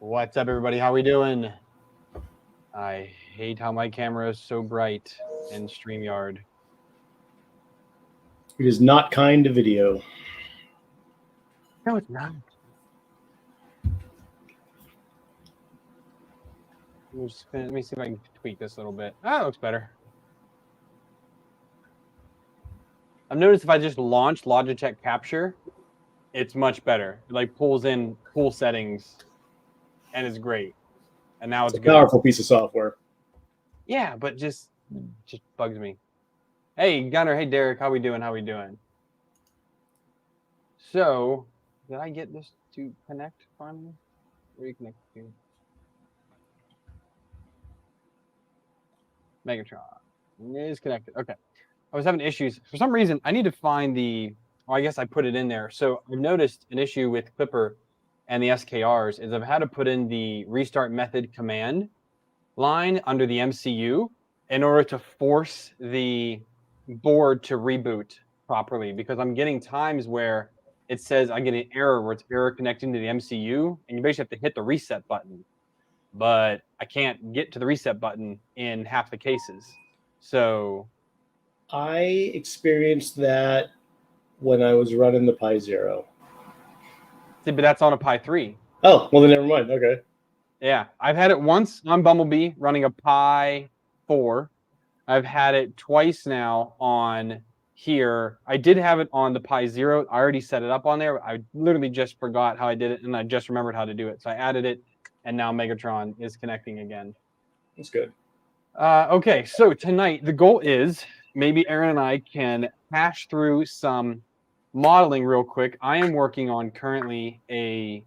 What's up, everybody? How we doing? I hate how my camera is so bright in StreamYard. It is not kind to video. No, it's not. Let me see if I can tweak this a little bit. Oh, it looks better. I've noticed if I just launch Logitech Capture, it's much better. It like pulls in cool settings, and it's great. And now it's a good. Powerful piece of software. Yeah, but just bugs me. Hey, Gunner. Hey, Derek. How we doing? How we doing? So, did I get this to connect finally? Where you connect to? Megatron is connected. Okay. I was having issues. For some reason, I need to find the, well, I guess I put it in there. So I've noticed an issue with Clipper and the SKRs is I've had to put in the restart method command line under the MCU in order to force the board to reboot properly, because I'm getting times where it says I get an error where it's error connecting to the MCU, and you basically have to hit the reset button. But I can't get to the reset button in half the cases. So I experienced that when I was running the Pi Zero. see, but that's on a Pi 3. Oh, well then never mind. Okay. Yeah, I've had it once on Bumblebee running a Pi 4. I've had it twice now on here. I did have it on the Pi Zero. I already set it up on there. I literally just forgot how I did it, and I just remembered how to do it. So I added it, and now Megatron is connecting again. That's good. Okay, so tonight the goal is maybe Aaron and I can hash through some modeling real quick. I am working on currently a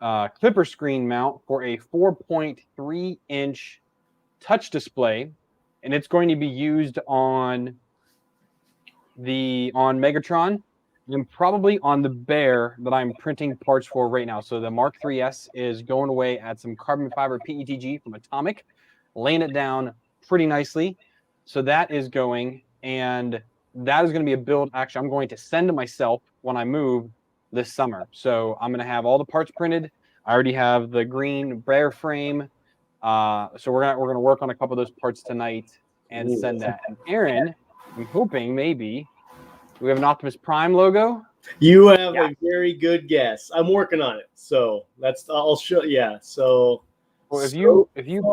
Clipper screen mount for a 4.3-inch touch display, and it's going to be used on Megatron and probably on the Bear that I'm printing parts for right now. So the Mark 3S is going away at some carbon fiber PETG from Atomic, laying it down pretty nicely. So that is going, and that is going to be a build actually I'm going to send to myself when I move this summer. So I'm going to have all the parts printed. I already have the green Bear frame. So we're gonna work on a couple of those parts tonight and send that. And Aaron, I'm hoping maybe we have an Optimus Prime logo. You have a very good guess. I'm working on it, so I'll show. Yeah. So. Well, if you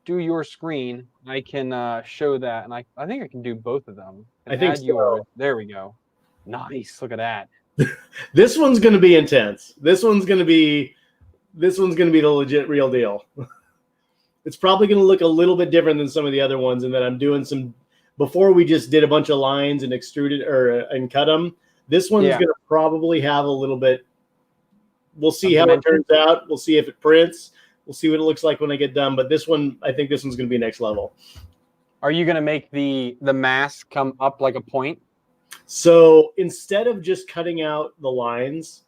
do your screen, I can show that, and I think I can do both of them. I think so. Yours. There we go. Nice. Look at that. This one's going to be intense. This one's going to be the legit real deal. It's probably going to look a little bit different than some of the other ones, in that I'm doing some. Before we just did a bunch of lines and extruded and cut them. This one's going to probably have a little bit. We'll see how it turns out. We'll see if it prints. We'll see what it looks like when I get done. But this one, I think this one's going to be next level. Are you going to make the mask come up like a point? So instead of just cutting out the lines,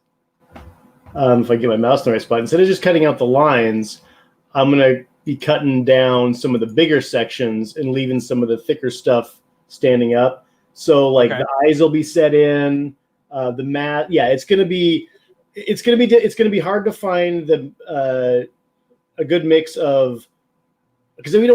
if I get my mouse in the right spot, instead of just cutting out the lines, I'm going to be cutting down some of the bigger sections and leaving some of the thicker stuff standing up. So like the eyes will be set in, the mat. Yeah, it's going to be hard to find a good mix of, because we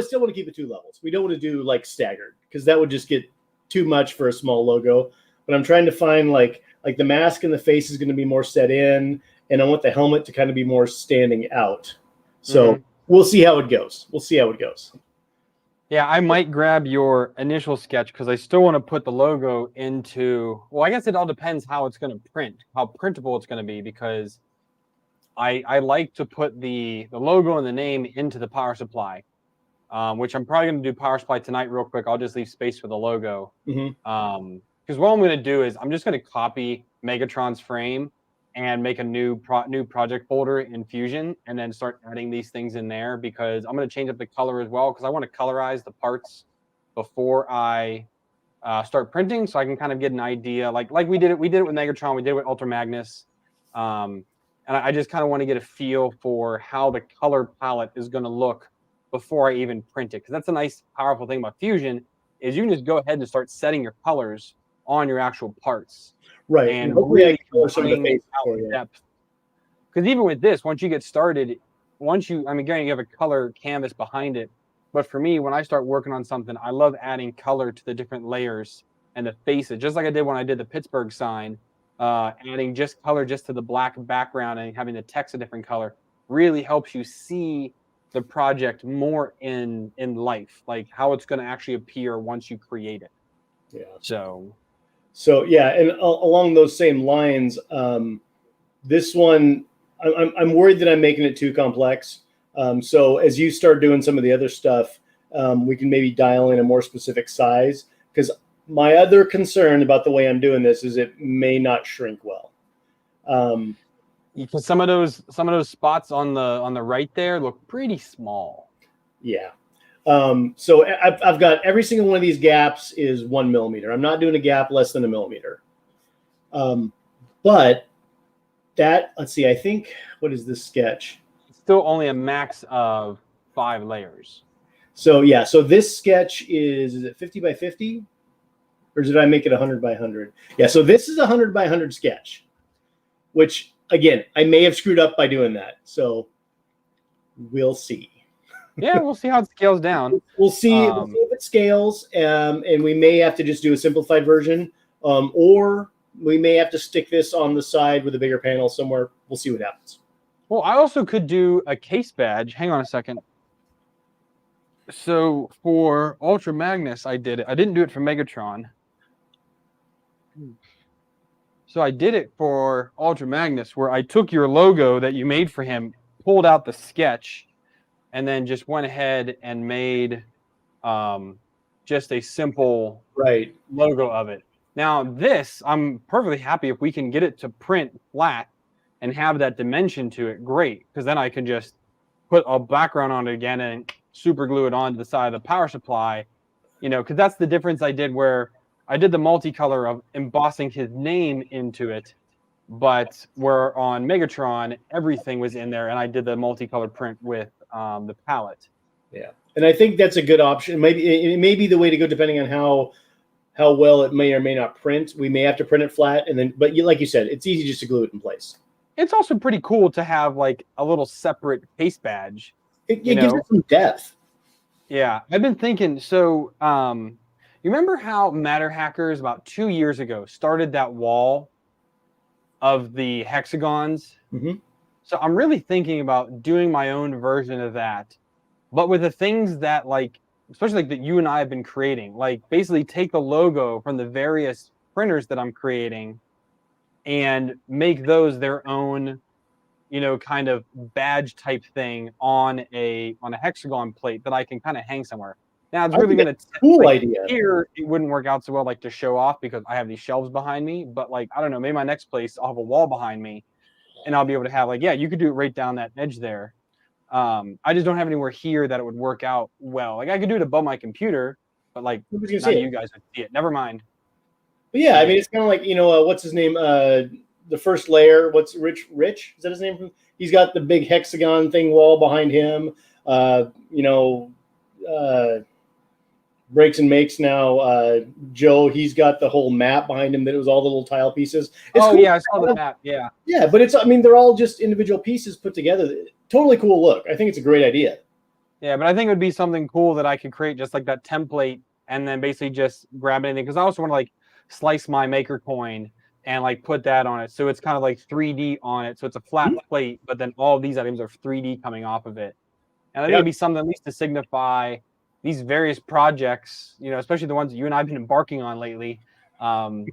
still want to keep it 2 levels. We don't want to do like staggered, because that would just get too much for a small logo. But I'm trying to find like the mask and the face is going to be more set in, and I want the helmet to kind of be more standing out. So we'll see how it goes. Yeah, I might grab your initial sketch, because I still want to put the logo into, well, I guess it all depends how it's going to print, how printable it's going to be, because I like to put the logo and the name into the power supply, which I'm probably going to do power supply tonight real quick. I'll just leave space for the logo. Because what I'm going to do is I'm just going to copy Megatron's frame and make a new project folder in Fusion, and then start adding these things in there, because I'm going to change up the color as well, because I want to colorize the parts before I start printing, so I can kind of get an idea. Like we did it with Megatron, we did it with Ultra Magnus. And I just kind of want to get a feel for how the color palette is going to look before I even print it. Because that's a nice, powerful thing about Fusion, is you can just go ahead and start setting your colors on your actual parts. Right. And really bring out depth because even with this, once you get started, granted, you have a color canvas behind it. But for me, when I start working on something, I love adding color to the different layers and the faces, just like I did when I did the Pittsburgh sign. Adding just color just to the black background and having the text a different color really helps you see the project more in life, like how it's going to actually appear once you create it. Yeah. So yeah, and along those same lines, this one, I'm worried that I'm making it too complex. So as you start doing some of the other stuff, we can maybe dial in a more specific size, because my other concern about the way I'm doing this is it may not shrink well. Because some of those spots on the right there look pretty small. Yeah. So I've got every single one of these gaps is 1 millimeter. I'm not doing a gap less than 1 millimeter. But that, let's see, I think, what is this sketch? It's still only a max of 5 layers. So yeah, so this sketch is it 50 by 50? Or did I make it 100 by 100? Yeah, so this is a 100 by 100 sketch, which, again, I may have screwed up by doing that. So we'll see. Yeah, we'll see how it scales down. We'll see if it scales, and we may have to just do a simplified version, or we may have to stick this on the side with a bigger panel somewhere. We'll see what happens. Well, I also could do a case badge. Hang on a second. So for Ultra Magnus, I did it. I didn't do it for Megatron. So I did it for Ultra Magnus, where I took your logo that you made for him, pulled out the sketch, and then just went ahead and made just a simple logo of it. Now this, I'm perfectly happy if we can get it to print flat and have that dimension to it, great, because then I can just put a background on it again and super glue it onto the side of the power supply, because that's the difference I did, where I did the multicolor of embossing his name into it, but where on Megatron, everything was in there, and I did the multicolor print with the palette. Yeah, and I think that's a good option. Maybe it may be the way to go, depending on how well it may or may not print. We may have to print it flat, but like you said, it's easy just to glue it in place. It's also pretty cool to have like a little separate case badge. It gives it some depth. Yeah, I've been thinking. So, you remember how Matter Hackers about 2 years ago started that wall of the hexagons? Mm-hmm. So I'm really thinking about doing my own version of that, but with the things that, like, especially like that you and I have been creating, like basically take the logo from the various printers that I'm creating and make those their own, kind of badge type thing on a hexagon plate that I can kind of hang somewhere. Now it's really going to cool idea. Here it wouldn't work out so well, like to show off, because I have these shelves behind me. But like, I don't know, maybe my next place I'll have a wall behind me, and I'll be able to have like, yeah, you could do it right down that edge there. I just don't have anywhere here that it would work out well. Like I could do it above my computer, but like none of you guys would see it. Never mind. But yeah, I mean, it's kind of like, what's his name? The first layer. What's Rich? Is that his name? He's got the big hexagon thing wall behind him. Breaks and Makes now. Joe, he's got the whole map behind him that it was all the little tile pieces. It's cool. Yeah, I saw the map. Yeah. Yeah, but they're all just individual pieces put together. Totally cool look. I think it's a great idea. Yeah, but I think it would be something cool that I could create just like that template and then basically just grab anything. Because I also want to like slice my maker coin and like put that on it. So it's kind of like 3D on it. So it's a flat plate, but then all of these items are 3D coming off of it. And I think it'd be something at least to signify these various projects, especially the ones that you and I have been embarking on lately. I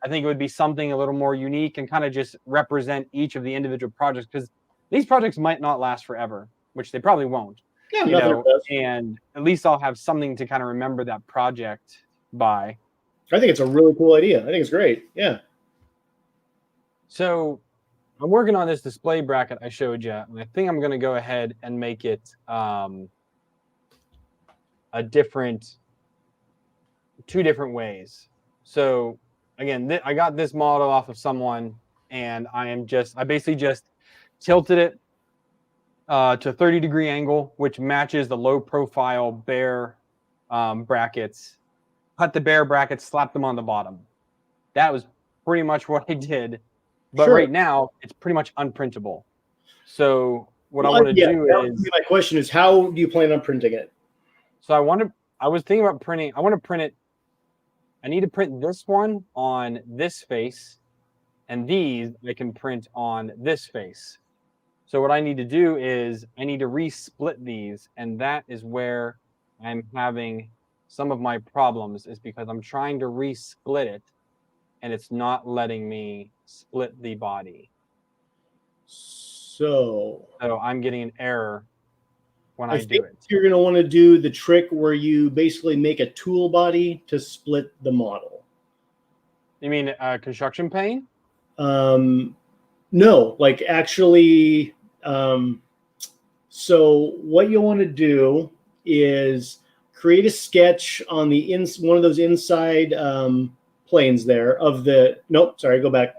think it would be something a little more unique and kind of just represent each of the individual projects, because these projects might not last forever, which they probably won't. Yeah, and at least I'll have something to kind of remember that project by. I think it's a really cool idea. I think it's great. Yeah. So I'm working on this display bracket I showed you, and I think I'm going to go ahead and make it two different ways. So again, I got this model off of someone, and I basically just tilted it to a 30-degree angle, which matches the low profile bear brackets. Cut the bear brackets, slapped them on the bottom. That was pretty much what I did. But right now, it's pretty much unprintable. So what I want to do that would is, be my question is, how do you plan on printing it? so I was thinking about printing. I want to print it. I need to print this one on this face, and these I can print on this face. So what I need to do is I need to resplit these, and that is where I'm having some of my problems, is because I'm trying to resplit it, and it's not letting me split the body. So I'm getting an error when I I do think it. you're going to want to do the trick where you basically make a tool body to split the model. You mean construction pane? No, like actually. So what you'll want to do is create a sketch on the one of those inside planes there of the. Nope, sorry, go back.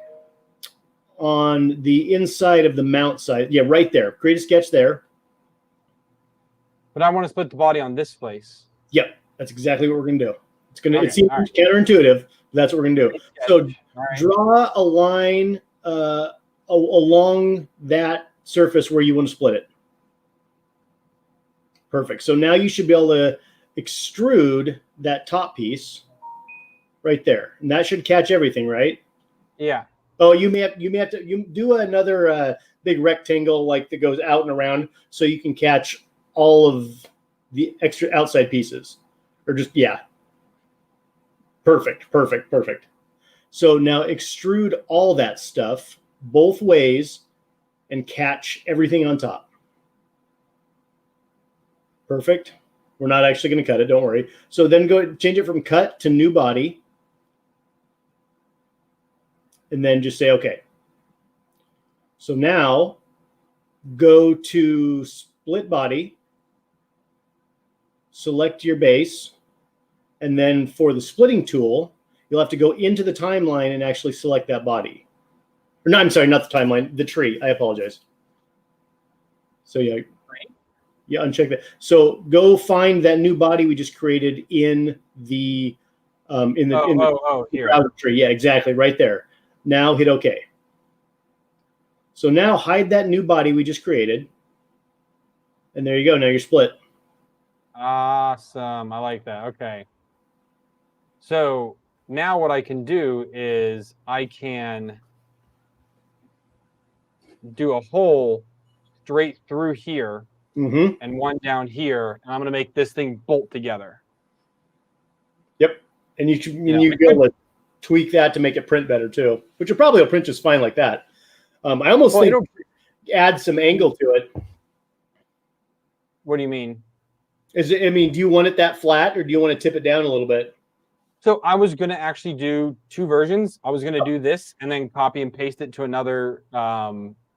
On the inside of the mount side, yeah, right there. Create a sketch there. But I want to split the body on this place. Yep, that's exactly what we're gonna do. It's gonna. Okay, It seems counterintuitive. But that's what we're gonna do. So draw a line along that surface where you want to split it. Perfect. So now you should be able to extrude that top piece right there, and that should catch everything, right? Yeah. Oh, you may have to do another big rectangle like that goes out and around, so you can catch all of the extra outside pieces, or just Perfect. So now extrude all that stuff both ways and catch everything on top. Perfect. We're not actually going to cut it. Don't worry. So then go change it from cut to new body. And then just say, okay. So now go to split body, select your base, and then for the splitting tool, you'll have to go into the timeline and actually select that body. Or no, I'm sorry, not the timeline, the tree. I apologize. So yeah, uncheck that. So go find that new body we just created in the here. Tree. Yeah, exactly, right there. Now hit OK. So now hide that new body we just created. And there you go. Now you're split. Awesome. I like that. Okay. So now what I can do is I can do a hole straight through here and one down here. And I'm going to make this thing bolt together. Yep. And you should be able to tweak that to make it print better too, which will probably print just fine like that. I almost think add some angle to it. What do you mean? Do you want it that flat, or do you want to tip it down a little bit? So I was going to actually do two versions. I was going to do this and then copy and paste it to another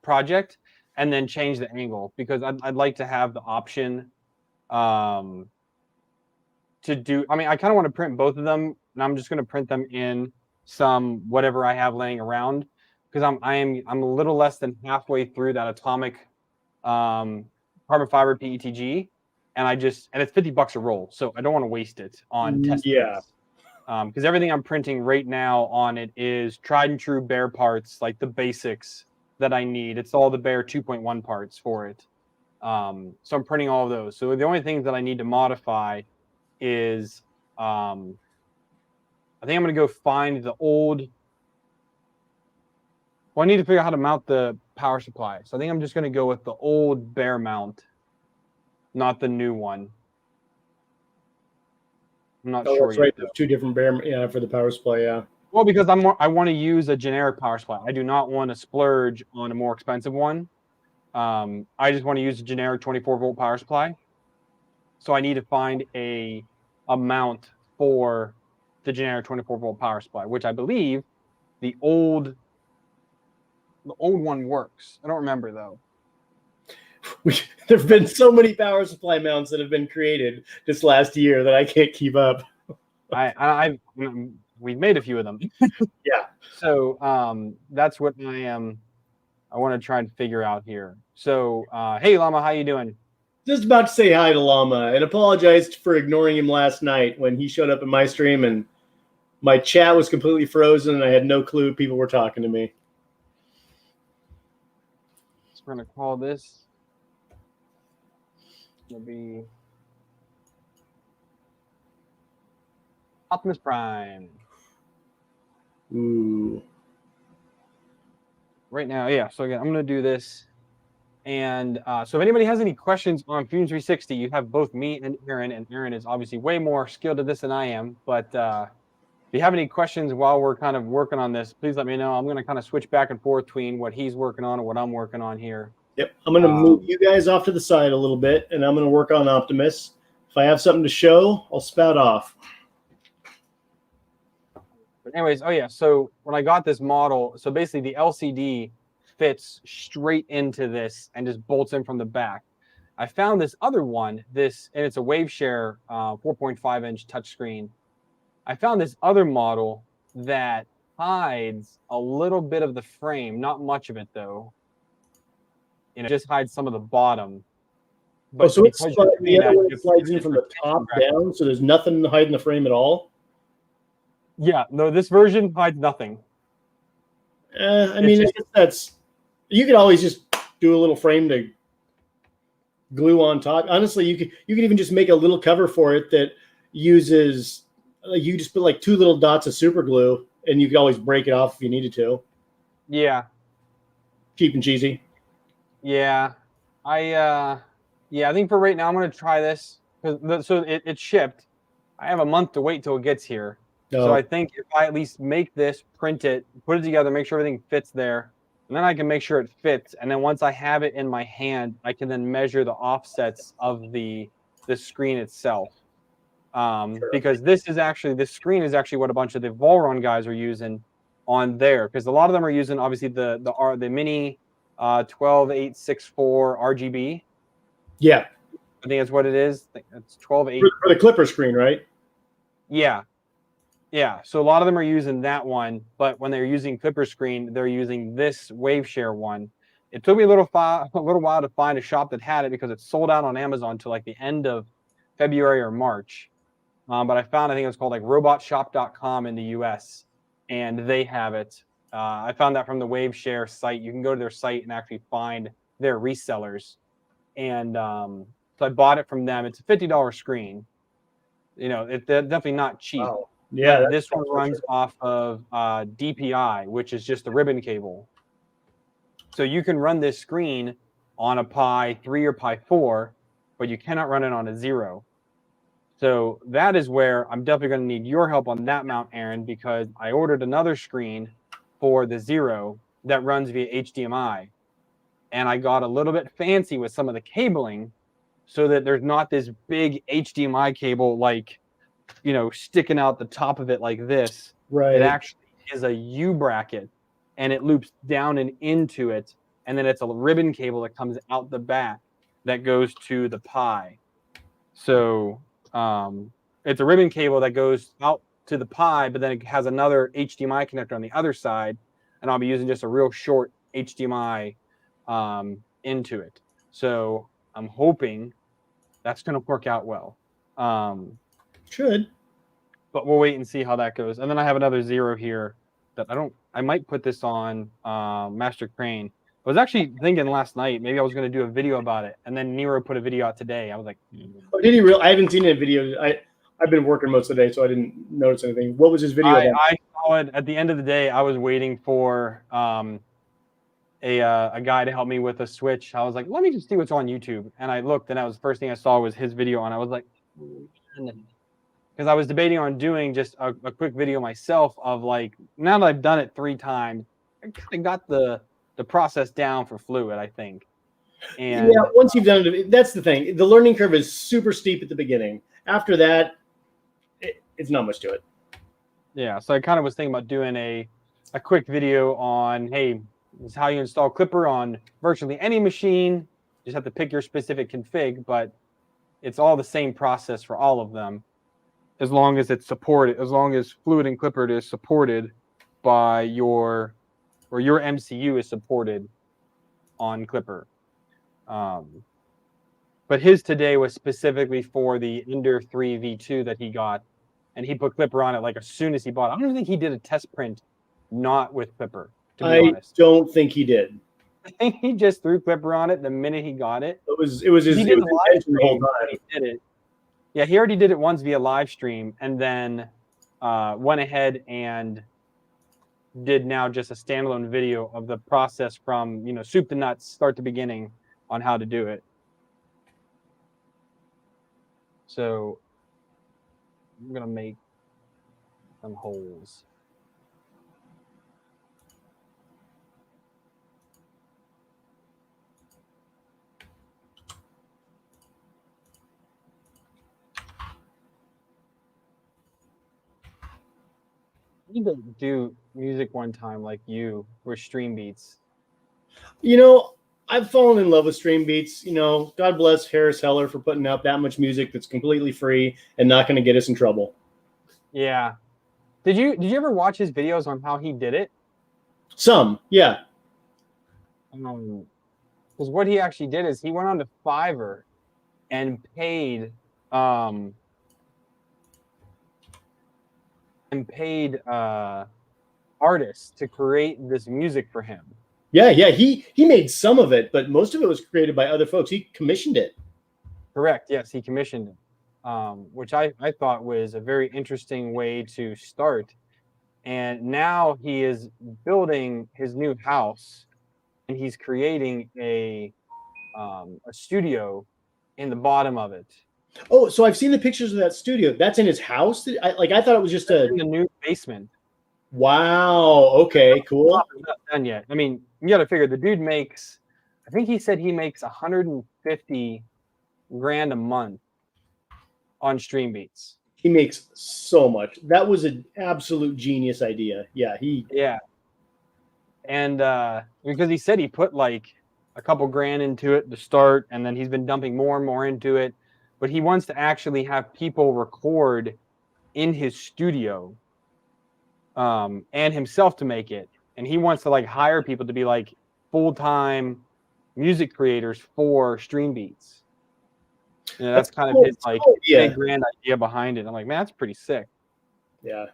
project and then change the angle, because I'd like to have the option to do. I mean, I kind of want to print both of them, and I'm just going to print them in some whatever I have laying around, because I'm a little less than halfway through that atomic carbon fiber PETG, and it's $50 a roll, so I don't want to waste it on test prints. Because everything I'm printing right now on it is tried and true Bear parts, like the basics that I need. It's all the Bear 2.1 parts for it. So I'm printing all of those. So the only things that I need to modify is I think I'm going to go find the old. Well, I need to figure out how to mount the power supply. So I think I'm just going to go with the old Bear mount, not the new one. I'm not sure that's yet. Right. There's two different Bear for the power supply. Yeah. Well, because I want to use a generic power supply. I do not want to splurge on a more expensive one. I just want to use a generic 24-volt power supply. So I need to find a mount for the generic 24-volt power supply, which I believe the old one works. I don't remember though. There've been so many power supply mounts that have been created this last year that I can't keep up. We've made a few of them. Yeah. So that's what I want to try and figure out here. So hey Llama, how you doing? Just about to say hi to Llama and apologized for ignoring him last night when he showed up in my stream and my chat was completely frozen and I had no clue people were talking to me. We're gonna call this. It'll be Optimus Prime. Ooh. Right now, yeah. So again, I'm gonna do this. And so if anybody has any questions on Fusion 360, you have both me and Aaron is obviously way more skilled at this than I am. But if you have any questions while we're kind of working on this, please let me know. I'm going to kind of switch back and forth between what he's working on and what I'm working on here. Yep, I'm going to move you guys off to the side a little bit, and I'm going to work on Optimus. If I have something to show, I'll spout off. But anyways, oh yeah, so when I got this model, so basically the LCD fits straight into this and just bolts in from the back. I found this other one, and it's a WaveShare 4.5-inch touchscreen. I found this other model that hides a little bit of the frame, not much of it though. It just hides some of the bottom. But so it's the other one slides in from the top down, so there's nothing hiding the frame at all? Yeah, no, this version hides nothing. I mean, that's you could always just do a little frame to glue on top. Honestly, you could even just make a little cover for it that uses you just put like 2 little dots of super glue, and you could always break it off if you needed to. Yeah, cheap and cheesy. Yeah, I think for right now I'm gonna try this because it shipped. I have a month to wait till it gets here. So I think if I at least make this, print it, put it together, make sure everything fits there, and then I can make sure it fits. And then once I have it in my hand, I can then measure the offsets of the screen itself. Because this screen is actually what a bunch of the Volron guys are using on there. Because a lot of them are using obviously the mini 12864 RGB. Yeah. I think that's what it is. It's 12.8 for the Clipper screen, right? Yeah. Yeah, so a lot of them are using that one, but when they're using Clipper screen, they're using this WaveShare one. It took me a little while to find a shop that had it because it sold out on Amazon to like the end of February or March. But I found, I think it was called like robotshop.com in the US, and they have it. I found that from the WaveShare site. You can go to their site and actually find their resellers. And so I bought it from them. It's a $50 screen. You know, it's definitely not cheap. Wow. Yeah, but this one runs off of DPI, which is just the ribbon cable. So you can run this screen on a Pi 3 or Pi 4, but you cannot run it on a 0. So that is where I'm definitely going to need your help on that mount, Aaron, because I ordered another screen for the 0 that runs via HDMI. And I got a little bit fancy with some of the cabling so that there's not this big HDMI cable like, you know, sticking out the top of it like this. Right. It actually is a U bracket, and it loops down and into it, and then it's a ribbon cable that comes out the back that goes to the Pi. So it's a ribbon cable that goes out to the Pi, but then it has another HDMI connector on the other side, and I'll be using just a real short HDMI into it. So I'm hoping that's going to work out well. Should. But we'll wait and see how that goes. And then I have another 0 here that I might put this on Master Crane. I was actually thinking last night, maybe I was going to do a video about it. And then Nero put a video out today. I was like, oh, did he really? I haven't seen a video. I've been working most of the day, so I didn't notice anything. What was his video about? I saw it at the end of the day. I was waiting for a guy to help me with a switch. I was like, let me just see what's on YouTube. And I looked, and that was the first thing I saw was his video. And I was like, because I was debating on doing just a quick video myself of like, now that I've done it 3 times, I kind of got the process down for Fluid, I think. And yeah, once you've done it, that's the thing. The learning curve is super steep at the beginning. After that, it's not much to it. Yeah, so I kind of was thinking about doing a quick video on, hey, this is how you install Clipper on virtually any machine. You just have to pick your specific config, but it's all the same process for all of them. As long as it's supported, as long as Fluid and Clipper is supported by your MCU is supported on Clipper. But his today was specifically for the Ender 3 V2 that he got, and he put Clipper on it like as soon as he bought it. I don't even think he did a test print not with Clipper, to be honest. I don't think he did. I think he just threw Clipper on it the minute he got it. It was He his did the live intention the whole stream when time. he did it. Yeah, he already did it once via live stream, and then went ahead and did now just a standalone video of the process from soup to nuts, start to beginning, on how to do it. So I'm gonna make some holes. I need to do music one time like you, or stream beats. I've fallen in love with stream beats. God bless Harris Heller for putting out that much music that's completely free and not going to get us in trouble. Yeah. Did you ever watch his videos on how he did it? Some, yeah. Because what he actually did is he went on to Fiverr and paid artists to create this music for him. Yeah. He made some of it, but most of it was created by other folks. He commissioned it. Correct. Yes, he commissioned it, which I thought was a very interesting way to start. And now he is building his new house, and he's creating a studio in the bottom of it. Oh, so I've seen the pictures of that studio. That's in his house. I thought it was just in the new basement. Wow. Okay. Cool. It's not done yet. I mean, you got to figure the dude makes. I think he said he makes 150 grand a month on stream beats. He makes so much. That was an absolute genius idea. Yeah. And because he said he put like a couple grand into it to start, and then he's been dumping more and more into it. But he wants to actually have people record in his studio, and himself to make it. And he wants to like hire people to be like full-time music creators for stream beats. That's kind of his like big grand idea behind it. I'm like, man, that's pretty sick. Yeah.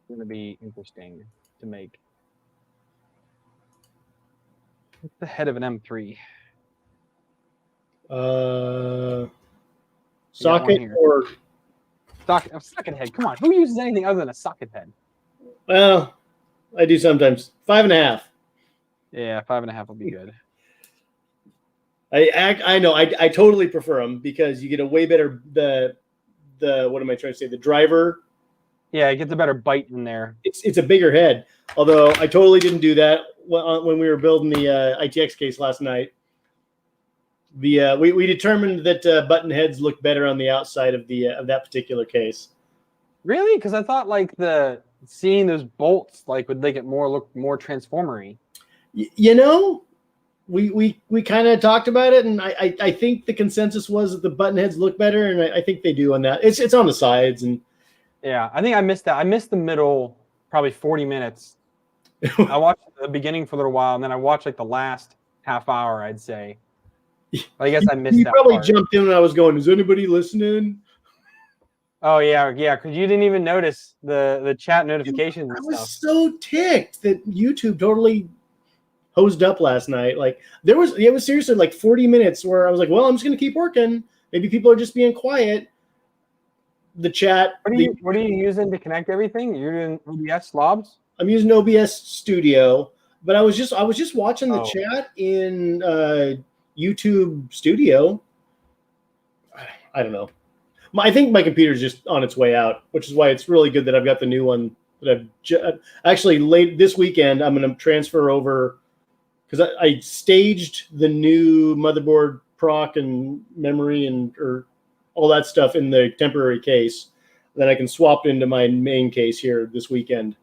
Going to be interesting to make. What's the head of an M3? Socket or socket head. Come on, who uses anything other than a socket head? Well, I do sometimes. 5.5. Yeah, 5.5 will be good. I know. I totally prefer them because you get a way better the what am I trying to say? The driver. Yeah, it gets a better bite in there. It's a bigger head. Although I totally didn't do that when we were building the ITX case last night. We determined that button heads look better on the outside of that particular case. Really? Because I thought like seeing those bolts like would make it look more transformery. We kind of talked about it, and I think the consensus was that the button heads look better, and I think they do on that. It's on the sides, and yeah, I think I missed that. I missed the middle probably 40 minutes. I watched the beginning for a little while, and then I watched like the last half hour, I'd say. I guess I missed that. You probably part. Jumped in when I was going, is anybody listening? Oh, yeah, because you didn't even notice the chat notifications and stuff. I was so ticked that YouTube totally hosed up last night. Like it was seriously like 40 minutes where I was like, well, I'm just going to keep working. Maybe people are just being quiet. The chat. What are you using to connect everything? You're doing OBS slobs? I'm using OBS Studio, but I was just watching the chat in YouTube Studio. I don't know. I think my computer's just on its way out, which is why it's really good that I've got the new one that I've actually late this weekend. I'm going to transfer over because I staged the new motherboard proc and memory or all that stuff in the temporary case. Then I can swap it into my main case here this weekend.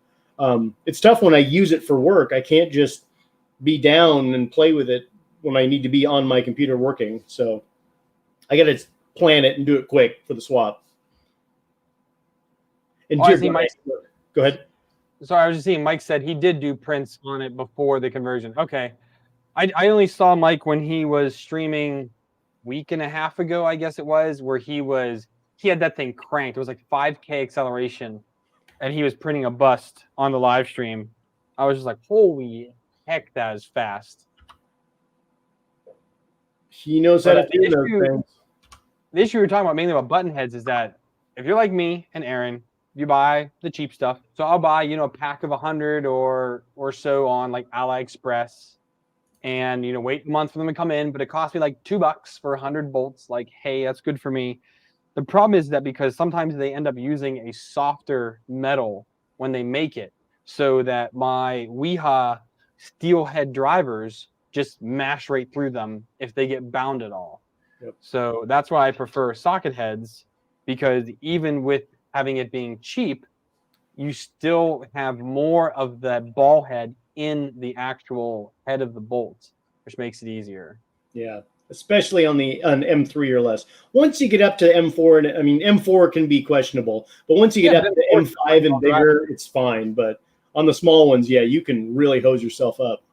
It's tough when I use it for work. I can't just be down and play with it when I need to be on my computer working. So I got to plan it and do it quick for the swap. And go ahead. Sorry, I was just seeing Mike said he did do prints on it before the conversion. Okay. I only saw Mike when he was streaming week and a half ago, I guess it was, where he had that thing cranked. It was like 5K acceleration, and he was printing a bust on the live stream. I was just like, holy heck, that is fast. He knows how to do those things. The issue we were talking about mainly about button heads is that if you're like me and Aaron, you buy the cheap stuff. So I'll buy, a pack of 100 or so on like AliExpress, and wait a month for them to come in, but it cost me like $2 for 100 bolts. Like, hey, that's good for me. The problem is that because sometimes they end up using a softer metal when they make it, so that my Weeha steel head drivers just mash right through them if they get bound at all. Yep. So that's why I prefer socket heads, because even with having it being cheap, you still have more of that ball head in the actual head of the bolt, which makes it easier. Yeah, especially on M3 or less. Once you get up to M4, and I mean M4 can be questionable, but once you get up to M5 and bigger, it's fine. But on the small ones, yeah, you can really hose yourself up.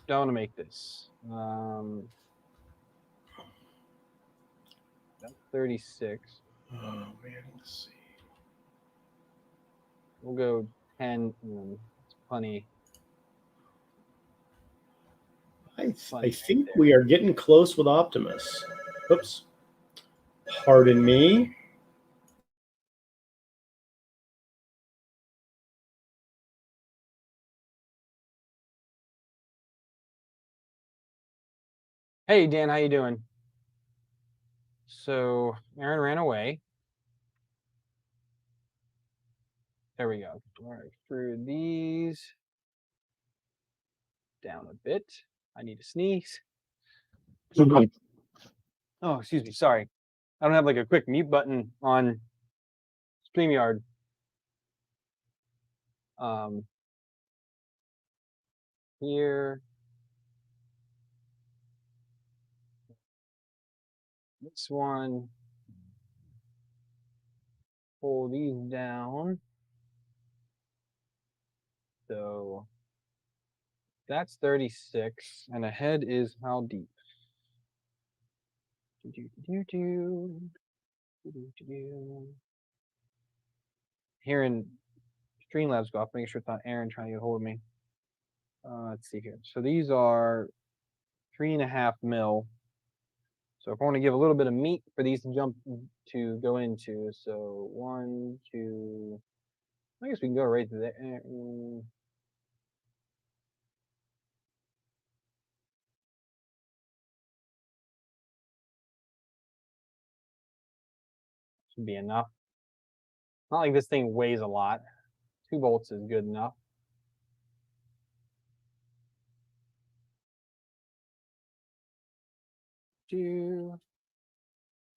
I want to make this. That's 36. Oh man, let's see. We'll go 10. It's plenty. I think we are getting close with Optimus. Oops. Pardon me. Hey, Dan, how you doing? So Aaron ran away. There we go. All right, through these. Down a bit. I need to sneeze. Oh, excuse me. Sorry. I don't have like a quick mute button on StreamYard. Here. This one. Pull these down. So that's 36, and a head is how deep? Hearing Streamlabs go off, making sure it's not Aaron trying to get a hold of me. Let's see here. So these are 3.5 mil. So if I want to give a little bit of meat for these to go into, so 1, 2, I guess we can go right to there. Should be enough. Not like this thing weighs a lot. 2 bolts is good enough.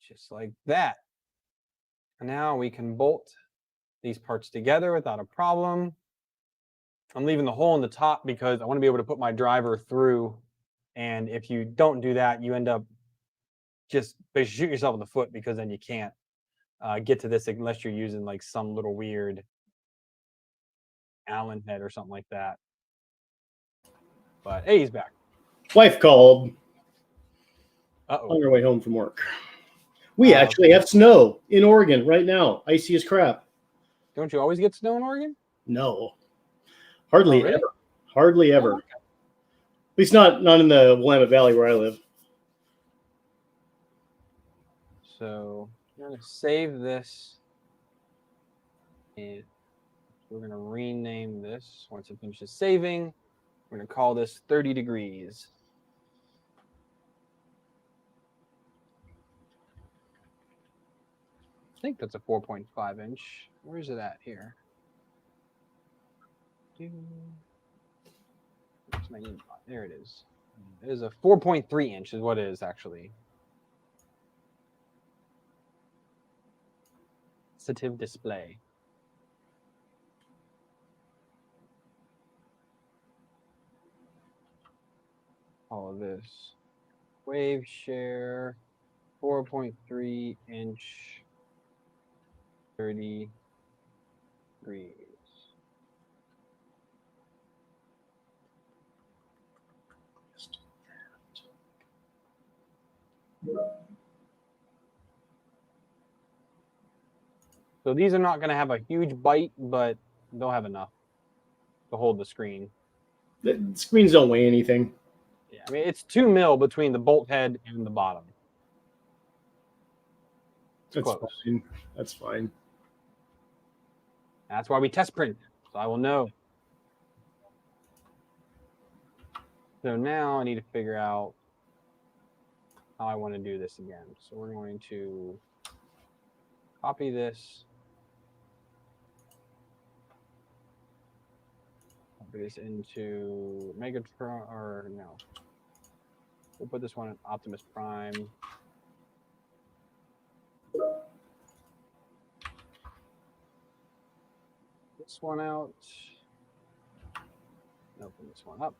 Just like that. And now we can bolt these parts together without a problem. I'm leaving the hole in the top because I want to be able to put my driver through. And if you don't do that, you end up just basically shoot yourself in the foot, because then you can't get to this unless you're using like some little weird Allen head or something like that. But hey, he's back. Wife called. Uh-oh. On her way home from work. We actually have snow in Oregon right now. Icy as crap. Don't you always get snow in Oregon? No. Hardly really? ever. Hardly ever. Oh, okay. At least not in the Willamette Valley where I live. So I'm going to save this. And we're going to rename this once it finishes saving. We're going to call this 30 degrees. I think that's a 4.5 inch. Where is it at here? There it is. It is a 4.3 inch is what it is actually. Sensitive display. All of this. Wave share, 4.3 inch, 30 degrees. So these are not going to have a huge bite, but they'll have enough to hold the screen. The screens don't weigh anything. Yeah, I mean, it's 2 mil between the bolt head and the bottom. It's That's close. fine. That's fine. That's why we test print, so I will know. So now I need to figure out how I want to do this again. So we're going to copy this. Copy this into Megatron, or no. We'll put this one in Optimus Prime. This one out. Open this one up.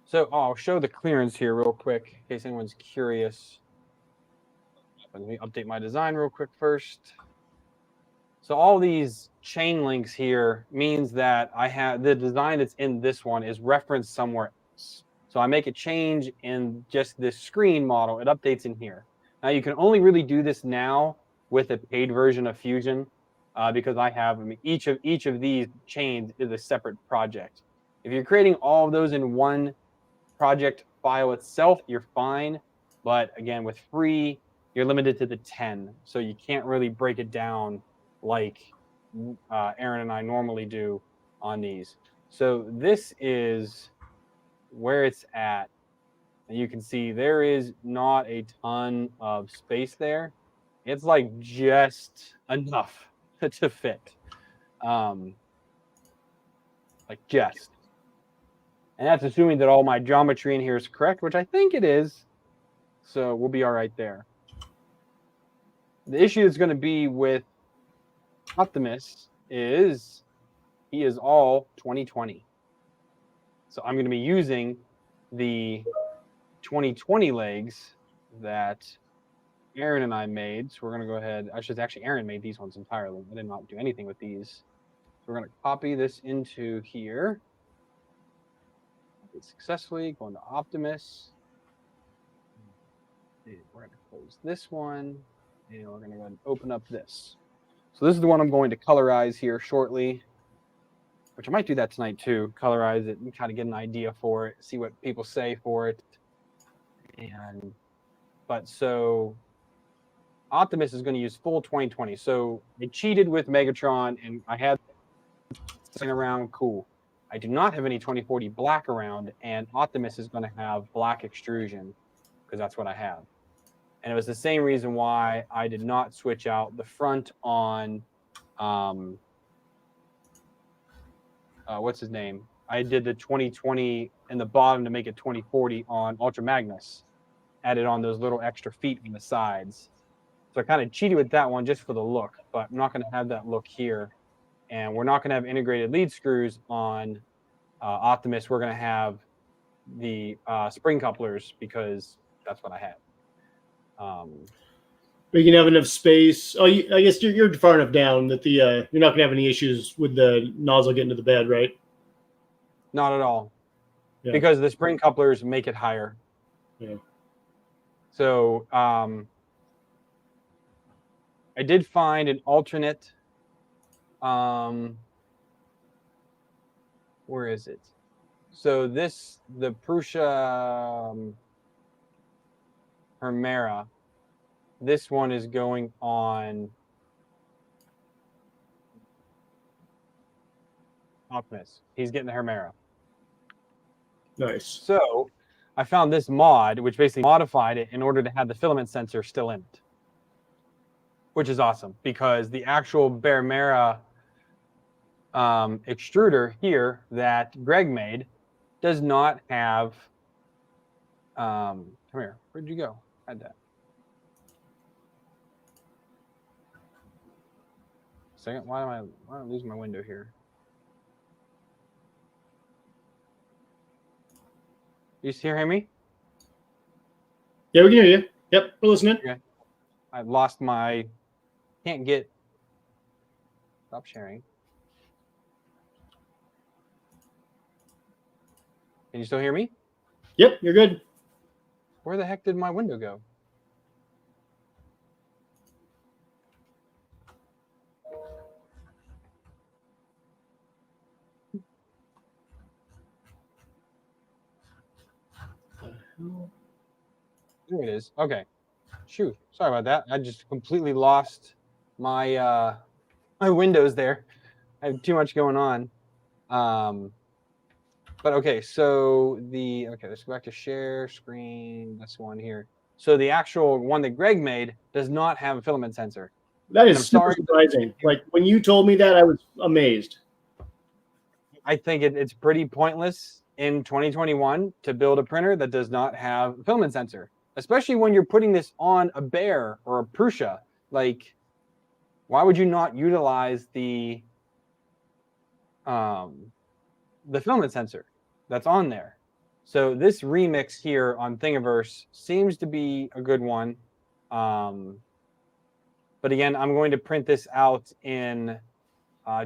So I'll show the clearance here real quick in case anyone's curious. Let me update my design real quick first. So all these chain links here means that I have the design that's in this one is referenced somewhere else. So I make a change in just this screen model, it updates in here. Now you can only really do this now with a paid version of Fusion because each of these chains is a separate project. If you're creating all of those in one project file itself, you're fine. But again, with free, you're limited to the 10. So you can't really break it down like Aaron and I normally do on these. So this is where it's at. And you can see there is not a ton of space there. It's like just enough to fit. Like just. And that's assuming that all my geometry in here is correct, which I think it is. So we'll be all right there. The issue is going to be with Optimus is he is all 2020. So I'm going to be using the 2020 legs that Aaron and I made. So we're going to go ahead. Actually, Aaron made these ones entirely. I did not do anything with these. So we're going to copy this into here. Successfully going to Optimus. We're going to close this one, and we're going to go ahead and open up this. So this is the one I'm going to colorize here shortly, which I might do that tonight too. Colorize it and kind of get an idea for it, see what people say for it. But so Optimus is going to use full 2020. So I cheated with Megatron, and I had something around cool. I do not have any 2040 black around, and Optimus is going to have black extrusion because that's what I have. And it was the same reason why I did not switch out the front on, what's his name? I did the 2020 in the bottom to make it 2040 on Ultra Magnus. Added on those little extra feet on the sides. So I kind of cheated with that one just for the look, but I'm not going to have that look here. And we're not going to have integrated lead screws on Optimus. We're going to have the spring couplers because that's what I had. But you can have enough space. Oh, I guess you're far enough down that you're not going to have any issues with the nozzle getting to the bed, right? Not at all. Yeah. Because the spring couplers make it higher. Yeah. So I did find an alternate. Where is it? So the Prusa Hermera, this one is going on Optimus. He's getting the Hermera. Nice. So I found this mod, which basically modified it in order to have the filament sensor still in it, which is awesome because the actual Hermera extruder here that Greg made does not have. Come here. Where'd you go? Had that. Second. Why am I losing my window here? You still hear me? Yeah, we can hear you. Yep, we're listening. Okay. I've lost my. Can't get. Stop sharing. Can you still hear me? Yep, you're good. Where the heck did my window go? There it is. Okay. Shoot. Sorry about that. I just completely lost my my windows there. I have too much going on. But okay, so let's go back to share screen. This one here. So the actual one that Greg made does not have a filament sensor. That I'm is super sorry. surprising. Like when you told me that, I was amazed. I think it's pretty pointless in 2021 to build a printer that does not have a filament sensor, especially when you're putting this on a Bear or a Prusa. Like, why would you not utilize the filament sensor that's on there? So this remix here on Thingiverse seems to be a good one. But again, I'm going to print this out in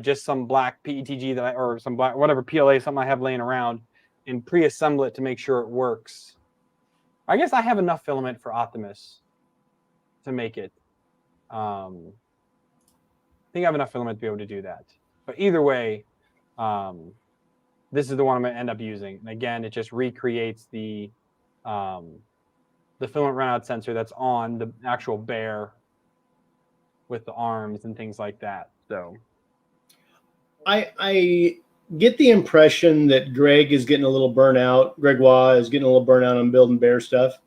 just some black PETG or some black, whatever PLA, something I have laying around, and pre-assemble it to make sure it works. I guess I have enough filament for Optimus to make it. I think I have enough filament to be able to do that. But either way, this is the one I'm going to end up using. And again, it just recreates the filament runout sensor that's on the actual Bear with the arms and things like that. So I get the impression that Greg is getting a little burnout. Gregoire is getting a little burnout on building Bear stuff.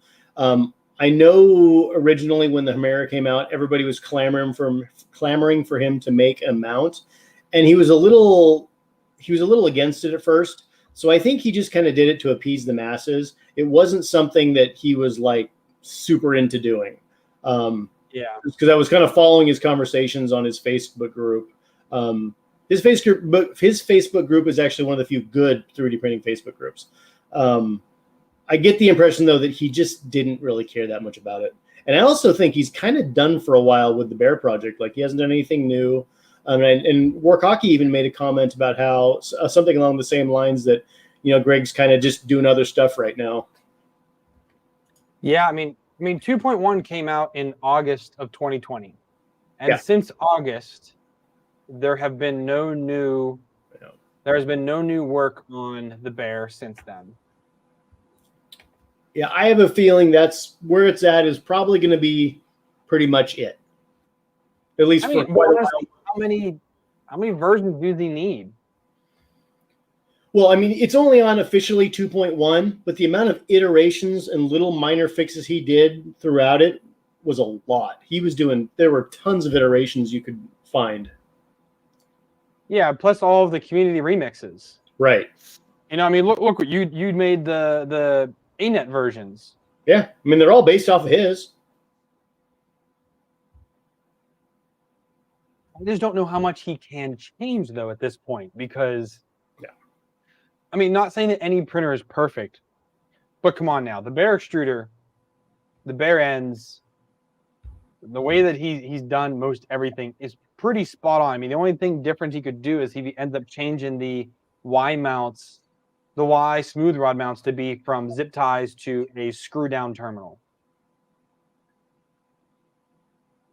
I know originally when the Chimera came out, everybody was clamoring for him to make a mount, and he was a little against it at first. So I think he just kind of did it to appease the masses. It wasn't something that he was like super into doing. Because I was kind of following his conversations on his Facebook group. His Facebook group is actually one of the few good 3D printing Facebook groups. I get the impression, though, that he just didn't really care that much about it. And I also think he's kind of done for a while with the Bear project. Like, he hasn't done anything new. And Work Hockey even made a comment about how something along the same lines that, Greg's kind of just doing other stuff right now. Yeah, I mean, 2.1 came out in August of 2020. And since August, there has been no new work on the Bear since then. Yeah, I have a feeling that's where it's at is probably going to be pretty much it. At least for quite a while. How many versions do they need? Well, I mean, it's only on officially 2.1, but the amount of iterations and little minor fixes he did throughout it was a lot. There were tons of iterations you could find. Yeah, plus all of the community remixes. Right. Look what you made the ANET versions. Yeah, I mean, they're all based off of his. I just don't know how much he can change, though, at this point, because, not saying that any printer is perfect, but come on now. The Bear extruder, the Bear ends, the way that he's done most everything is pretty spot on. The only thing different he could do is he ends up changing the Y mounts, the Y smooth rod mounts to be from zip ties to a screw down terminal.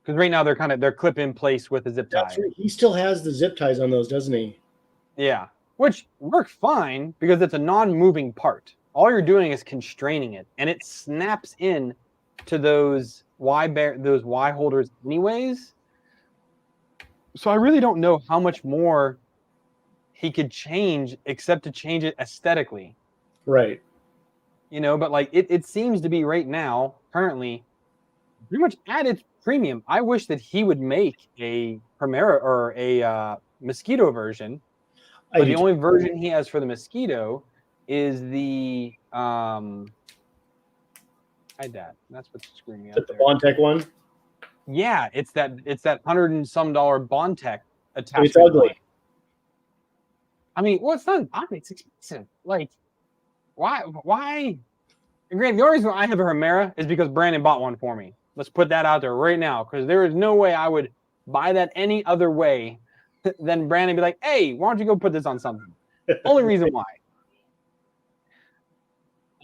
Because right now they're clip in place with a zip tie. That's right. He still has the zip ties on those, doesn't he? Yeah, which work fine because it's a non-moving part. All you're doing is constraining it, and it snaps in to those Y holders anyways. So I really don't know how much more he could change except to change it aesthetically. Right. But like it seems to be right now, currently, pretty much at its premium. I wish that he would make a Primera or a Mosquito version. But the only version he has for the Mosquito is the that's what's screwing me up. The Bondtech one? Yeah, it's that $100 and some Bondtech attachment. It's ugly. It's not. It's expensive. Like, why? And granted, the only reason I have a Chimera is because Brandon bought one for me. Let's put that out there right now, because there is no way I would buy that any other way than Brandon be like, "Hey, why don't you go put this on something?" Only reason why.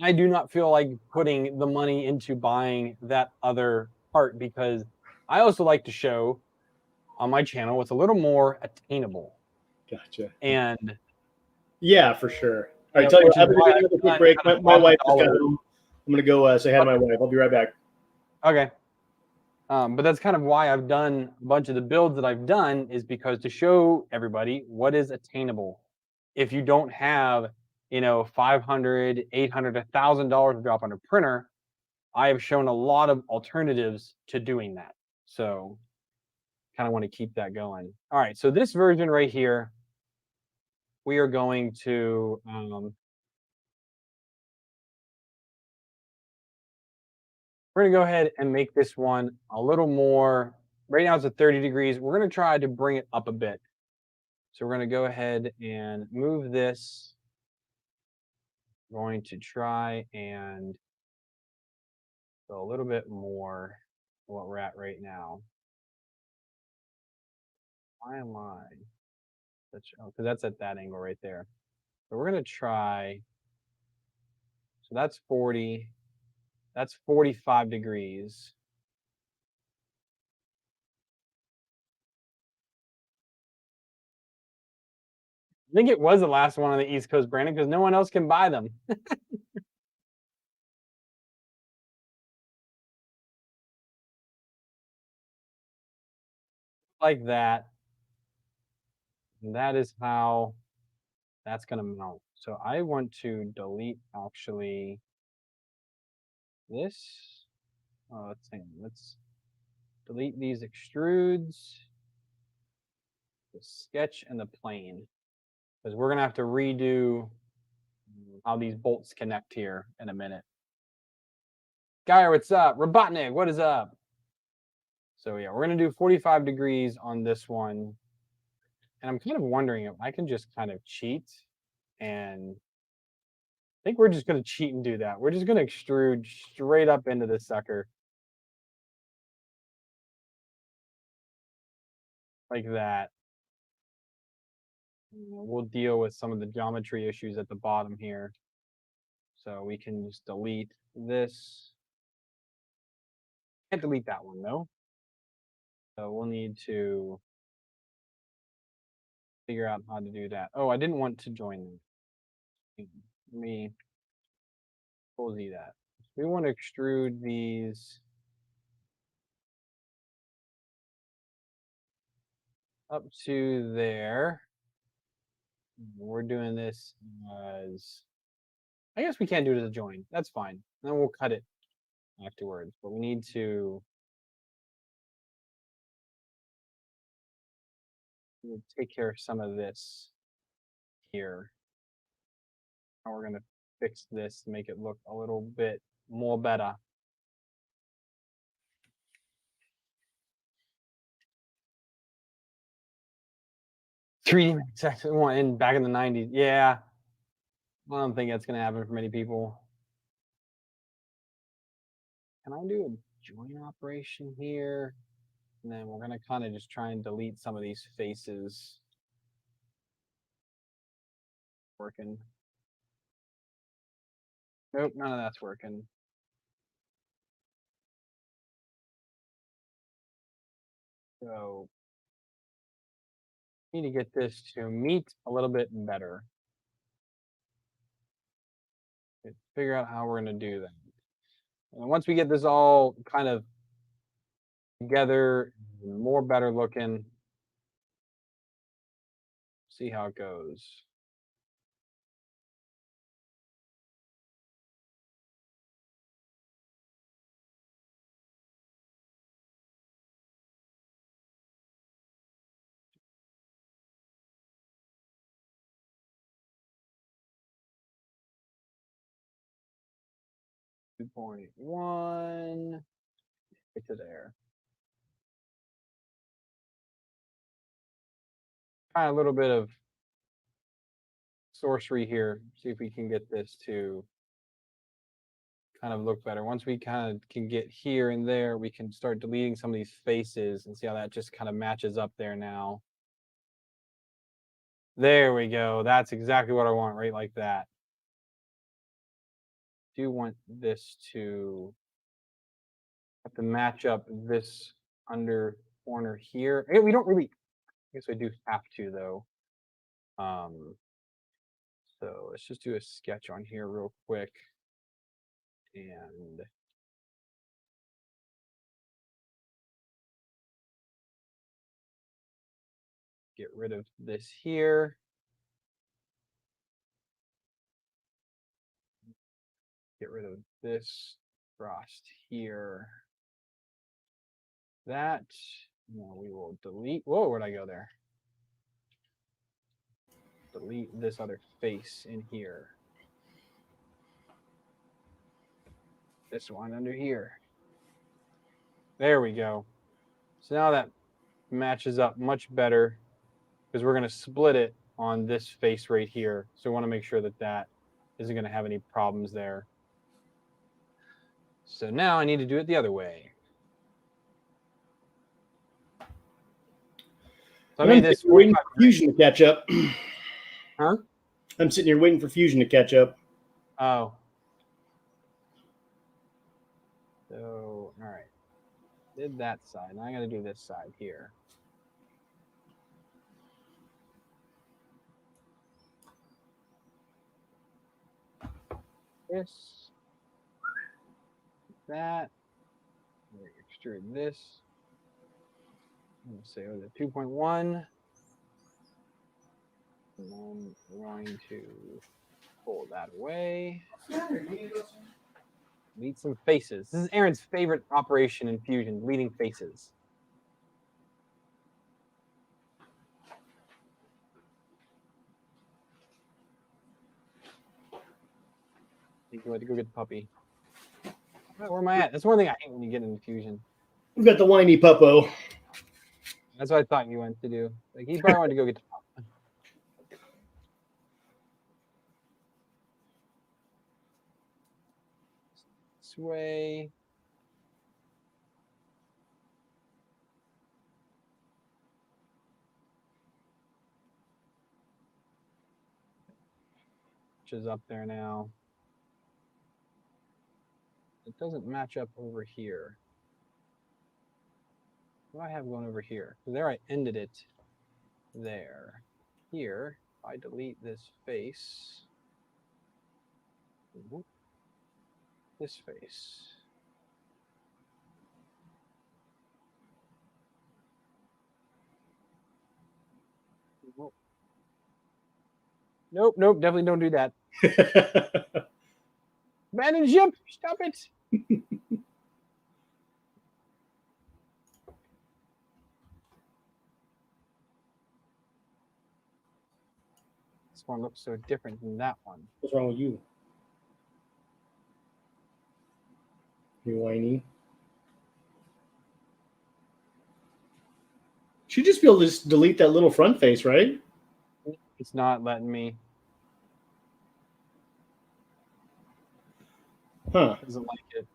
I do not feel like putting the money into buying that other part because I also like to show on my channel what's a little more attainable. Gotcha. And yeah, for sure. All right, yeah, tell you which what, is I'm going to why take another I've quick done break. kind of My lots of wife just got dollars. home. I'm going to go say hi to my wife. I'll be right back. Okay. But that's kind of why I've done a bunch of the builds that I've done is because to show everybody what is attainable. If you don't have, $500, $800, $1,000 to drop on a printer, I have shown a lot of alternatives to doing that. So kind of want to keep that going. All right, so this version right here, we are going to we're going to go ahead and make this one a little more. Right now it's at 30 degrees. We're going to try to bring it up a bit. So we're going to go ahead and move this. We're going to try and go a little bit more than what we're at right now. Why am I? Because that's at that angle right there. So we're going to try. So that's 40. That's 45 degrees. I think it was the last one on the East Coast, Brandon, because no one else can buy them. Like that. And that is how that's going to mount. So I want to delete actually this. Oh, let's delete these extrudes, the sketch, and the plane. Because we're going to have to redo how these bolts connect here in a minute. Guy, what's up? Robotnik, what is up? So yeah, we're going to do 45 degrees on this one. And I'm kind of wondering if I can just kind of cheat. And I think we're just going to cheat and do that. We're just going to extrude straight up into this sucker. Like that. We'll deal with some of the geometry issues at the bottom here. So we can just delete this. Can't delete that one though. So we'll need to figure out how to do that. Oh, I didn't want to join them. Let me full Z that. We want to extrude these up to there. We're doing this as, I guess we can't do it as a join. That's fine. Then we'll cut it afterwards. But we need to take care of some of this here. And we're going to fix this to make it look a little bit more better. $3D Max X1 in back in the 90s. Yeah. I don't think that's going to happen for many people. Can I do a join operation here? And then we're going to kind of just try and delete some of these faces. Working. Nope, none of that's working. So need to get this to meet a little bit better. Figure out how we're going to do that. And once we get this all kind of together, more better looking, see how it goes. .1 right to there. Try a little bit of sorcery here. See if we can get this to kind of look better. Once we kind of can get here and there, we can start deleting some of these faces and see how that just kind of matches up there now. There we go. That's exactly what I want, right like that. do want this to have to match up this under corner here. We don't really, I guess we do have to though. So let's just do a sketch on here real quick. And get rid of this here. Get rid of this frost here. That, we will delete. Whoa, where'd I go there? Delete this other face in here. This one under here. There we go. So now that matches up much better because we're going to split it on this face right here. So we want to make sure that that isn't going to have any problems there. So now I need to do it the other way. So I made this 45 Fusion to catch up. Huh? I'm sitting here waiting for Fusion to catch up. Oh. So, all right. Did that side. Now I got to do this side here. This. That. Extrude this. Let's say the 2.1. And then we're going to pull that away. Delete some faces. This is Aaron's favorite operation in Fusion, deleting faces. You go to go get the puppy. Where am I at? That's one thing I hate when you get into Fusion. We've got the whiny puppo. That's what I thought you went to do. Like he probably wanted to go get the puppy. This way. Which is up there now. It doesn't match up over here. What do I have going over here? So there I ended it there. Here, if I delete this face, this face. Nope, nope, definitely don't do that. Abandon ship, stop it. This one looks so different than that one. What's wrong with you? You whiny. Should just be able to just delete that little front face, right? It's not letting me. Huh. Doesn't like it.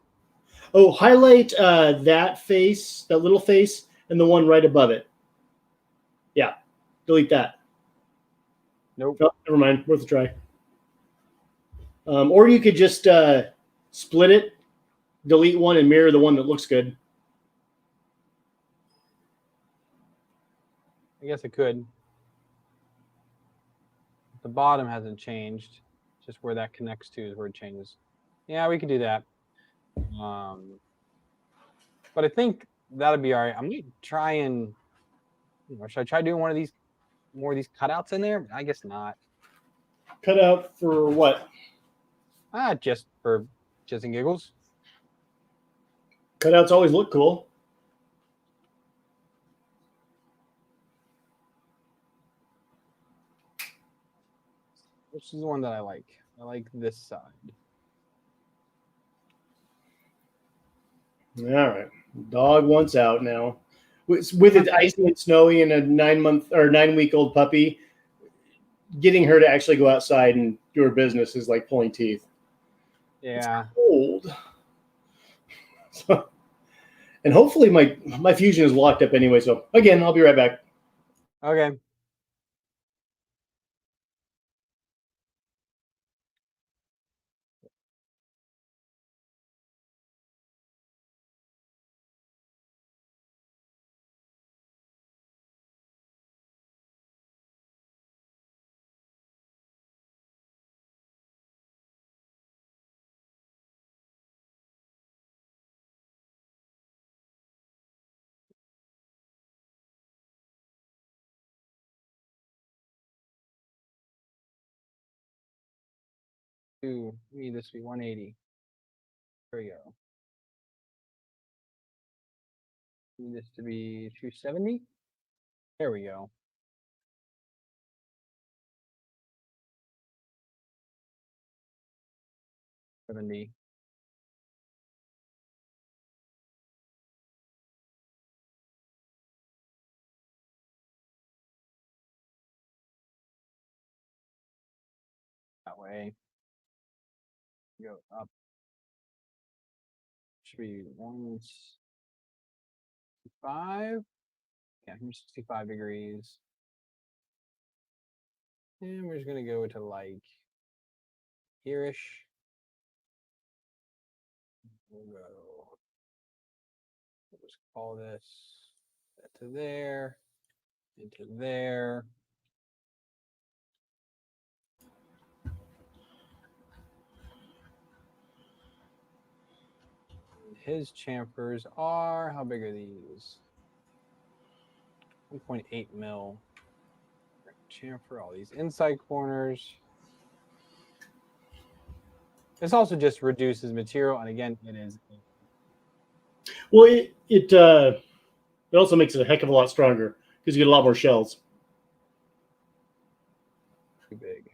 Oh, highlight that face, that little face, and the one right above it. Yeah, delete that. Nope. Oh, never mind. Worth a try. Or you could just split it, delete one, and mirror the one that looks good. I guess it could. The bottom hasn't changed. Just where that connects to is where it changes. Yeah, we could do that. But I think that'll be all right. I'm gonna try and, should I try doing more of these cutouts in there? I guess not. Cut out for what? Just for and giggles. Cutouts always look cool. Which is the one that I like. I like this side. All right. Dog wants out now. With it icy and snowy and a 9-week-old puppy, getting her to actually go outside and do her business is like pulling teeth. Yeah. It's cold. So, and hopefully my Fusion is locked up anyway. So again, I'll be right back. Okay. We need this to be 180. There we go. We need this to be 270. There we go. $70. That way. Go up. Should be 165. Yeah, 165 degrees. And we're just gonna go to like here-ish. We'll go. We'll just call this that to there, into there. His chamfers are, how big are these? 1.8 mil. Chamfer, all these inside corners. This also just reduces material, and again, it is. Well, it also makes it a heck of a lot stronger because you get a lot more shells. Too big.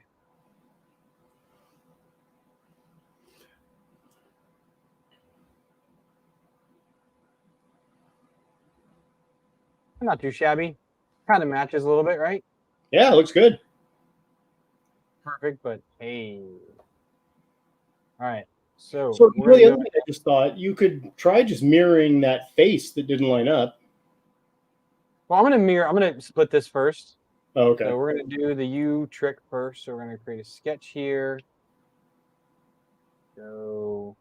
Not too shabby. Kind of matches a little bit, right? Yeah, it looks good. Perfect, but hey. All right. So the other thing I just thought, you could try just mirroring that face that didn't line up. Well, I'm going to split this first. Oh, okay. So we're going to do the U trick first. So we're going to create a sketch here. So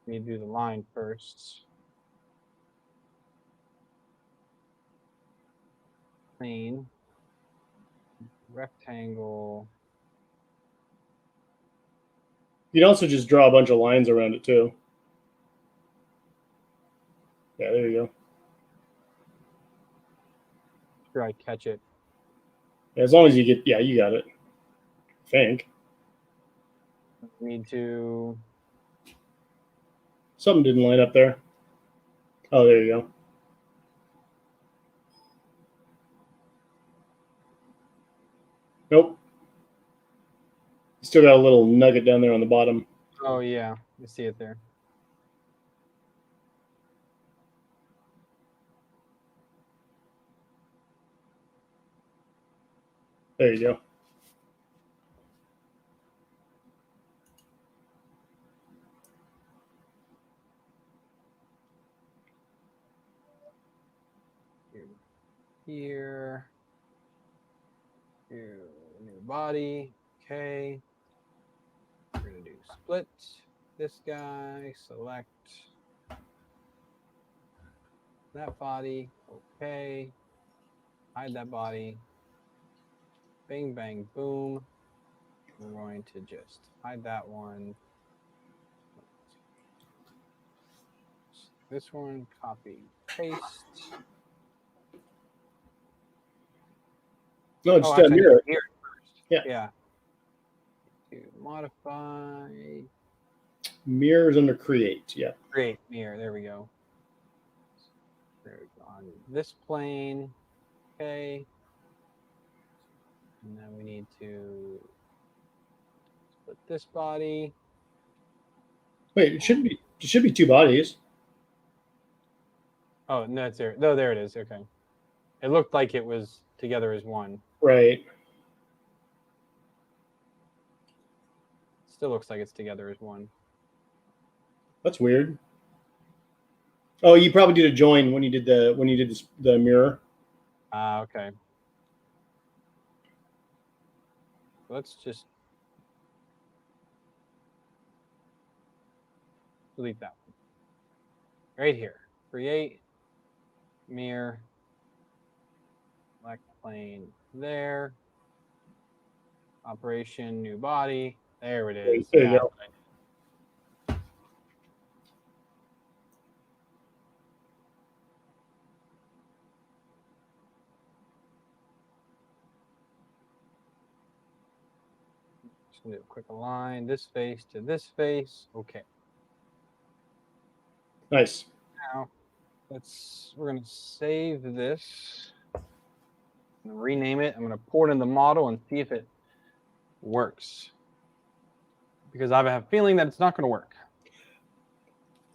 we need to do the line first. Plane. Rectangle. You can also just draw a bunch of lines around it too. Yeah, there you go. Sure, I catch it. As long as you get, yeah, you got it. I think. Need to. Something didn't line up there. Oh, there you go. Nope. Still got a little nugget down there on the bottom. Oh, yeah. You see it there. There you go. Here. Here. New body. Okay. We're going to do split. This guy. Select that body. Okay. Hide that body. Bang, bang, boom. We're going to just hide that one. This one, copy, paste. No, just mirror it. Here first. Yeah. Yeah. To modify. Mirrors under create. Yeah. Create mirror. There we go. There we go. On this plane. Okay. And then we need to split this body. Wait, it should be two bodies. Oh, no, it's there. No, there it is. Okay. It looked like it was together as one. Right. Still looks like it's together as one. That's weird. Oh, you probably did a join when you did the mirror. Okay. Let's just delete that one. Right here. Create mirror. Select plane there. Operation new body. There it is. There you go. gonna do a quick align this face to this face. Okay. Nice. Now we're gonna save this. I'm gonna rename it. I'm gonna pour it in the model and see if it works. Because I have a feeling that it's not gonna work.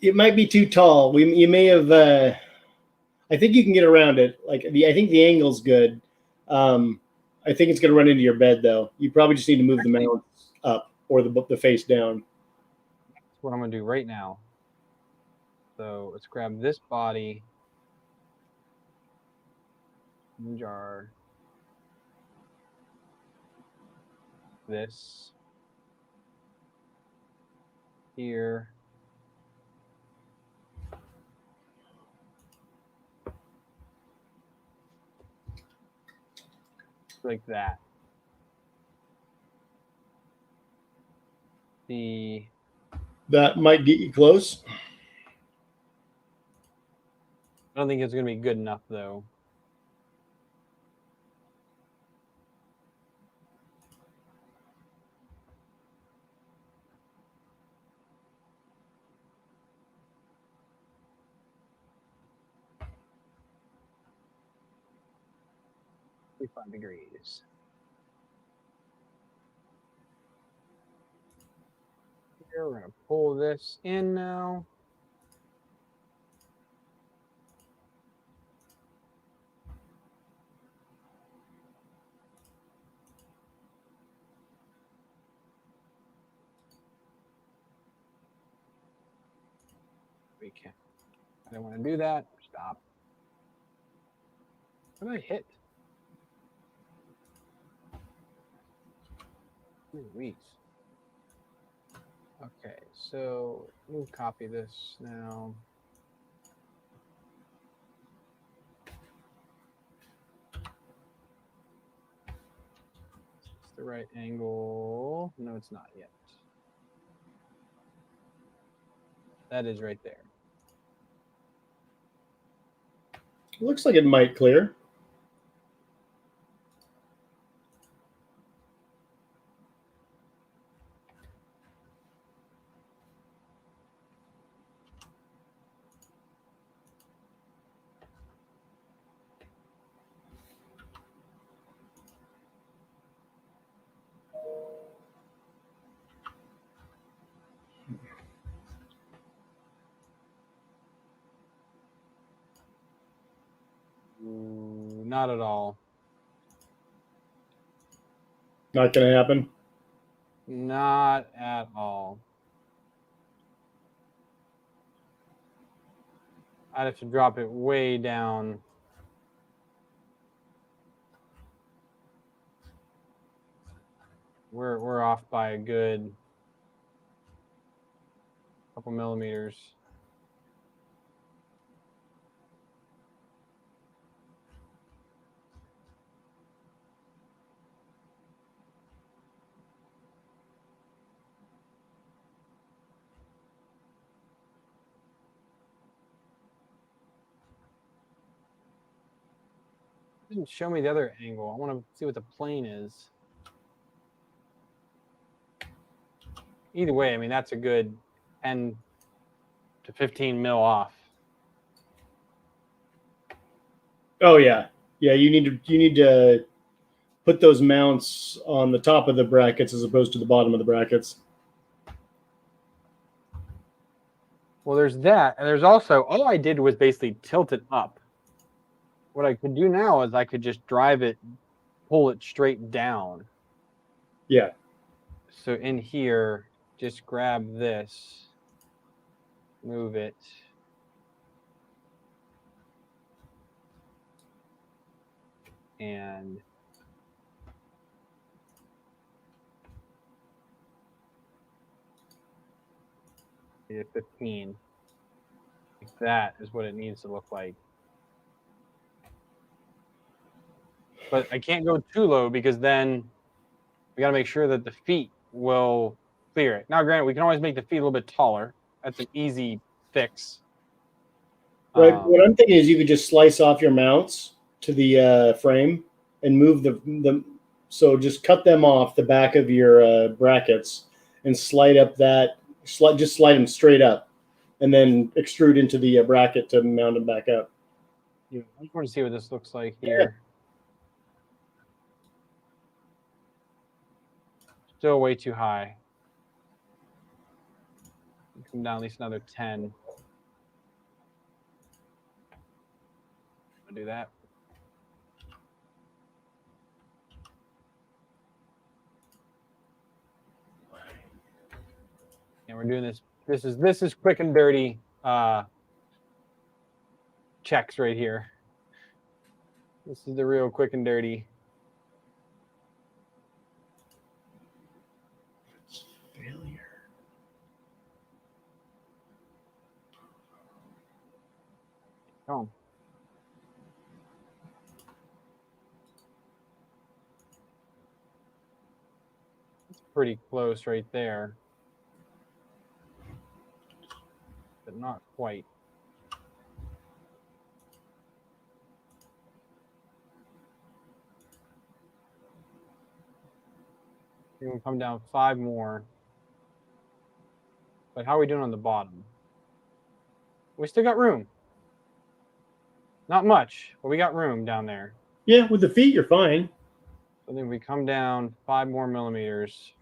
It might be too tall. You may have. I think you can get around it. I think the angle's good. I think it's going to run into your bed, though. You probably just need to move the mount up or the face down. That's what I'm going to do right now. So let's grab this body. Jar. This. Here. Like that. That might get you close. I don't think it's going to be good enough, though. Degrees. Here, we're going to pull this in now. We can. I don't want to do that. Stop. What did I hit? Weeks. Okay, so we'll copy this now. It's the right angle. No, it's not yet. That is right there. Looks like it might clear. Not at all. Not going to happen. Not at all. I'd have to drop it way down. We're off by a good couple millimeters. Didn't show me the other angle. I want to see what the plane is. Either way, I mean, that's a good 10 to 15 mil off. Oh yeah. Yeah, you need to put those mounts on the top of the brackets as opposed to the bottom of the brackets. Well, there's that. And there's also, all I did was basically tilt it up. What I could do now is I could just drive it, pull it straight down. Yeah. So in here, just grab this, move it. And a 15. That is what it needs to look like. But I can't go too low because then we got to make sure that the feet will clear it. Now, granted, we can always make the feet a little bit taller. That's an easy fix. Right. What I'm thinking is you could just slice off your mounts to the frame and move So just cut them off the back of your brackets and slide up that. Just slide them straight up, and then extrude into the bracket to mount them back up. Yeah, I just want to see what this looks like here. Still way too high. Come down at least another 10. I'll do that. And we're doing this. This is quick and dirty checks right here. This is the real quick and dirty. Failure. Oh. It's pretty close right there. But not quite. We're going to come down 5 more. But how are we doing on the bottom? We still got room. Not much, but we got room down there. Yeah, with the feet, you're fine. So then we come down 5 more millimeters.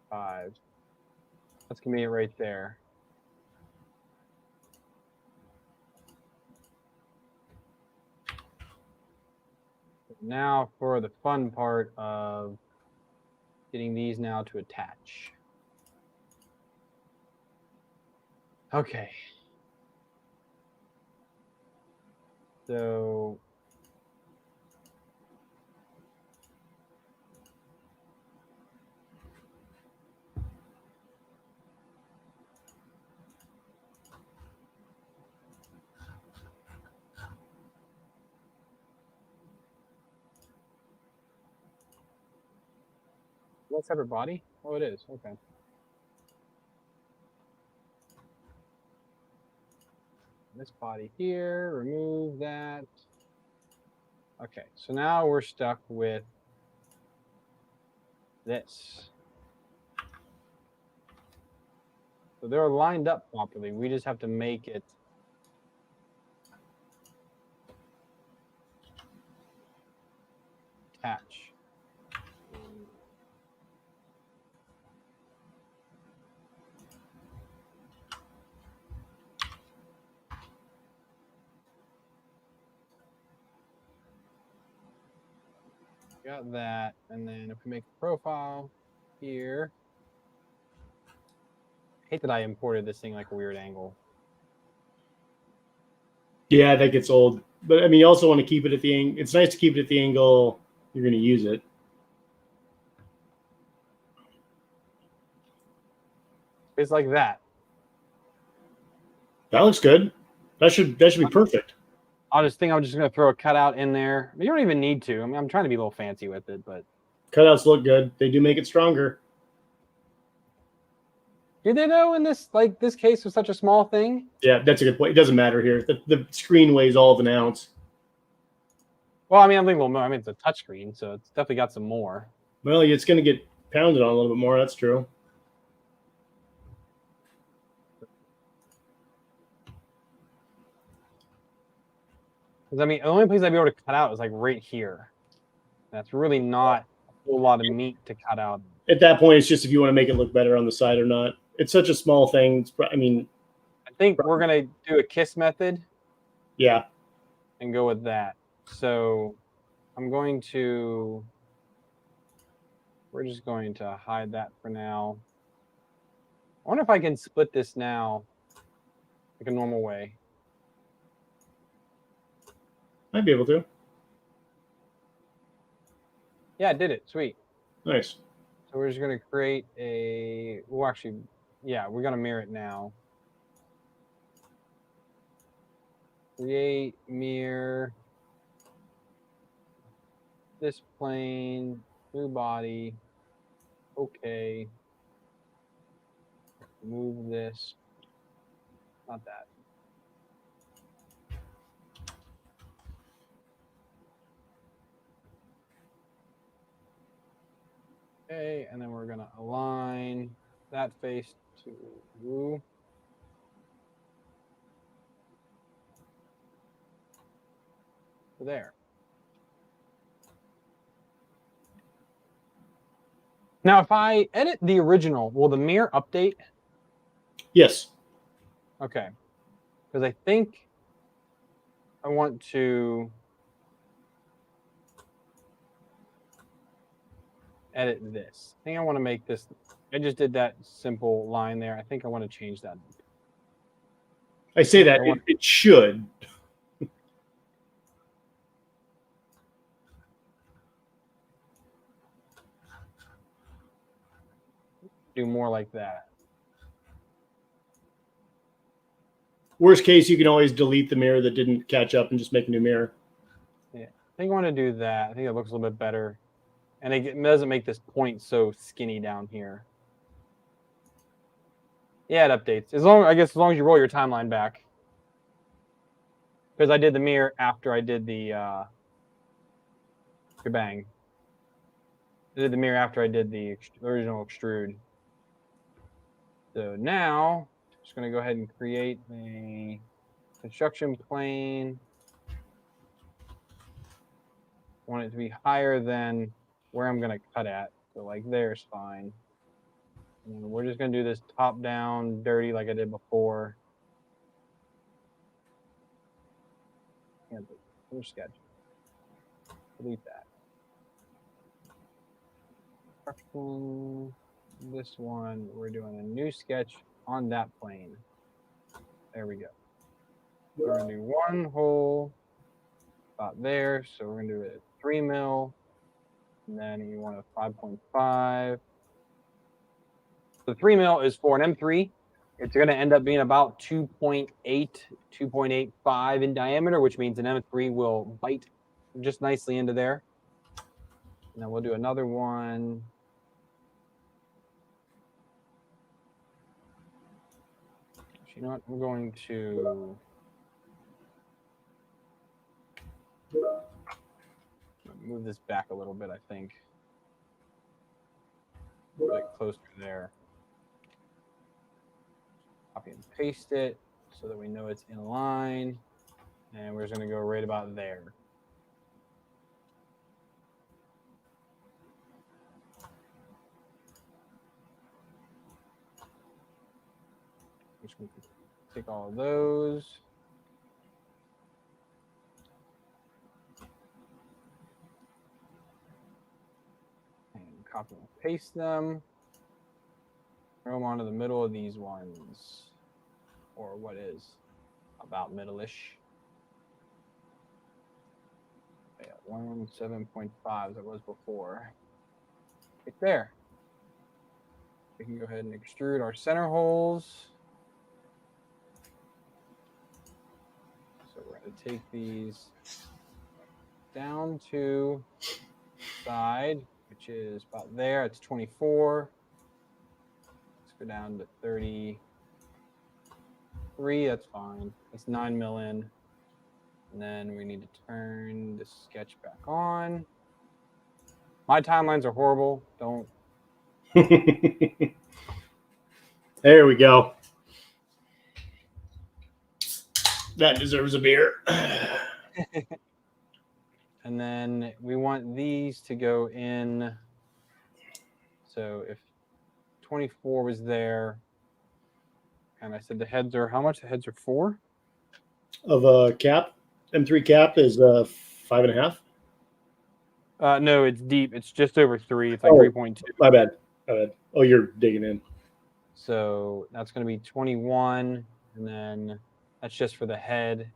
5. That's going to be it right there. Now for the fun part of getting these now to attach. Okay. So what separate body? Oh, it is. Okay. This body here, remove that. Okay, so now we're stuck with this. So they're lined up properly. We just have to make it attach. Got that, and then if we make a profile here, I hate that I imported this thing like a weird angle. Yeah, that gets old. But I mean, you also want to keep it at the angle. It's nice to keep it at the angle you're going to use it. It's like that. That looks good. That should be perfect. I'm just going to throw a cutout in there. But you don't even need to. I mean, I'm trying to be a little fancy with it, but Cutouts look good. They do make it stronger. did they know in this case was such a small thing? Yeah, that's a good point. It doesn't matter here. The screen weighs all of an ounce. Well, I mean, I'm thinking, well, I mean, it's a touchscreen, so it's definitely got some more. Well, it's going to get pounded on a little bit more. That's true. Because I mean, the only place I'd be able to cut out is like right here. That's really not a whole lot of meat to cut out. At that point, it's just if you want to make it look better on the side or not. It's such a small thing. I mean, I think we're gonna do a kiss method. Yeah. And go with that. So I'm going to. We're just going to hide that for now. I wonder if I can split this now, like a normal way. Might be able to. Yeah, I did it. Sweet. Nice. So we're just going to create a. Well, actually, yeah, we're going to mirror it now. Create mirror. This plane. New body. Okay. Move this. Not that. Okay, and then we're gonna align that face to there. Now, if I edit the original, will the mirror update? Yes. Okay, because I think I want to edit this. I think I want to make this. I just did that simple line there. I think I want to change that. I say that it should. Do more like that. Worst case, you can always delete the mirror that didn't catch up and just make a new mirror. Yeah, I think I want to do that. I think it looks a little bit better. And it doesn't make this point so skinny down here. Yeah, it updates. As long as you roll your timeline back. Because I did the mirror after I did the bang. I did the mirror after I did the original extrude. So now, I'm just going to go ahead and create a construction plane. I want it to be higher than where I'm going to cut at. So like there's fine. And we're just going to do this top down dirty like I did before. Finish sketch. Delete that. This one, we're doing a new sketch on that plane. There we go. We're going to do one hole about there. So we're going to do it 3 mil. And then you want a 5.5. The 3 mil is for an M3. It's going to end up being about 2.8, 2.85 in diameter, which means an M3 will bite just nicely into there. And then we'll do another one. You know what? I'm going to move this back a little bit, I think. A bit closer there. Copy and paste it so that we know it's in line. And we're just going to go right about there. Just going to take all of those. And copy and paste them. Throw them onto the middle of these ones. Or what is about middle-ish. Yeah, 1.7.5 as it was before. Right there. We can go ahead and extrude our center holes. So we're going to take these down to side, which is about there. It's 24. Let's go down to 33. That's fine. That's 9 mil in. And then we need to turn the sketch back on. My timelines are horrible. Don't. There we go. That deserves a beer. And then we want these to go in. So if 24 was there, and I said the heads are how much? The heads are 4? Of a cap. M3 cap is 5.5. No, it's deep. It's just over 3. It's like 3.2. My bad. Oh, you're digging in. So that's going to be 21. And then that's just for the head.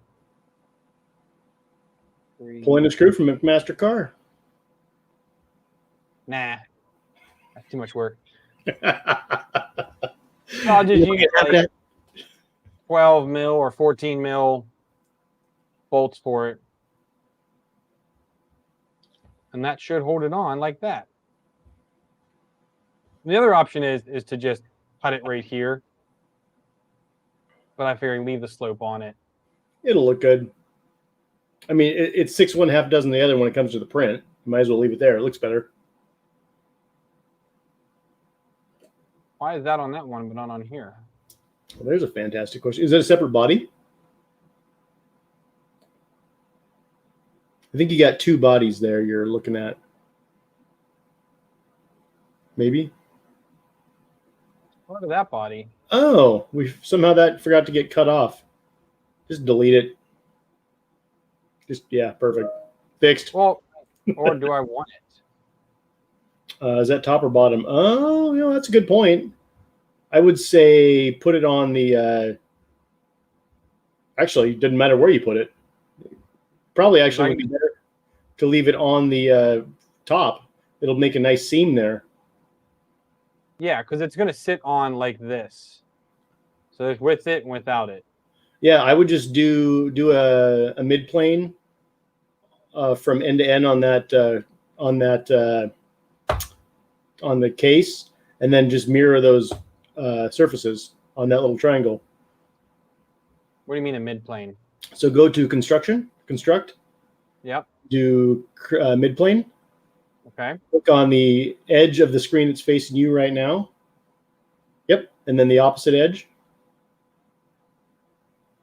Pulling a screw from a master car. Nah. That's too much work. I'll just use like 12 mil or 14 mil bolts for it. And that should hold it on like that. The other option is to just cut it right here. But I figure leave the slope on it. It'll look good. I mean, it's 6 1/2 dozen the other when it comes to the print. You might as well leave it there. It looks better. Why is that on that one but not on here? Well, there's a fantastic question. Is it a separate body? I think you got two bodies there you're looking at. Maybe. Look at that body. Oh, we somehow that forgot to get cut off. Just delete it. Just, yeah, perfect. Fixed. Well, or do I want it? Is that top or bottom? Oh, that's a good point. I would say put it on the. Actually, it doesn't matter where you put it. Probably actually would be better to leave it on the top. It'll make a nice seam there. Yeah, because it's going to sit on like this. So there's with it and without it. Yeah, I would just do a mid plane from end to end on the case, and then just mirror those surfaces on that little triangle. What do you mean a mid plane? So go to construct. Yep. Do mid plane. Okay. Click on the edge of the screen that's facing you right now. Yep, and then the opposite edge.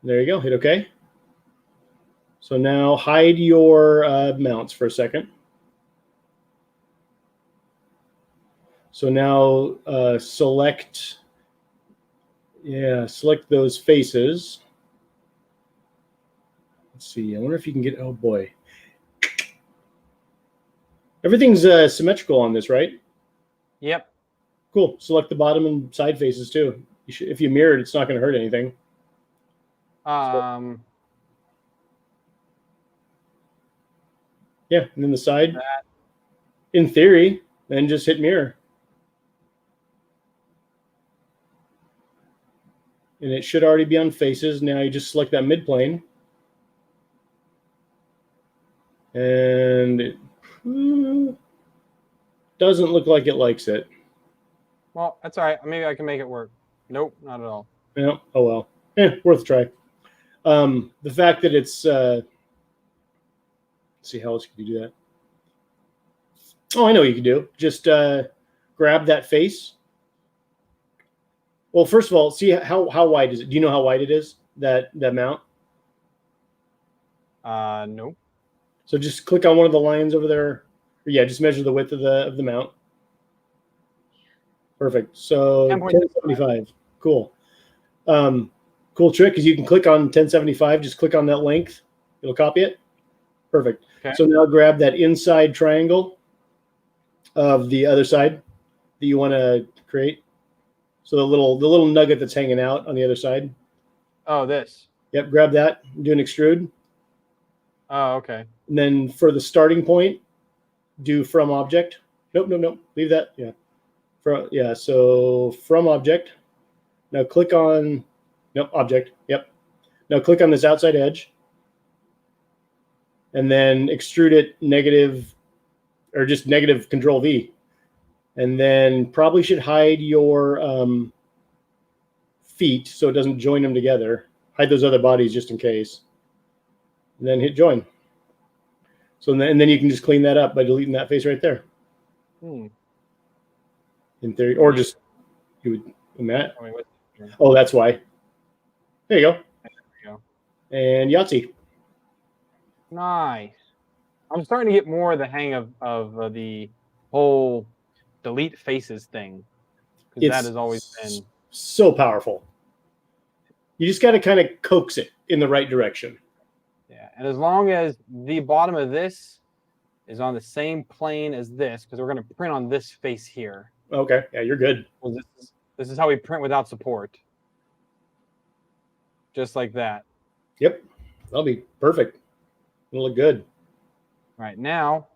There you go. Hit OK. So now hide your mounts for a second. So now select those faces. Let's see. I wonder if you can get. Oh boy. Everything's symmetrical on this, right? Yep. Cool. Select the bottom and side faces too. If you mirror it, it's not going to hurt anything. Yeah, and then the side. In theory, then just hit mirror. And it should already be on faces. Now you just select that mid plane. And it doesn't look like it likes it. Well, that's all right. Maybe I can make it work. Nope, not at all. Yeah. Oh well. Worth a try. The fact that it's let's see, how else could you do that? Oh, I know what you can do. Just grab that face. Well, first of all, see how wide is it? Do you know how wide it is, that mount? Nope. So just click on one of the lines over there. Yeah, just measure the width of the mount. Perfect. So 1075. Cool. Cool trick is you can click on 1075. Just click on that length. It'll copy it. Perfect. Okay. So now grab that inside triangle of the other side that you want to create. So the little nugget that's hanging out on the other side. Oh, this. Yep. Grab that. Do an extrude. Oh, okay. And then for the starting point, do from object. Nope. Leave that. Yeah. So from object. Now click on object. Yep. Now click on this outside edge. And then extrude it negative, or just negative Control V. And then probably should hide your feet so it doesn't join them together. Hide those other bodies just in case. And then hit join. So and then you can just clean that up by deleting that face right there. In theory, or just you would Matt. Oh, that's why. There you go. There you go. And Yahtzee. Nice. I'm starting to get more of the hang of the whole delete faces thing, because that has always been so powerful. You just got to kind of coax it in the right direction. Yeah, and as long as the bottom of this is on the same plane as this, because we're going to print on this face here. Okay, yeah, you're good. Well, this is how we print without support. Just like that. Yep, that'll be perfect. It'll look good. All right, now,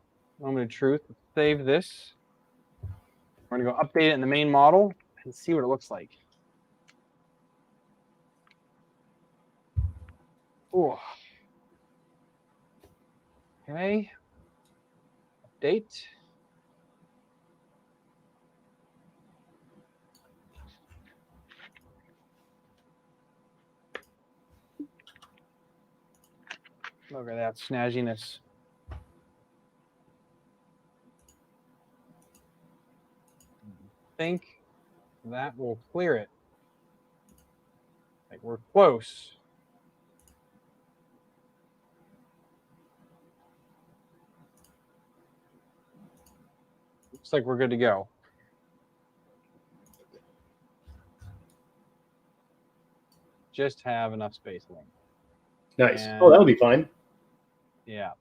moment of truth. Save this. We're going to go update it in the main model and see what it looks like. Ooh. Okay. Update. Look at that snazziness. I think that will clear it. Like we're close. Looks like we're good to go. Just have enough space left. Nice. And, Oh, that'll be fine. Yeah.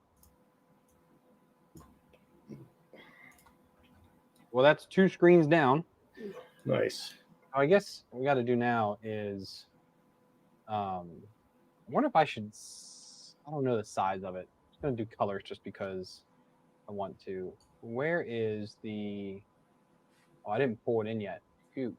Well, that's 2 screens down. Nice. I guess what we got to do now is, I wonder if I should. I don't know the size of it. I'm just gonna do colors just because I want to. Where is the? Oh, I didn't pull it in yet. Shoot.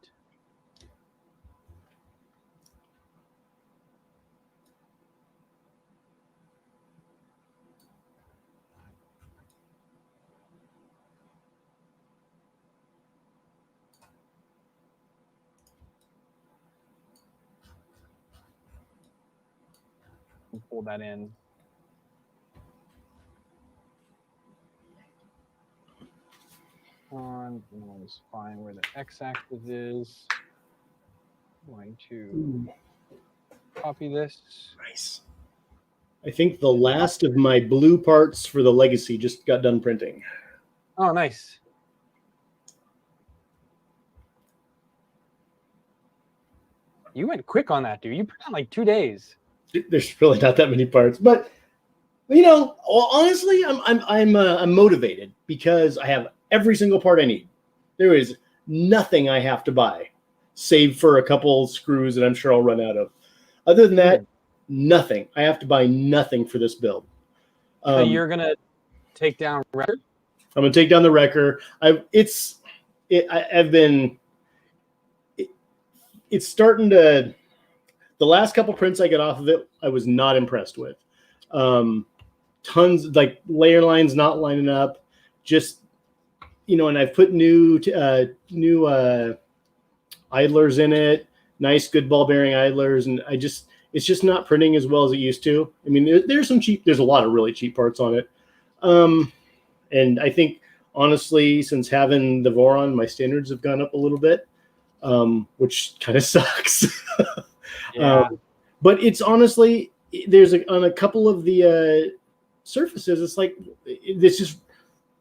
Pull that in. Let's find where the x-axis is. I'm going to copy this. Nice. I think the last of my blue parts for the Legacy just got done printing. Oh, nice. You went quick on that, dude. You printed in like 2 days. There's really not that many parts, but you know, honestly, I'm motivated because I have every single part I need. There is nothing I have to buy, save for a couple screws that I'm sure I'll run out of. Other than that, nothing. I have to buy nothing for this build. So you're gonna take down Wrecker? I'm gonna take down the Wrecker. It's starting to. The last couple prints I got off of it, I was not impressed with. Tons like layer lines not lining up, just and I've put new idlers in it, nice good ball bearing idlers, and it's just not printing as well as it used to. I mean, there's a lot of really cheap parts on it, and I think honestly, since having the Voron, my standards have gone up a little bit, which kind of sucks. Yeah. But it's honestly, on a couple of the surfaces, it's like it's just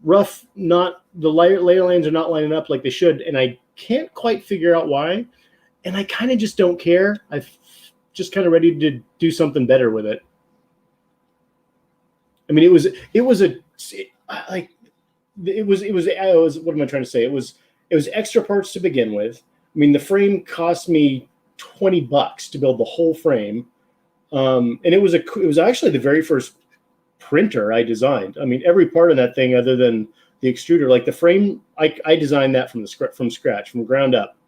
rough. Not the layer lines are not lining up like they should, and I can't quite figure out why. And I kind of just don't care. I'm just kind of ready to do something better with it. I mean, it was what am I trying to say? It was extra parts to begin with. I mean, the frame cost me $20 to build the whole frame, and it was actually the very first printer I designed. I mean, every part of that thing, other than the extruder, like the frame, I designed that from scratch, from ground up.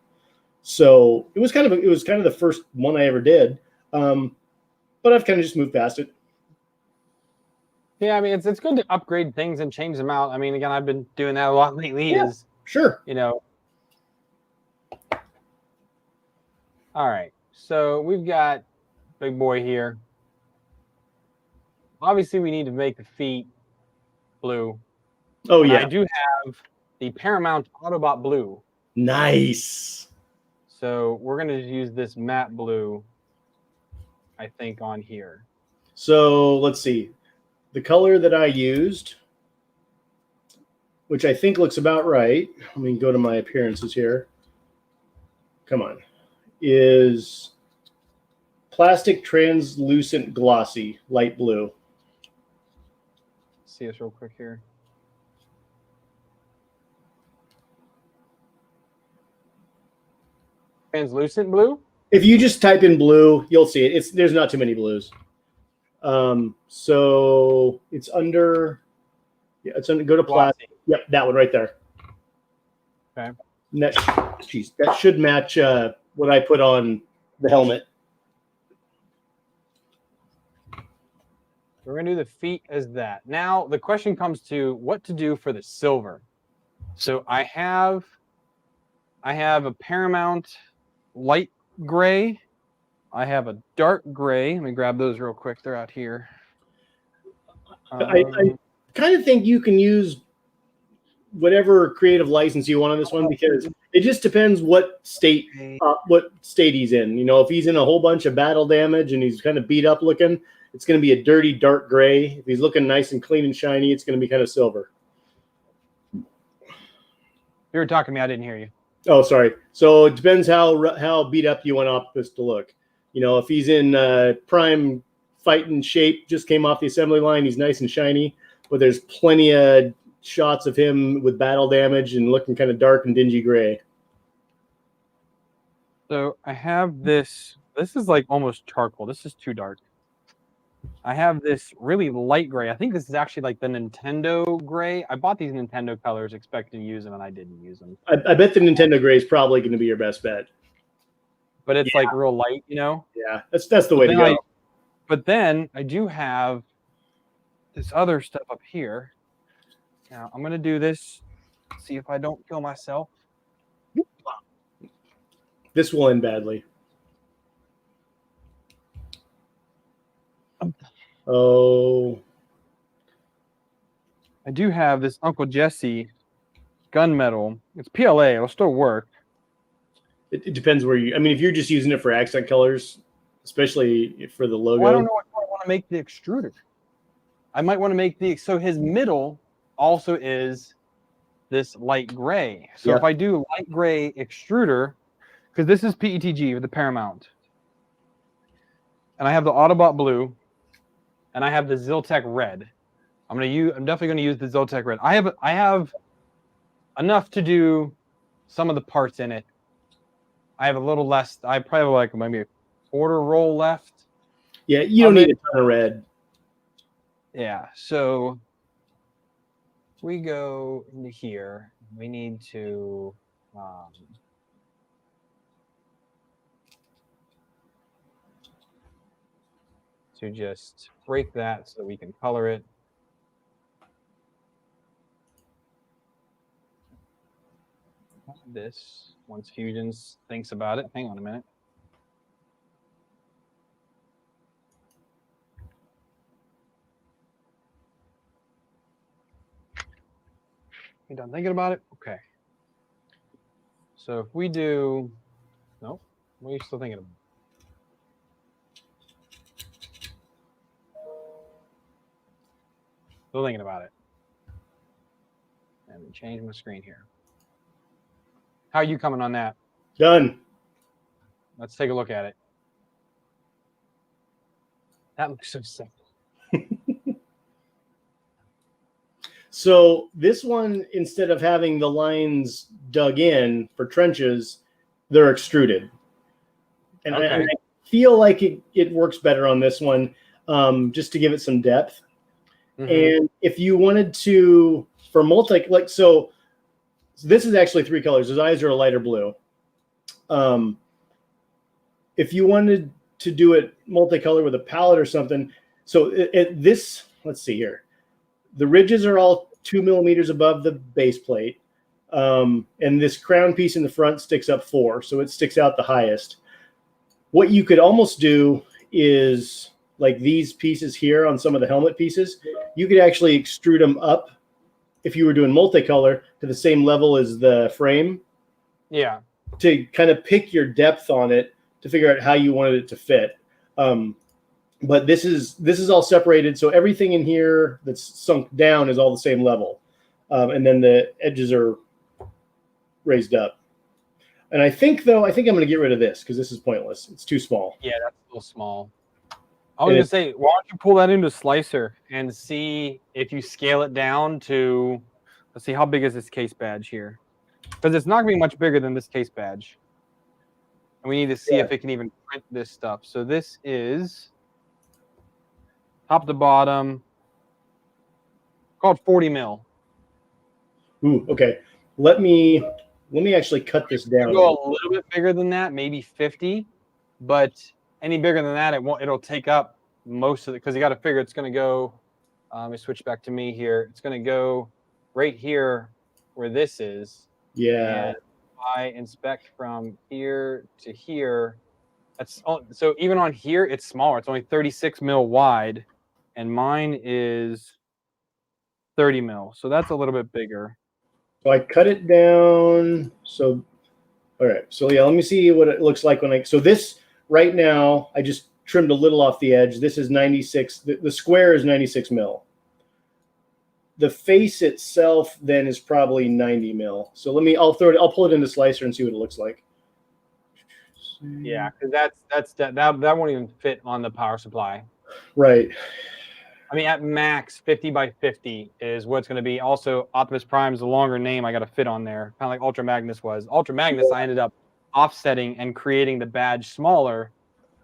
So it was kind of the first one I ever did, but I've kind of just moved past it. Yeah, I mean, it's good to upgrade things and change them out. I mean, again, I've been doing that a lot lately. Yeah, sure. All right, so we've got big boy here. Obviously, we need to make the feet blue. Oh, yeah. I do have the Paramount Autobot blue. Nice. So we're going to use this matte blue, I think, on here. So let's see. The color that I used, which I think looks about right. Let me go to my appearances here. Come on. Is plastic translucent glossy light blue. See this real quick here. Translucent blue? If you just type in blue, you'll see it. There's not too many blues. So it's under. Yeah, it's under. Go to plastic. Yep, that one right there. Okay. That should match what I put on the helmet. We're going to do the feet as that. Now, the question comes to what to do for the silver. So I have a Paramount light gray. I have a dark gray. Let me grab those real quick. They're out here. I kind of think you can use whatever creative license you want on this one because It just depends what state he's in. You know, if he's in a whole bunch of battle damage and he's kind of beat up looking, it's going to be a dirty dark gray. If he's looking nice and clean and shiny, it's going to be kind of silver. You were talking to me. I didn't hear you. Oh, sorry. So it depends how beat up you want Optimus to look. You know, if he's in prime fighting shape, just came off the assembly line, he's nice and shiny. But there's plenty of shots of him with battle damage and looking kind of dark and dingy gray. So I have this. This is like almost charcoal. This is too dark. I have this really light gray. I think this is actually like the Nintendo gray. I bought these Nintendo colors expecting to use them, and I didn't use them. I bet the Nintendo gray is probably going to be your best bet. But it's like real light, you know? Yeah, that's the way to go. But then I do have this other stuff up here. Now I'm going to do this, see if I don't kill myself. This will end badly. Oh. I do have this Uncle Jesse gunmetal. It's PLA. It'll still work. It depends where you... I mean, if you're just using it for accent colors, especially for the logo... Well, I don't know if I want to make the extruder. I might want to make the... So his middle also is this light gray. So if I do light gray extruder, because this is PETG with the Paramount, and I have the Autobot blue, and I have the Ziltech red. I'm definitely going to use the Ziltech red. I have enough to do some of the parts in it. I have a little less. I probably have like maybe a quarter roll left. Yeah, you don't need a ton of red. Yeah, so we go into here. We need to just break that so we can color it. This, once Fusions thinks about it. Hang on a minute. You done thinking about it? Okay. So if we do, no, what are you still thinking about? Still thinking about it. And change my screen here. How are you coming on that? Done. Let's take a look at it. That looks so simple. So this one, instead of having the lines dug in for trenches, they're extruded. And I feel like it works better on this one, just to give it some depth. Mm-hmm. And if you wanted to, for multi, like, so this is actually 3 colors. His eyes are a lighter blue. If you wanted to do it multicolor with a palette or something, so this, let's see here. The ridges are all 2 millimeters above the base plate. And this crown piece in the front sticks up 4, so it sticks out the highest. What you could almost do is, like these pieces here on some of the helmet pieces, you could actually extrude them up if you were doing multicolor to the same level as the frame. Yeah. To kind of pick your depth on it to figure out how you wanted it to fit. But this is all separated, so everything in here that's sunk down is all the same level. And then the edges are raised up. And I think I'm going to get rid of this because this is pointless. It's too small. Yeah, that's a little small. I was going to say, why don't you pull that into Slicer and see if you scale it down to, let's see, how big is this case badge here? Because it's not going to be much bigger than this case badge. And we need to see if it can even print this stuff. So this is top to bottom, called 40 mil. Ooh, okay. Let me actually cut this down. Go a little bit bigger than that, maybe 50, but any bigger than that, it'll take up most of it because you got to figure it's going to go. Let me switch back to me here. It's going to go right here where this is. Yeah. And I inspect from here to here. So even on here, it's smaller. It's only 36 mil wide, and mine is 30 mil. So that's a little bit bigger. So I cut it down. So All right. So yeah, let me see what it looks like when I. So this right now, I just trimmed a little off the edge. This is 96. The square is 96 mil. The face itself then is probably 90 mil. So I'll pull it into Slicer and see what it looks like. Yeah, because that won't even fit on the power supply. Right. I mean, at max, 50 by 50 is what's going to be. Also, Optimus Prime is a longer name I got to fit on there, kind of like Ultra Magnus was. Ultra Magnus, I ended up offsetting and creating the badge smaller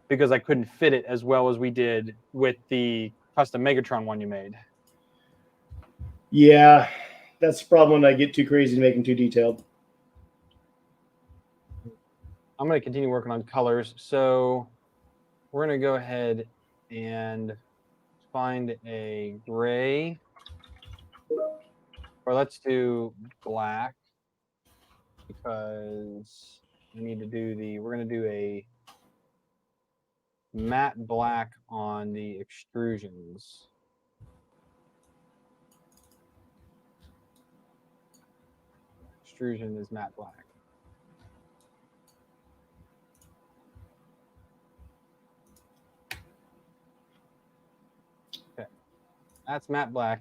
because I couldn't fit it as well as we did with the custom Megatron one you made. Yeah, that's the problem when I get too crazy to make them too detailed. I'm going to continue working on colors. So we're going to go ahead and find a gray, or let's do black, because we need to do we're going to do a matte black on the extrusions. Extrusion is matte black. Okay, that's matte black.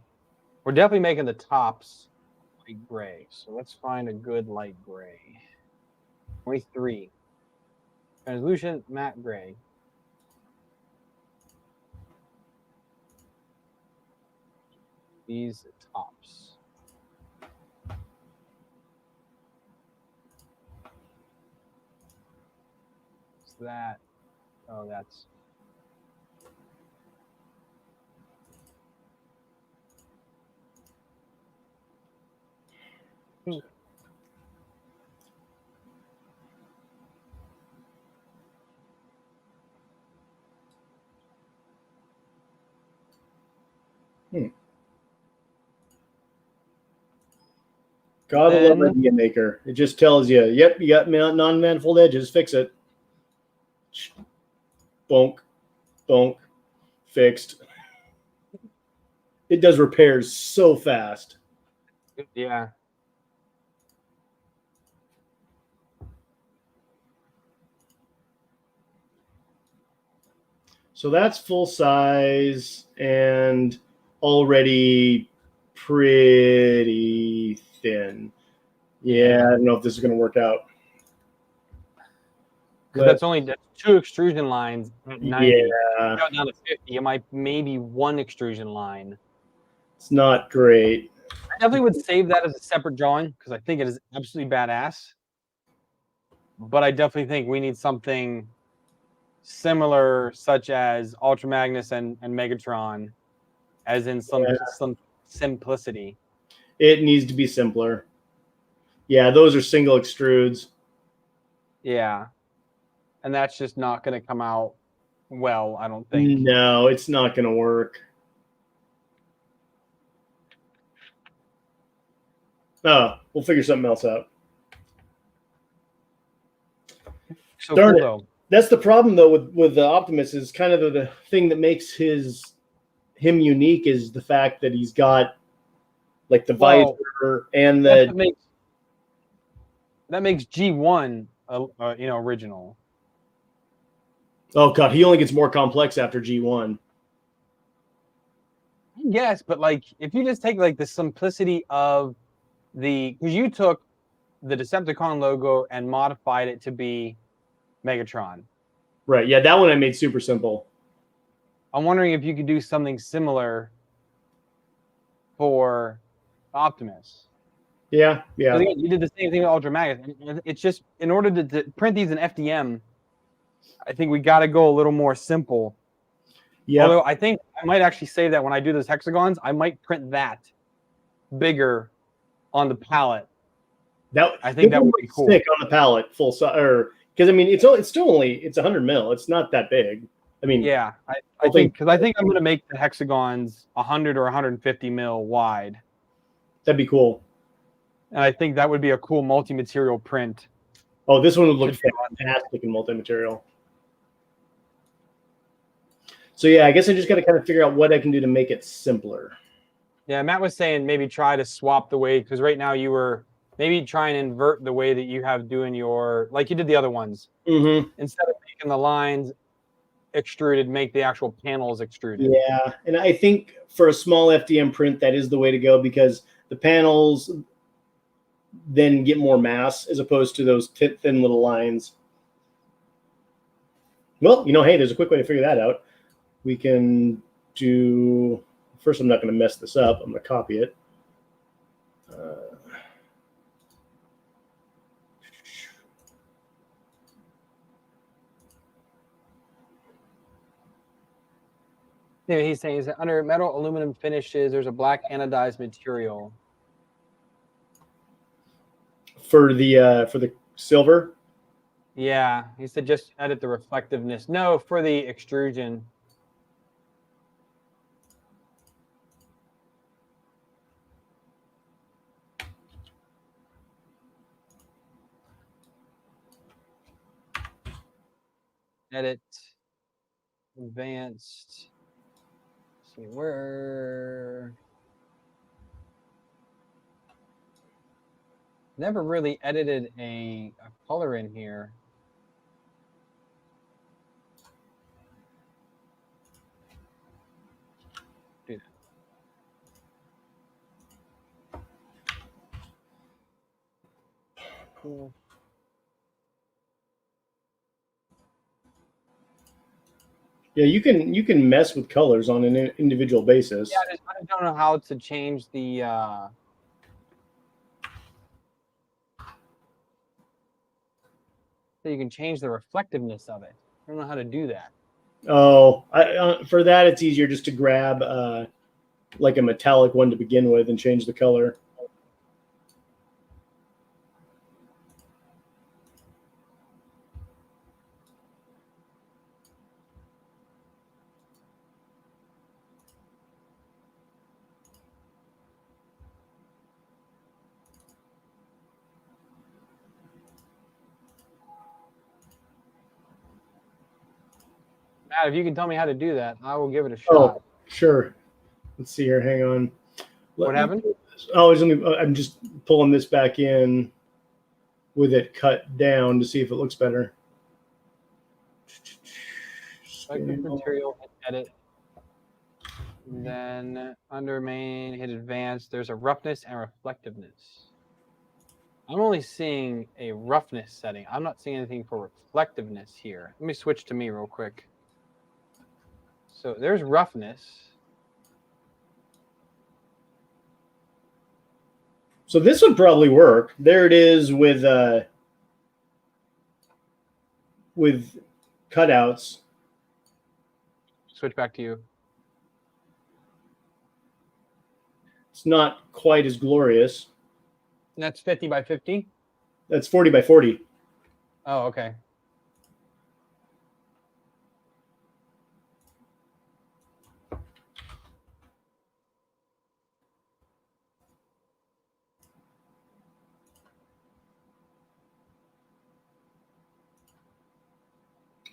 We're definitely making the tops light gray. So let's find a good light gray. 23. Translucent matte gray. These tops. What's that? Oh, that's. God will love Idea Maker. It just tells you, yep, you got non-manifold edges. Fix it. Bonk, bonk, fixed. It does repairs so fast. Yeah. So that's full size and already pretty thin. Yeah, I don't know if this is going to work out. Because that's 2 extrusion lines at 90. Yeah. Down to 50. It might maybe 1 extrusion line. It's not great. I definitely would save that as a separate drawing because I think it is absolutely badass. But I definitely think we need something similar, such as Ultra Magnus and Megatron, as in some simplicity. It needs to be simpler. Yeah, those are single extrudes. Yeah. And that's just not going to come out well, I don't think. No, it's not going to work. Oh, we'll figure something else out. So Darn cool, it. though. That's the problem, though, with the Optimus is kind of the thing that makes him unique is the fact that he's got like the visor and that makes G1 original. Oh god, he only gets more complex after G1. Yes, but like if you just take like the simplicity of because you took the Decepticon logo and modified it to be Megatron. Right. Yeah, that one I made super simple. I'm wondering if you could do something similar for Optimus. Yeah. Again, you did the same thing with Ultra Magnus. It's just in order to print these in FDM, I think we got to go a little more simple. Yeah. Although I think I might actually say that when I do those hexagons, I might print that bigger on the palette. I think that would be cool. Stick on the palette full size, or because I mean it's still only 100 mil. It's not that big. I mean, yeah, I think I'm going to make the hexagons 100 or 150 mil wide. That'd be cool. And I think that would be a cool multi-material print. Oh, this one would look fantastic in multi-material. So yeah, I guess I just got to kind of figure out what I can do to make it simpler. Yeah, Matt was saying maybe try to swap the weight because right now you were maybe try and invert the way that you have doing your, like you did the other ones. Mm-hmm. Instead of making the lines extruded, make the actual panels extruded. Yeah, and I think for a small FDM print, that is the way to go because the panels then get more mass as opposed to those thin little lines. Well, hey, there's a quick way to figure that out. We can do, first I'm not going to mess this up. I'm going to copy it. Yeah, he's saying is that under metal aluminum finishes, there's a black anodized material. For the silver? Yeah, he said just edit the reflectiveness. No, for the extrusion. Edit. Advanced. Let's see where. Never really edited a color in here. Do that. Cool. Yeah, you can mess with colors on an individual basis. Yeah, I don't know how to change the. So you can change the reflectiveness of it. I don't know how to do that. Oh, for that it's easier just to grab like a metallic one to begin with and change the color. Matt, if you can tell me how to do that, I will give it a shot. Oh, sure. Let's see here. Hang on. What happened? I'm just pulling this back in with it cut down to see if it looks better. Select material and edit. And then under main, hit advanced. There's a roughness and reflectiveness. I'm only seeing a roughness setting. I'm not seeing anything for reflectiveness here. Let me switch to me real quick. So there's roughness. So this would probably work. There it is with cutouts. Switch back to you. It's not quite as glorious. And that's 50 by 50? That's 40 by 40. Oh, okay.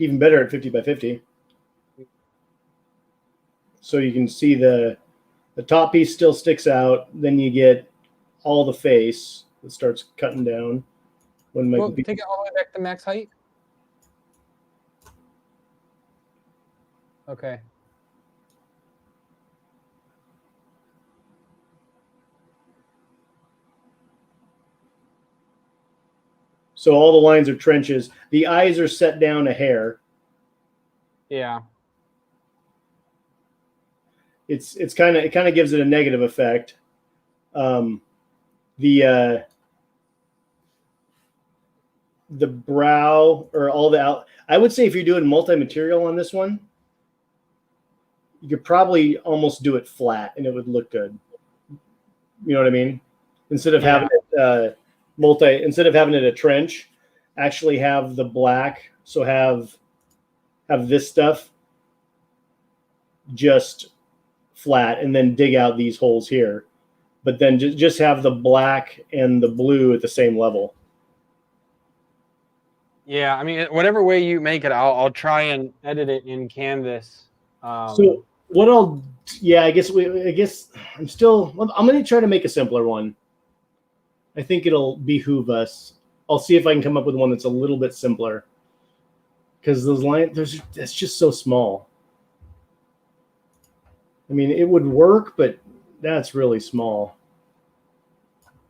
Even better at 50 by 50. So you can see the top piece still sticks out. Then you get all the face that starts cutting down. Well, take it all the way back to max height. Okay. So all the lines are trenches. The eyes are set down a hair. Yeah. It kind of gives it a negative effect. The brow or all the out. I would say if you're doing multi-material on this one, you could probably almost do it flat and it would look good. You know what I mean? Instead of having it instead of having it a trench, actually have the black. So have this stuff just flat and then dig out these holes here, but then just have the black and the blue at the same level. Yeah, I mean, whatever way you make it, I'll try and edit it in Canvas. So what I guess I'm going to try to make a simpler one. I think it'll behoove us. I'll see if I can come up with one that's a little bit simpler. Because those lines, that's just so small. I mean, it would work, but that's really small.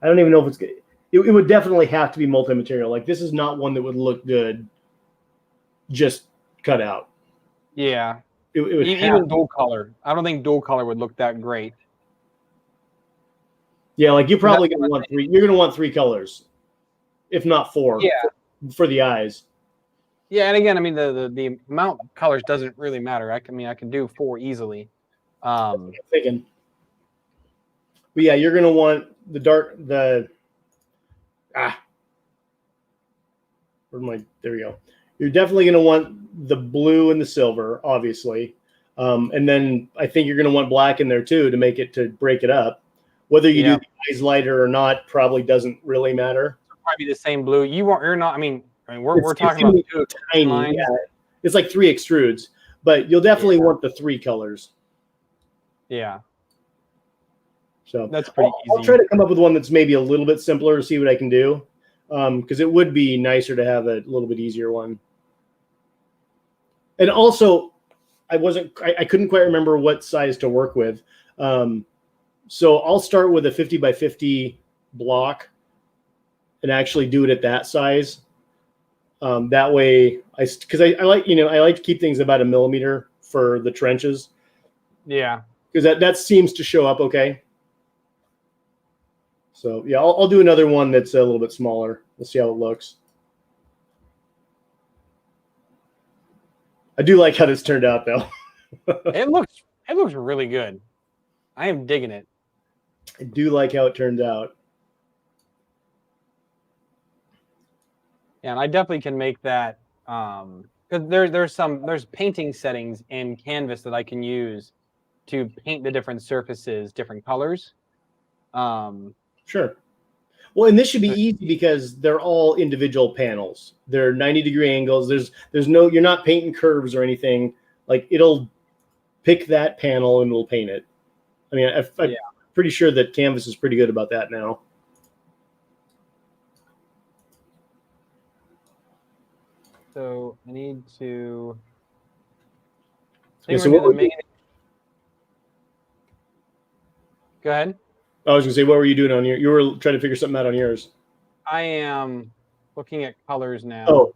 I don't even know if it's good. It would definitely have to be multi-material. Like, this is not one that would look good just cut out. Yeah. It would even dual color. I don't think dual color would look that great. Yeah, like you're probably going to want three. You're going to want three colors, if not four. Yeah. For the eyes. Yeah, and again, I mean the amount of colors doesn't really matter. I can do 4 easily. I'm thinking. But yeah, you're going to want there we go. You're definitely going to want the blue and the silver, obviously. And then I think you're going to want black in there too to break it up. Whether you do the eyes lighter or not probably doesn't really matter. It'll probably be the same blue. You're not. I mean, we're talking about 2 tiny lines. Yeah. It's like 3 extrudes, but you'll definitely want the 3 colors. Yeah. So that's pretty easy. I'll try to come up with one that's maybe a little bit simpler, see what I can do. Because it would be nicer to have a little bit easier one. And also, I couldn't quite remember what size to work with. So I'll start with a 50 by 50 block and actually do it at that size. That way, because I like to keep things about 1 millimeter for the trenches. Yeah. Because that seems to show up okay. So yeah, I'll do another one that's a little bit smaller. We'll see how it looks. I do like how this turned out, though. It looks really good. I am digging it. I do like how it turns out. Yeah, and I definitely can make that because there's painting settings in Canvas that I can use to paint the different surfaces different colors. Sure. Well, and this should be easy because they're all individual panels. They're 90-degree angles. You're not painting curves or anything. Like, it'll pick that panel and it'll paint it. I mean, I'm pretty sure that Canvas is pretty good about that now. So I need to. Yeah, Go ahead. I was gonna say, what were you doing on your? You were trying to figure something out on yours. I am looking at colors now. Oh.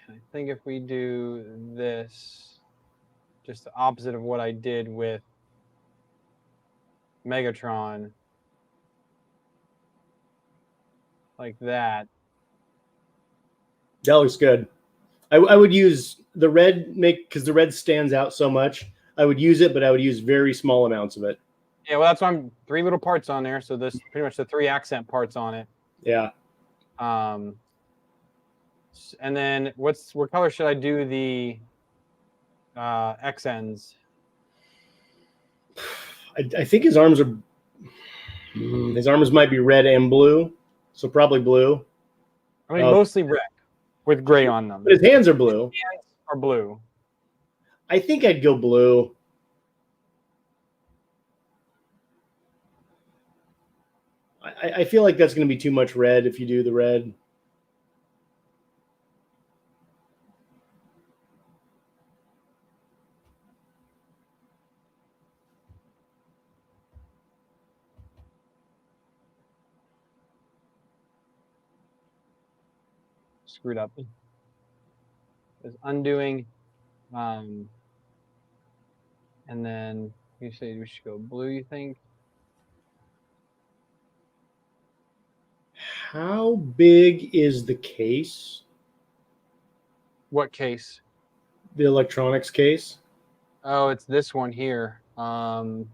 I think if we do this, just the opposite of what I did with Megatron, like that. That looks good. I would use the red because the red stands out so much. I would use it, but I would use very small amounts of it. Yeah, well, that's why I'm 3 little parts on there. So this pretty much the 3 accent parts on it. Yeah. And then what color should I do the X ends? I think his arms might be red and blue, so probably blue. I mean, mostly red with gray on them. But his hands are blue. His hands are blue. I think I'd go blue. I feel like that's going to be too much red if you do the red. Screwed up. Is undoing. And then you say we should go blue, you think? How big is the case? What case? The electronics case. Oh, it's this one here. Shoot,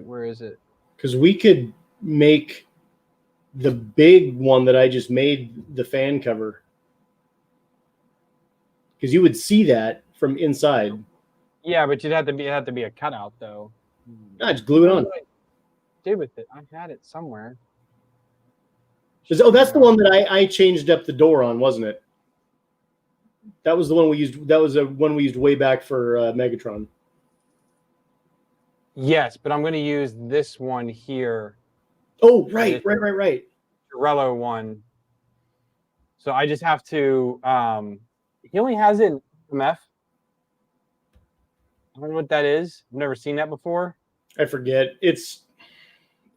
where is it? Because we could make the big one that I just made the fan cover. Because you would see that from inside. Yeah, but it'd have to be a cutout though. No, just glue it on. What did with it? I had it somewhere. Oh, that's the one that I changed up the door on, wasn't it? That was the one we used. That was the one we used way back for Megatron. Yes, but I'm going to use this one here, Oh, right. Trello one. So I just have to. He only has it in MF. I don't know what that is. I've never seen that before. I forget.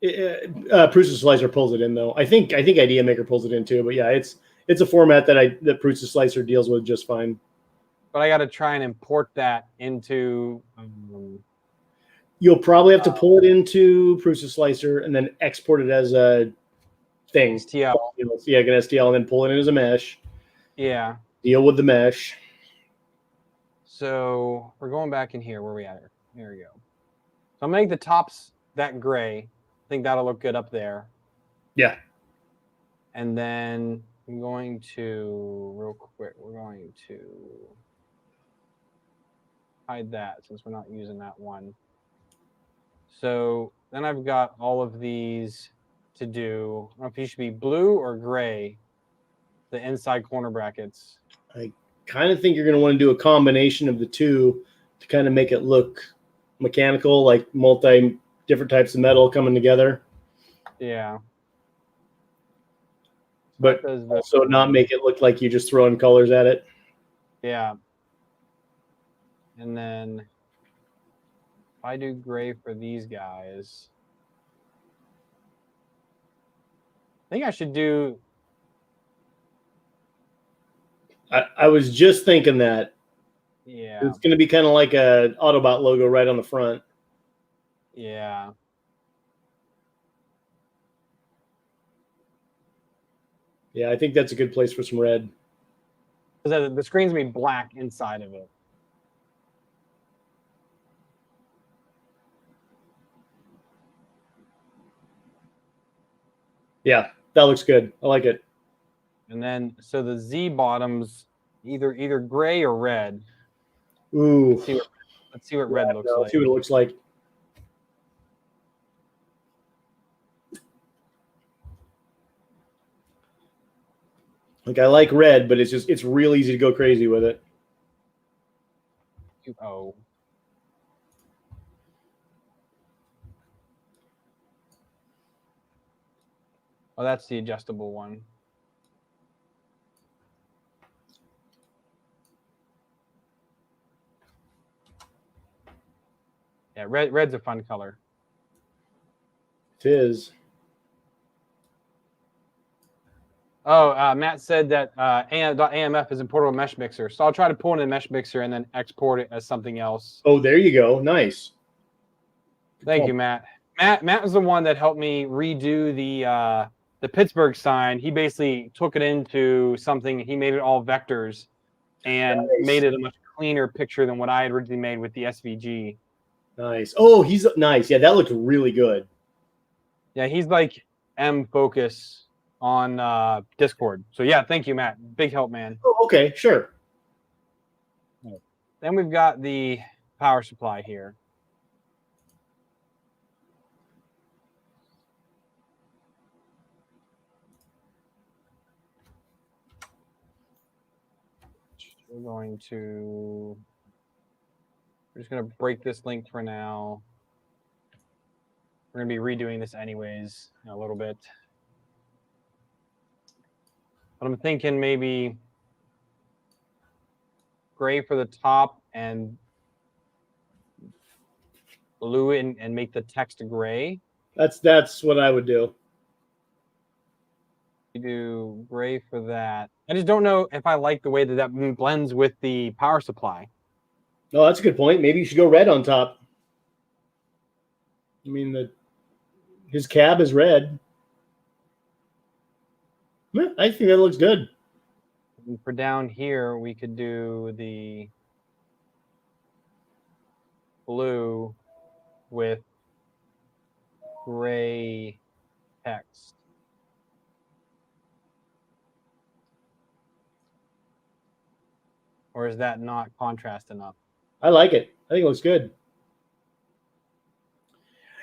Prusa Slicer pulls it in though. I think Idea Maker pulls it in too. But yeah, it's a format that Prusa Slicer deals with just fine. But I got to try and import that into. You'll probably have to pull it into Prusa Slicer and then export it as a thing. STL. Yeah, like an STL, and then pull it in as a mesh. Yeah. Deal with the mesh. So we're going back in here. Where are we at? There we go. So I'll make the tops that gray. I think that'll look good up there. Yeah. And then I'm going to, real quick, we're going to hide that since we're not using that one. So then I've got all of these to do. I don't know if these should be blue or gray, the inside corner brackets. I kind of think you're going to want to do a combination of the two to kind of make it look mechanical, like different types of metal coming together. Yeah. But also not make it look like you're just throwing colors at it. Yeah. And then if I do gray for these guys, I think I should do. I was just thinking that. Yeah. It's going to be kind of like a Autobot logo right on the front. Yeah. Yeah, I think that's a good place for some red. Because the screen's going to be black inside of it. Yeah, that looks good. I like it. And then, so the Z bottoms, either gray or red. Ooh. Let's see what red looks like. Let's see what it looks like. Like, I like red, but it's real easy to go crazy with it. Oh. Oh, that's the adjustable one. Yeah, red's a fun color. It is. Oh, Matt said that .amf is a portable mesh mixer. So I'll try to pull in a mesh mixer and then export it as something else. Oh, there you go. Nice. Thank you, Matt. Matt was the one that helped me redo the Pittsburgh sign. He basically took it into something. He made it all vectors and made it a much cleaner picture than what I had originally made with the SVG. Nice. Oh, he's nice. Yeah, that looked really good. Yeah, he's like M Focus on Discord. So yeah, thank you, Matt. Big help, man. Oh, okay, sure. Then we've got the power supply here. We're just going to break this link for now. We're going to be redoing this anyways in a little bit. But I'm thinking maybe gray for the top and blue and make the text gray. That's what I would do. You do gray for that. I just don't know if I like the way that blends with the power supply. No, that's a good point. Maybe you should go red on top. I mean, his cab is red. Yeah, I think that looks good. And for down here, we could do the blue with gray text. Or is that not contrast enough? I like it. I think it looks good.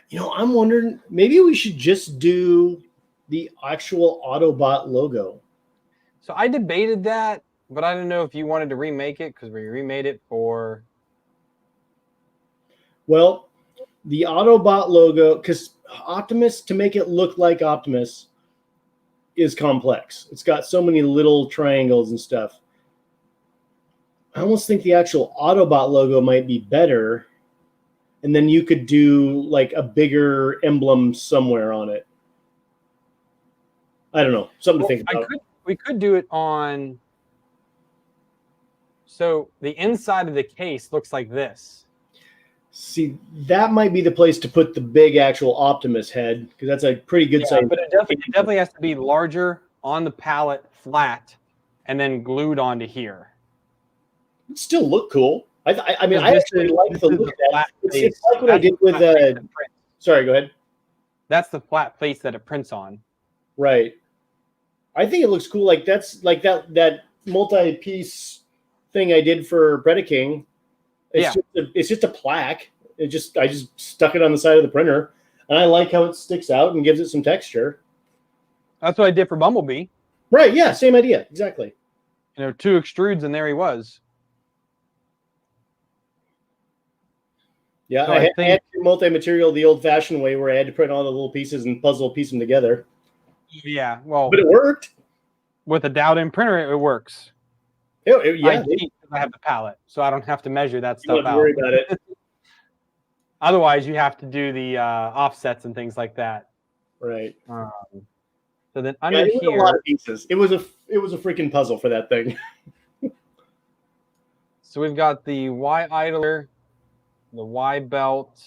You know, I'm wondering, maybe we should just do the actual Autobot logo. So I debated that, but I don't know if you wanted to remake it because we remade it for. Well, the Autobot logo, because Optimus, to make it look like Optimus, is complex. It's got so many little triangles and stuff. I almost think the actual Autobot logo might be better, and then you could do like a bigger emblem somewhere on it. I don't know. Something to think about. We could do it on. So the inside of the case looks like this. See, that might be the place to put the big actual Optimus head, because that's a pretty good size. But it definitely has to be larger on the palette, flat, and then glued onto here. It still look cool. I mean, I actually like the look of that. It's like what I did with sorry, go ahead. That's the flat face that it prints on. Right. I think it looks cool. Like that's like that multi-piece thing I did for Predaking. It's just a plaque. I just stuck it on the side of the printer, and I like how it sticks out and gives it some texture. That's what I did for Bumblebee. Right? Yeah, same idea. Exactly. 2 extrudes, and there he was. Yeah, so I had multi-material the old-fashioned way, where I had to print all the little pieces and piece them together. Yeah, well, but it worked. With a Dowden printer, it works. Yeah, I have the palette, so I don't have to measure that stuff out. You don't have to worry about it. Otherwise, you have to do the offsets and things like that. Right. So then under it was here, a lot of pieces. It was a freaking puzzle for that thing. So we've got the Y idler, the Y belt,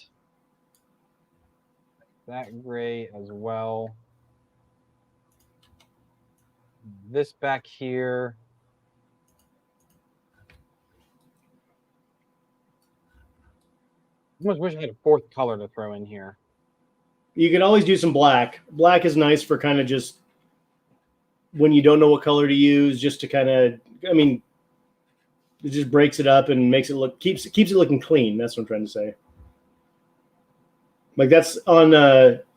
that gray as well. This back here. I almost wish I had a 4th color to throw in here. You can always do some black. Black is nice for kind of just when you don't know what color to use, just to kind of, I mean, it just breaks it up and makes it look, keeps it looking clean. That's what I'm trying to say. Like that's on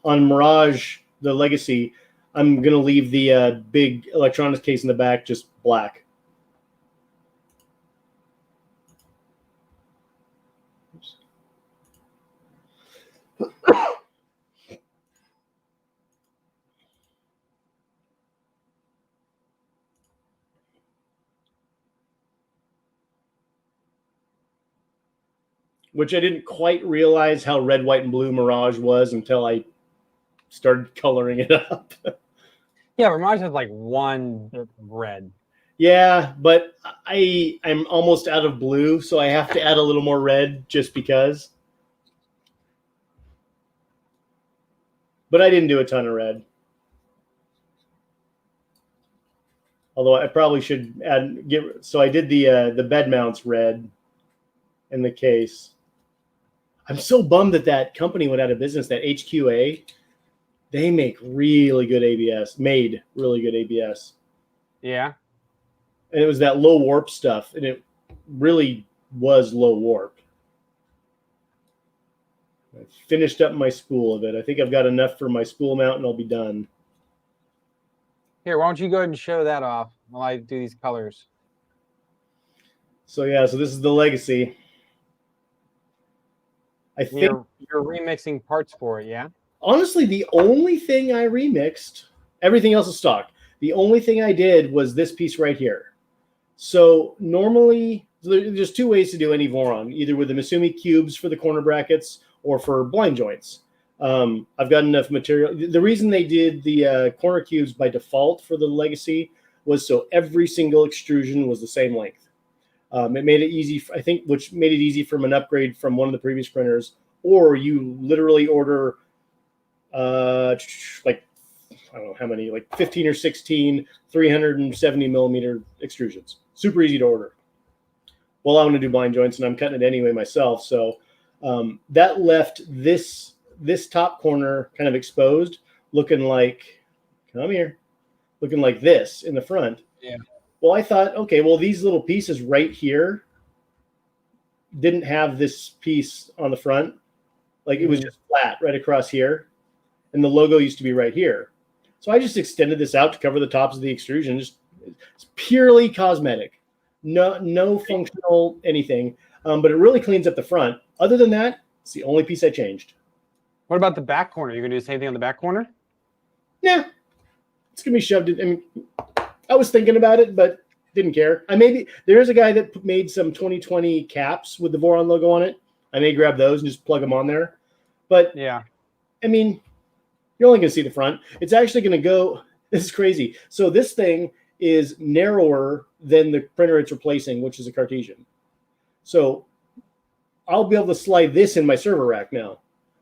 Mirage, the Legacy. I'm going to leave the big electronics case in the back just black. Which I didn't quite realize how red, white, and blue Mirage was until I started coloring it up. Yeah, Mirage has like one red. Yeah, but I'm almost out of blue, so I have to add a little more red just because. But I didn't do a ton of red. Although I probably should so I did the bed mounts red in the case. I'm so bummed that company went out of business, that HQA. They make really good ABS, made really good ABS. Yeah. And it was that low warp stuff, and it really was low warp. I finished up my spool of it. I think I've got enough for my spool mount, and I'll be done. Here, why don't you go ahead and show that off while I do these colors? So yeah, so this is the Legacy. I think you're remixing parts for it, yeah? Honestly, the only thing I remixed, everything else is stock. The only thing I did was this piece right here. So normally, there's 2 ways to do any Voron, either with the Misumi cubes for the corner brackets or for blind joints. I've got enough material. The reason they did the corner cubes by default for the Legacy was so every single extrusion was the same length. It made it easy, I think, which made it easy from an upgrade from one of the previous printers, or you literally order like, I don't know how many, like 15 or 16 370 millimeter extrusions. Super easy to order. Well, I want to do blind joints, and I'm cutting it anyway myself. So that left this top corner kind of exposed, looking like, come here, looking like this in the front. Yeah. Well, I thought, okay, well, these little pieces right here didn't have this piece on the front. Like it was just flat right across here. And the logo used to be right here. So I just extended this out to cover the tops of the extrusion. It's purely cosmetic. No functional anything. But it really cleans up the front. Other than that, It's the only piece I changed. What about the back corner? You're gonna do the same thing on the back corner? Yeah, it's gonna be shoved in. I mean, I was thinking about it, but didn't care. There is a guy that made some 2020 caps with the Voron logo on it. I may grab those and just plug them on there. But yeah, I mean, you're only gonna see the front. It's actually gonna go. This is crazy. So this thing is narrower than the printer it's replacing, which is a Cartesian. So I'll be able to slide this in my server rack now.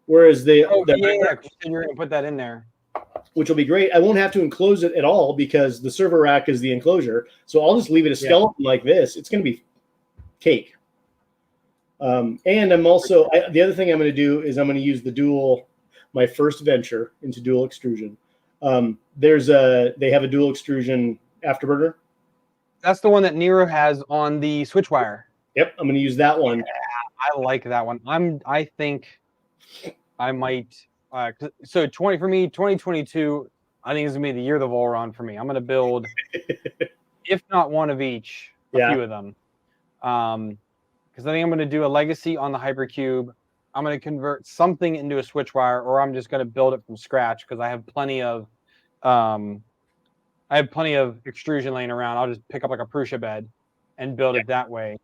Whereas you're going to put that in there. Which will be great. I won't have to enclose it at all because the server rack is the enclosure. So I'll just leave it a skeleton like this. It's going to be cake. And I'm also, the other thing I'm going to do is I'm going to use my first venture into dual extrusion. They have a dual extrusion afterburner. That's the one that Nero has on the switch wire. Yep, I'm going to use that one. Yeah, I like that one. I think I might. So 2022, I think is gonna be the year of the Volron for me. I'm gonna build, if not one of each, a few of them. Because I think I'm gonna do a legacy on the Hypercube. I'm gonna convert something into a switch wire, or I'm just gonna build it from scratch because I have plenty of extrusion laying around. I'll just pick up like a Prusa bed and build it that way.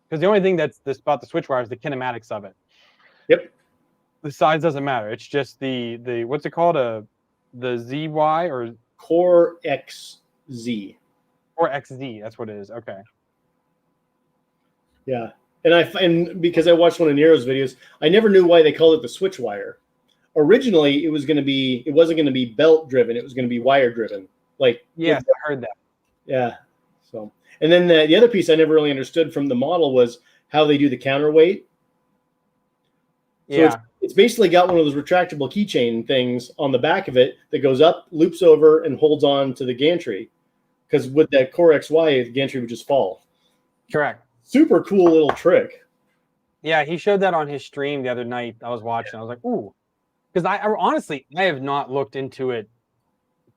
Because the only thing that's about the switch wire is the kinematics of it. Yep. The size doesn't matter. It's just the what's it called? The ZY or Core XZ. Or XZ. That's what it is. Okay. Yeah. And because I watched one of Nero's videos, I never knew why they called it the switch wire. Originally, it wasn't going to be belt driven. It was going to be wire driven. Yes, I heard that. Yeah. So, and then the other piece I never really understood from the model was how they do the counterweight. So yeah. It's basically got one of those retractable keychain things on the back of it that goes up, loops over, and holds on to the gantry. Because with that Core XY, the gantry would just fall. Correct. Super cool little trick. Yeah, he showed that on his stream the other night. I was watching. I was like, ooh. Because I honestly have not looked into it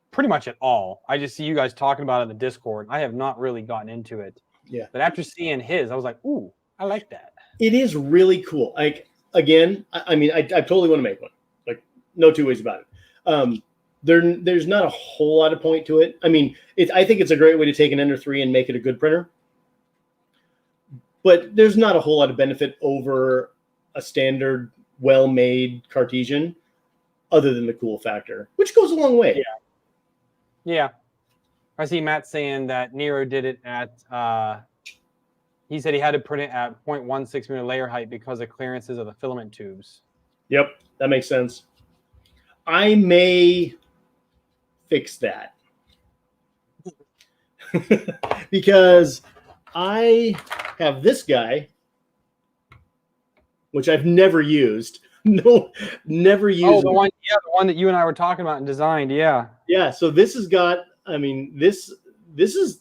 pretty much at all. I just see you guys talking about it in the Discord. I have not really gotten into it. Yeah. But after seeing his, I was like, ooh, I like that. It is really cool. Again, I mean, I totally want to make one. No two ways about it. There's not a whole lot of point to it. I mean, I think it's a great way to take an Ender 3 and make it a good printer. But there's not a whole lot of benefit over a standard, well-made Cartesian, other than the cool factor, which goes a long way. Yeah. Yeah. I see Matt saying that Nero did it at he said he had to print it at 0.16 meter layer height because of clearances of the filament tubes. Yep, that makes sense. I may fix that. Because I have this guy, which I've never used. No, never used. Oh, the one that you and I were talking about and designed, yeah. Yeah, so this has got, I mean, this is,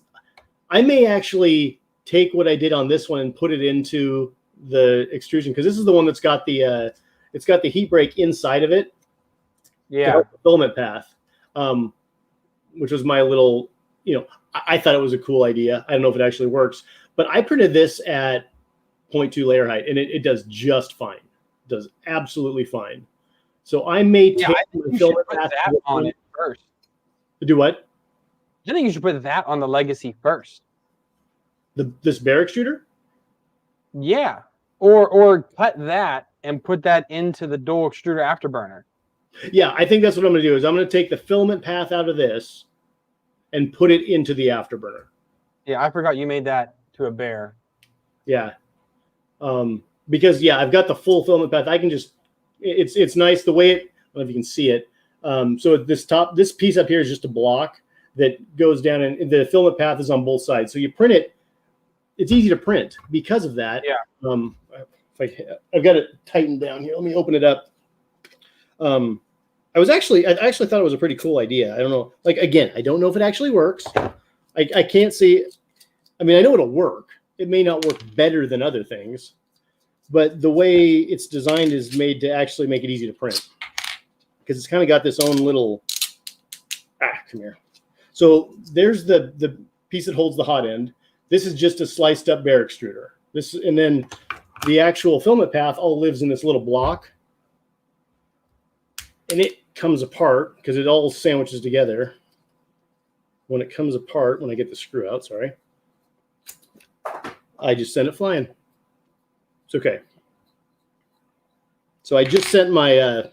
I may actually take what I did on this one and put it into the extrusion, because this is the one that's got the it's got the heat break inside of it. Yeah. Filament path, which was my little, I thought it was a cool idea. I don't know if it actually works, but I printed this at 0.2 layer height, and it does just fine. It does absolutely fine. So I may take the filament path on it first. Do what? I think you should put that on the legacy first. This bare extruder? Yeah. Or cut that and put that into the dual extruder afterburner. Yeah, I think that's what I'm going to do. Is I'm going to take the filament path out of this and put it into the afterburner. Yeah, I forgot you made that to a bare. Yeah. Because I've got the full filament path. I can just, it's nice the way it, I don't know if you can see it. So this piece up here is just a block that goes down, and the filament path is on both sides. So you print it, it's easy to print because of that. Yeah. I've got it tightened down here. Let me open it up. I actually thought it was a pretty cool idea. I don't know. Again, I don't know if it actually works. I can't see. I mean, I know it'll work. It may not work better than other things, but the way it's designed is made to actually make it easy to print, because it's kind of got this own little. Come here. So there's the piece that holds the hot end. This is just a sliced up bare extruder. And then the actual filament path all lives in this little block, and it comes apart because it all sandwiches together. When it comes apart, when I get the screw out, sorry, I just send it flying. It's okay. So I just sent my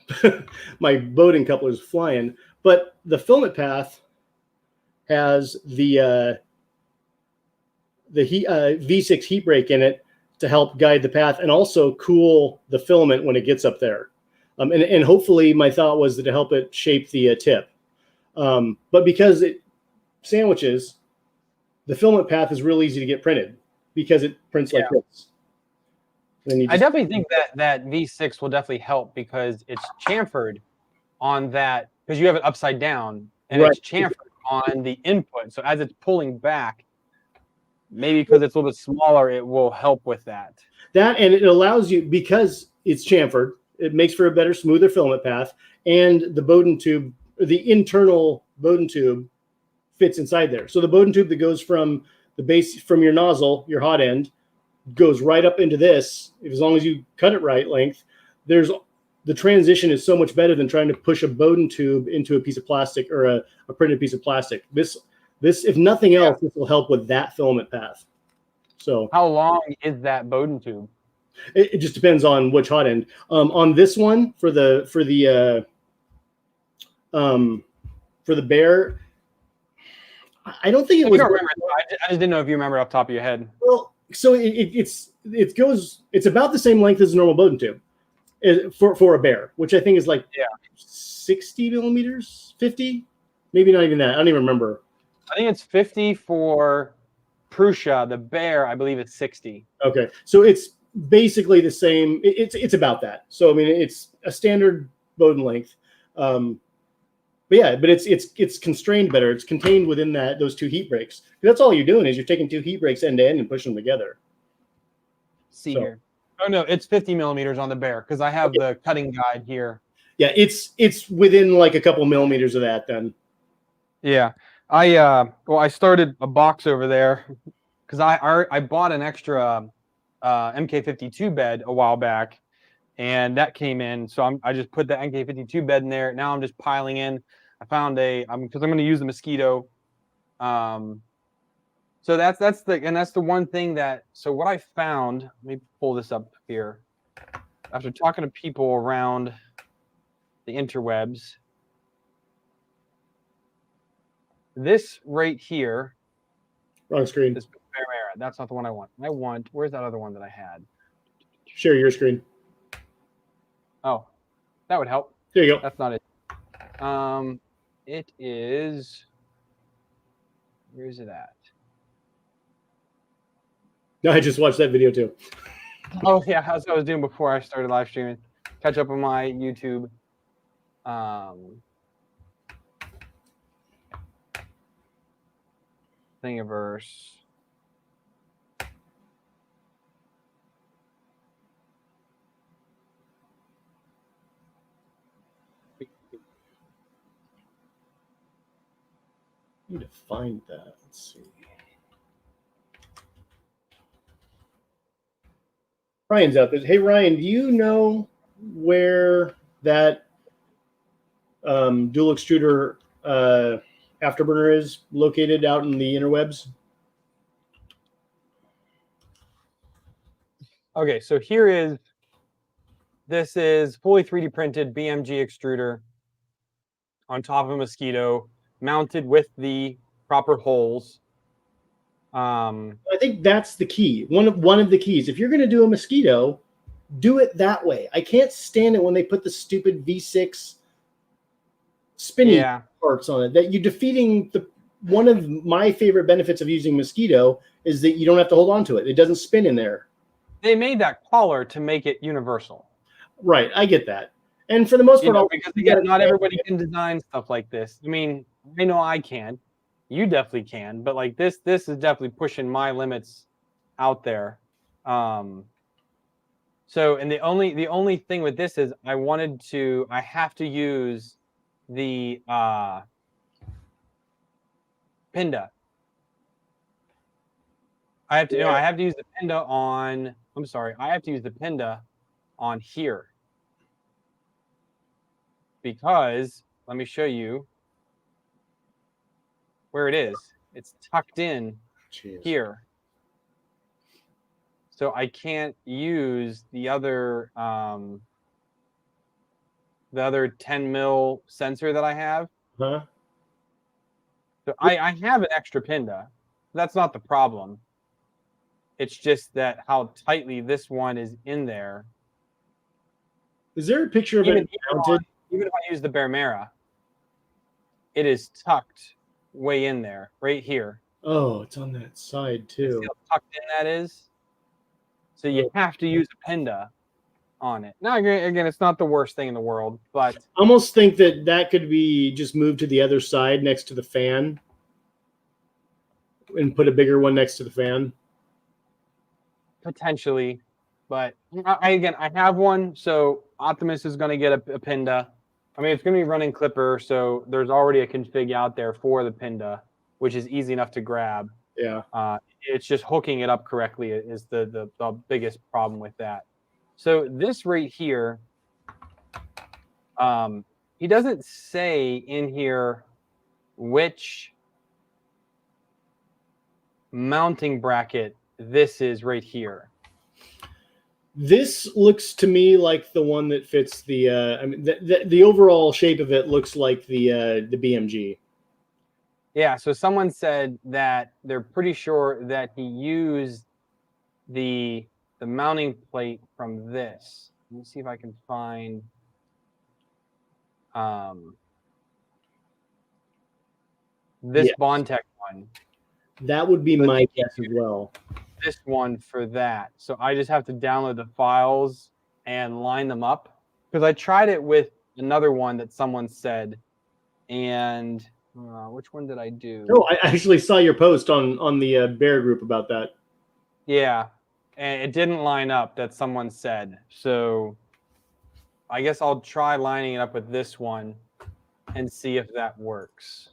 my bowden couplers flying, but the filament path has the V6 heat break in it to help guide the path and also cool the filament when it gets up there. And hopefully my thought was that to help it shape the tip. But because it sandwiches, the filament path is real easy to get printed because it prints like this. I definitely think that V6 will definitely help because it's chamfered on that, because you have it upside down and it's chamfered on the input. So as it's pulling back, maybe because it's a little bit smaller, it will help with that. That, and it allows you, because it's chamfered, it makes for a better, smoother filament path, and the Bowden tube, the internal Bowden tube fits inside there. So the Bowden tube that goes from the base, from your nozzle, your hot end, goes right up into this. As long as you cut it right length, the transition is so much better than trying to push a Bowden tube into a piece of plastic or a printed piece of plastic. This, if nothing else, this will help with that filament path. So how long is that Bowden tube? It just depends on which hot end. On this one, for the Bear, I don't think it was. I just didn't know if you remember off the top of your head. Well, so it's about the same length as a normal Bowden tube for a Bear, which I think is like 60 millimeters, 50, maybe not even that. I don't even remember. I think it's 50 for Prusa. The Bear, I believe, it's 60. Okay, so it's basically the same. It's about that. So I mean, it's a standard Bowden length. But yeah, but it's constrained better. It's contained within those two heat breaks. That's all you're doing is you're taking two heat breaks end to end and pushing them together. Here. Oh no, it's 50 millimeters on the Bear because I have the cutting guide here. Yeah, it's within like a couple millimeters of that then. Yeah, I started a box over there because I bought an extra MK52 bed a while back, and that came in. So I just put the MK52 bed in there. Now I'm just piling in. I found because I'm going to use the Mosquito. So that's the one thing that. So what I found. Let me pull this up here. After talking to people around the interwebs, this right here. Wrong screen. That's not the one I want. Where's that other one that I had? Share your screen. Oh, that would help. There you go. That's not it. It is. Where is it at? No, I just watched that video too. Oh yeah, that's what I was doing before I started live streaming. Catch up on my YouTube. Thingiverse. I need to find that. Let's see. Ryan's out there. Hey Ryan, do you know where that dual extruder afterburner is located out in the interwebs? Okay, so this is fully 3D printed BMG extruder on top of a Mosquito, mounted with the proper holes. I think that's the key. One of the keys. If you're going to do a Mosquito, do it that way. I can't stand it when they put the stupid V6 spinny parts on it. That you're defeating one of my favorite benefits of using Mosquito is that you don't have to hold on to it. It doesn't spin in there. They made that collar to make it universal. Right, I get that. And for the most part, because again, not everybody can design stuff like this. I mean, I know I can. You definitely can, but like this is definitely pushing my limits out there. So, and the only thing with this is I have to use the Pinda. I have to use the Pinda on I'm sorry, I have to use the Pinda on here. Because, let me show you where it is. It's tucked in here. So I can't use the other 10 mil sensor that I have. Huh? So I have an extra Pinda. That's not the problem. It's just that how tightly this one is in there. Is there a picture of it mounted? Even if I use the Bear Mara, it is tucked way in there, right here. Oh, it's on that side too. See how tucked in that is? So you have to use a Pinda on it. Now, again, it's not the worst thing in the world, but... I almost think that could be just moved to the other side next to the fan and put a bigger one next to the fan. Potentially, but I have one, so Optimus is going to get a Pinda. I mean, it's going to be running Clipper, so there's already a config out there for the Pinda, which is easy enough to grab. Yeah. It's just hooking it up correctly is the biggest problem with that. So this right here, he doesn't say in here which mounting bracket this is right here. This looks to me like the one that fits the. I mean, the overall shape of it looks like the BMG. Yeah. So someone said that they're pretty sure that he used the mounting plate from this. Let me see if I can find. This Bondtech one. That would be my guess as well. This one for that. So I just have to download the files and line them up, because I tried it with another one that someone said, and which one did I do? Oh, I actually saw your post on the Bear group about that. Yeah, and it didn't line up, that someone said. So I guess I'll try lining it up with this one and see if that works.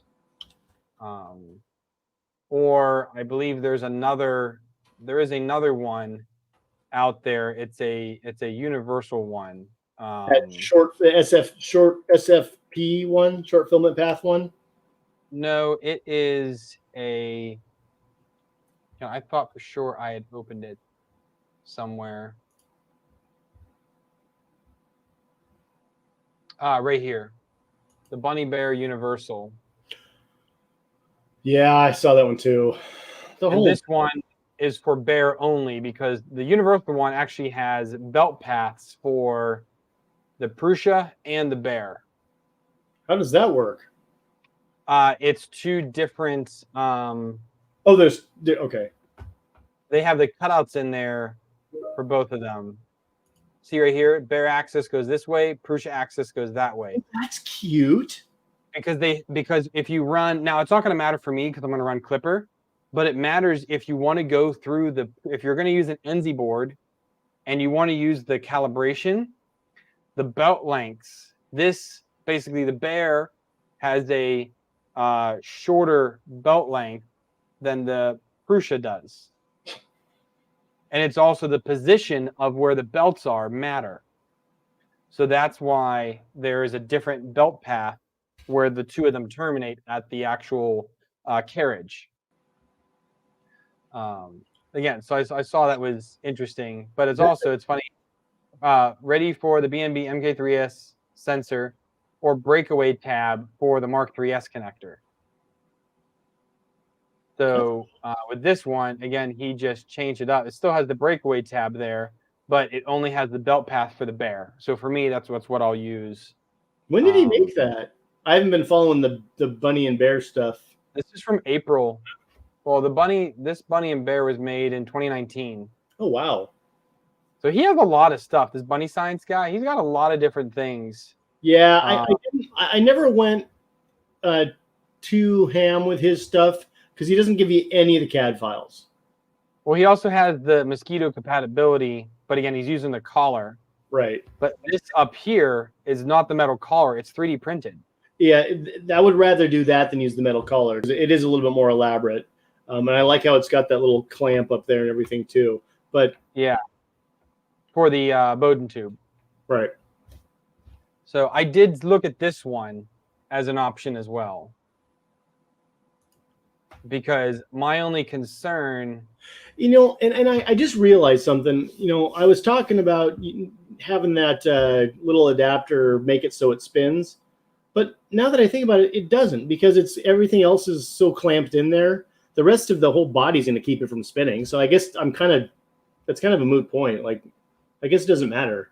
Or I believe there is another one out there. It's a universal one. That short SFP one, short filament path one. No, it is a. I thought for sure I had opened it somewhere. Right here, the Bunny Bear Universal. Yeah, I saw that one too. This one is for Bear only, because the Universal one actually has belt paths for the Prusa and the Bear. How does that work? It's two different. Okay. They have the cutouts in there for both of them. See right here, Bear axis goes this way, Prusa axis goes that way. Oh, that's cute. Because if you run now, it's not going to matter for me because I'm going to run Clipper, but it matters if you want to go through if you're going to use an NZ board and you want to use the calibration, the belt lengths. This basically, the Bear has a shorter belt length than the Prusa does, and it's also the position of where the belts are matter. So that's why there is a different belt path where the two of them terminate at the actual carriage. Again, so I saw that was interesting, but it's funny. Ready for the BNB MK3S sensor or breakaway tab for the Mark 3S connector. So with this one, again, he just changed it up. It still has the breakaway tab there, but it only has the belt path for the Bear. So for me, that's what I'll use. When did he make that? I haven't been following the Bunny and Bear stuff. This is from April. Well, this Bunny and Bear was made in 2019. Oh, wow. So he has a lot of stuff. This Bunny Science guy, he's got a lot of different things. Yeah, I never went too ham with his stuff because he doesn't give you any of the CAD files. Well, he also has the mosquito compatibility, but again, he's using the collar. Right. But this up here is not the metal collar. It's 3D printed. Yeah, I would rather do that than use the metal collar. It is a little bit more elaborate. And I like how it's got that little clamp up there and everything too. But yeah, for the Bowden tube. Right. So I did look at this one as an option as well. Because my only concern... And I just realized something. I was talking about having that little adapter make it so it spins. But now that I think about it, it doesn't, because everything else is so clamped in there. The rest of the whole body's going to keep it from spinning. So I guess that's kind of a moot point. Like, I guess it doesn't matter.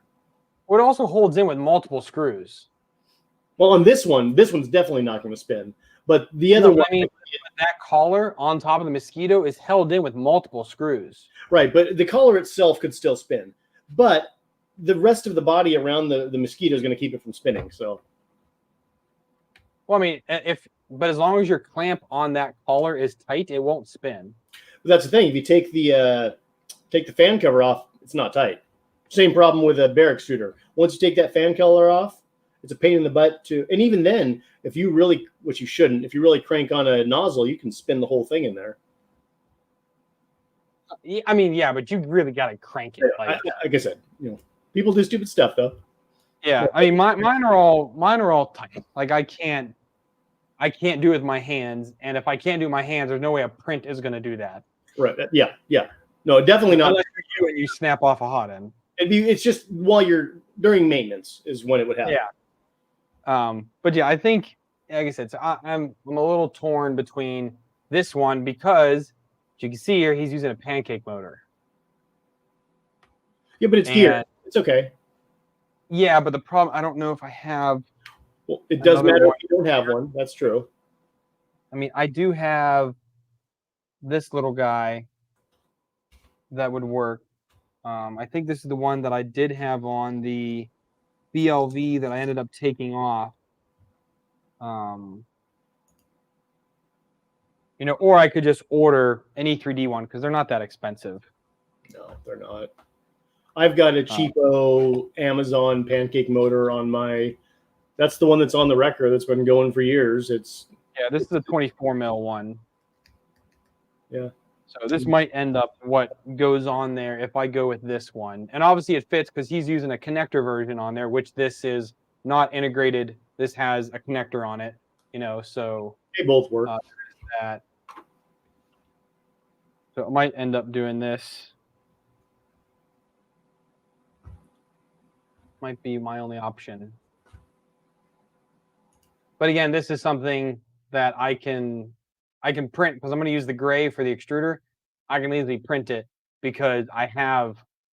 Well, it also holds in with multiple screws. Well, on this one's definitely not going to spin. But the other one, I mean, that collar on top of the Mosquito is held in with multiple screws. Right, but the collar itself could still spin. But the rest of the body around the Mosquito is going to keep it from spinning. So, well, I mean, but as long as your clamp on that collar is tight, it won't spin. But that's the thing. If you take the fan cover off, it's not tight. Same problem with a bear extruder. Once you take that fan collar off, it's a pain in the butt to. And even then, if you really, which you shouldn't, if you really crank on a nozzle, you can spin the whole thing in there. I mean, yeah, but you really got to crank it. Like I said, people do stupid stuff though. Yeah, I mean, mine are all tight. Like I can't do it with my hands, and if I can't do it with my hands, there's no way a print is going to do that. Right. Yeah. No, definitely not. Unless you and you snap off a hot end. It's just while you're during maintenance is when it would happen. Yeah. But yeah, I think, like I said, so I'm a little torn between this one because, as you can see here, he's using a pancake motor. Yeah, but it's gear. It's okay. Yeah, but the problem, I don't know if I have. Well, it does matter if you don't have one. That's true. I mean, I do have this little guy that would work. I think this is the one that I did have on the BLV that I ended up taking off. Or I could just order an E3D one because they're not that expensive. No, they're not. I've got a cheapo Amazon pancake motor on my. That's the one that's on the record that's been going for years. This is a 24 mil one. Yeah. So this might end up what goes on there if I go with this one. And obviously it fits because he's using a connector version on there, which this is not integrated. This has a connector on it, so they both work. That. So it might end up doing this. Might be my only option. But again, this is something that I can print because I'm going to use the gray for the extruder. I can easily print it because I have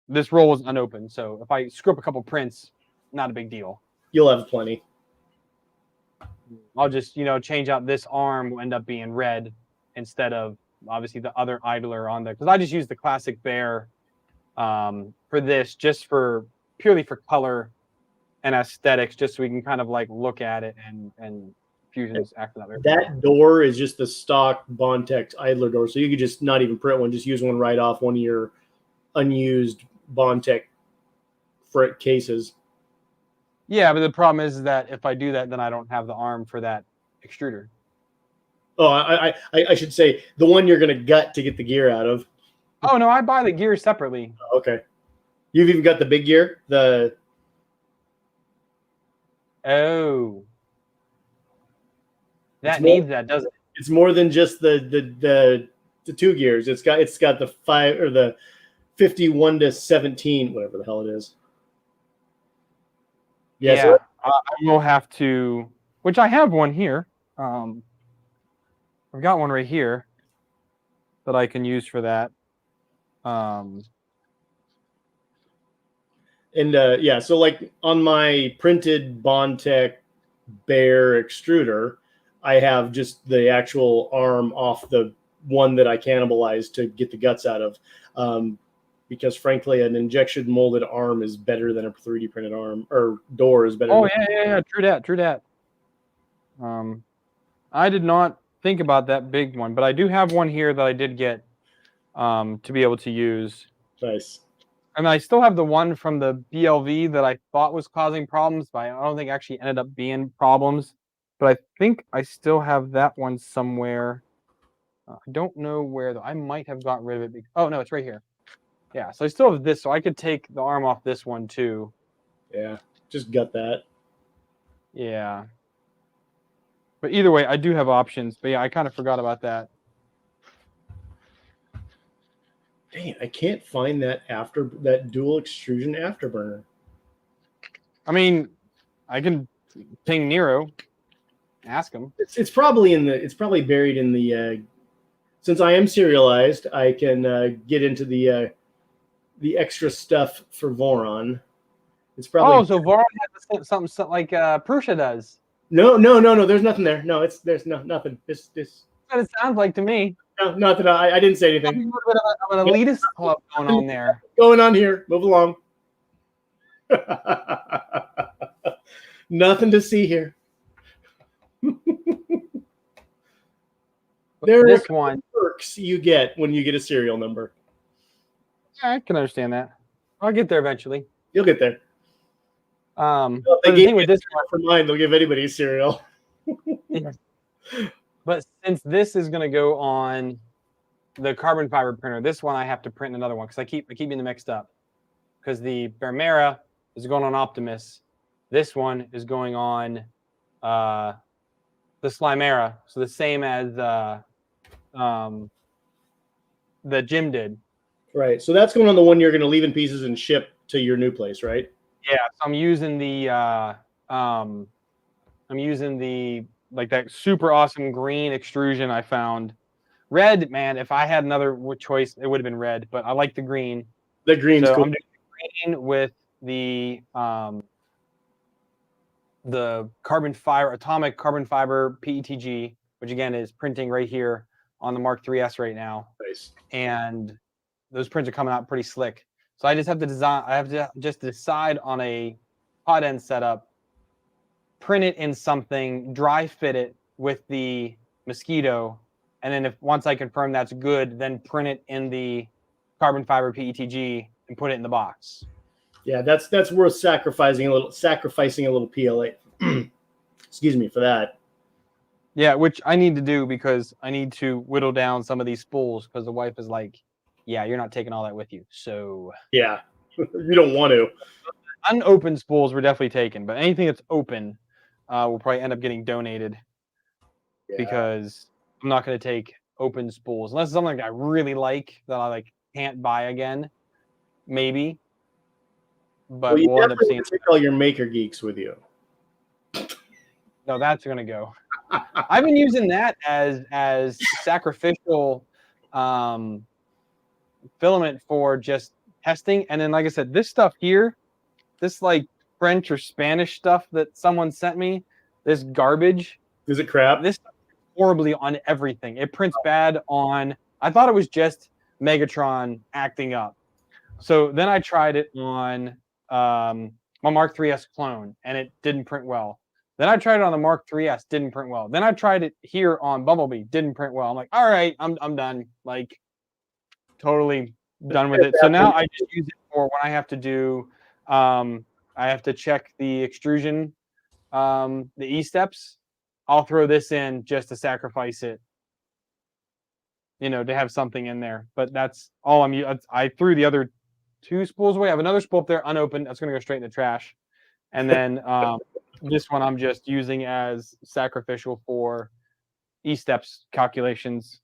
this roll is unopened. So if I screw up a couple prints, not a big deal. You'll have plenty. I'll just, change out this arm will end up being red instead of obviously the other idler on there. Because I just use the classic bear for this just purely for color and aesthetics, just so we can kind of like look at it and Fusion's acting that. That door is just the stock Bondtex idler door, so you could just not even print one, just use one right off one of your unused Bondtex frit cases. Yeah, but the problem is that if I do that, then I don't have the arm for that extruder. Oh, I should say the one you're going to gut to get the gear out of. Oh, no, I buy the gear separately. Okay. You've even got the big gear? Oh. That needs that, doesn't it? It's more than just the 2 gears. It's got the 5 or the 51 to 17, whatever the hell it is. Yeah, so I will have to, which I have one here. I've got one right here that I can use for that. So like on my printed Bondtex Bear extruder, I have just the actual arm off the one that I cannibalized to get the guts out of. Because frankly, an injection molded arm is better than a 3D printed arm, or door is better. Oh, yeah. True that. I did not think about that big one, but I do have one here that I did get to be able to use. Nice. And I still have the one from the BLV that I thought was causing problems, but I don't think actually ended up being problems. But I think I still have that one somewhere. I don't know where, though. I might have gotten rid of it. Oh, no, it's right here. Yeah, so I still have this, so I could take the arm off this one too. Yeah, just gut that. Yeah. But either way, I do have options. But yeah, I kind of forgot about that. Dang it, I can't find that dual extrusion afterburner. I mean, I can ping Nero, ask him. It's probably buried in the. Since I am serialized, I can get into the extra stuff for Voron. It's probably So Voron has something like Prusa does. no. There's nothing there. No, there's nothing. This. That's what it sounds like to me. No, nothing. I didn't say anything. A little bit of an elitist club going on there. Going on here. Move along. Nothing to see here. There This are one perks you get when you get a serial number. Yeah, I can understand that. I'll get there eventually. You'll get there. But They the gave thing with this one, for mine, they'll give anybody a cereal. but since this is going to go on the carbon fiber printer, this one I have to print another one because I keep getting them mixed up. Because the Bermera is going on Optimus, this one is going on the Slimera, so the same as the Jim did. Right. So that's going on the one you're going to leave in pieces and ship to your new place, right? Yeah. So I'm using like that super awesome green extrusion I found. Red, man, if I had another choice, it would have been red, but I like the green. The green's so cool. I'm doing green with the atomic carbon fiber PETG, which again is printing right here on the Mark III's right now. Nice. And those prints are coming out pretty slick. So I just have to design. I have to just decide on a hot end setup, print it in something, dry fit it with the Mosquito, and then once I confirm that's good, then print it in the carbon fiber PETG and put it in the box. Yeah, that's worth sacrificing a little PLA. Excuse me for that. Yeah, which I need to do because I need to whittle down some of these spools because the wife is like, yeah, you're not taking all that with you. So yeah, you don't want to. Unopened spools were definitely taken, but anything that's open will probably end up getting donated because I'm not going to take open spools unless it's something I really like that I can't buy again. Maybe, but you we'll end up definitely seeing take all your maker geeks with you. No, that's going to go. I've been using that as sacrificial filament for just testing, and then like I said, this stuff here, this like French or Spanish stuff that someone sent me, this garbage. Is it crap? This stuff horribly on everything. It prints bad on. I thought it was just Megatron acting up. So then I tried it on my Mark III's clone, and it didn't print well. Then I tried it on the Mark III's, didn't print well. Then I tried it here on Bumblebee, didn't print well. I'm like, all right, I'm done. Like, totally done with it. So now I just use it for when I have to do, I have to check the extrusion, the E-steps. I'll throw this in just to sacrifice it, to have something in there. But that's all I threw the other 2 spools away. I have another spool up there unopened. That's going to go straight in the trash. And then this one I'm just using as sacrificial for E-steps calculations.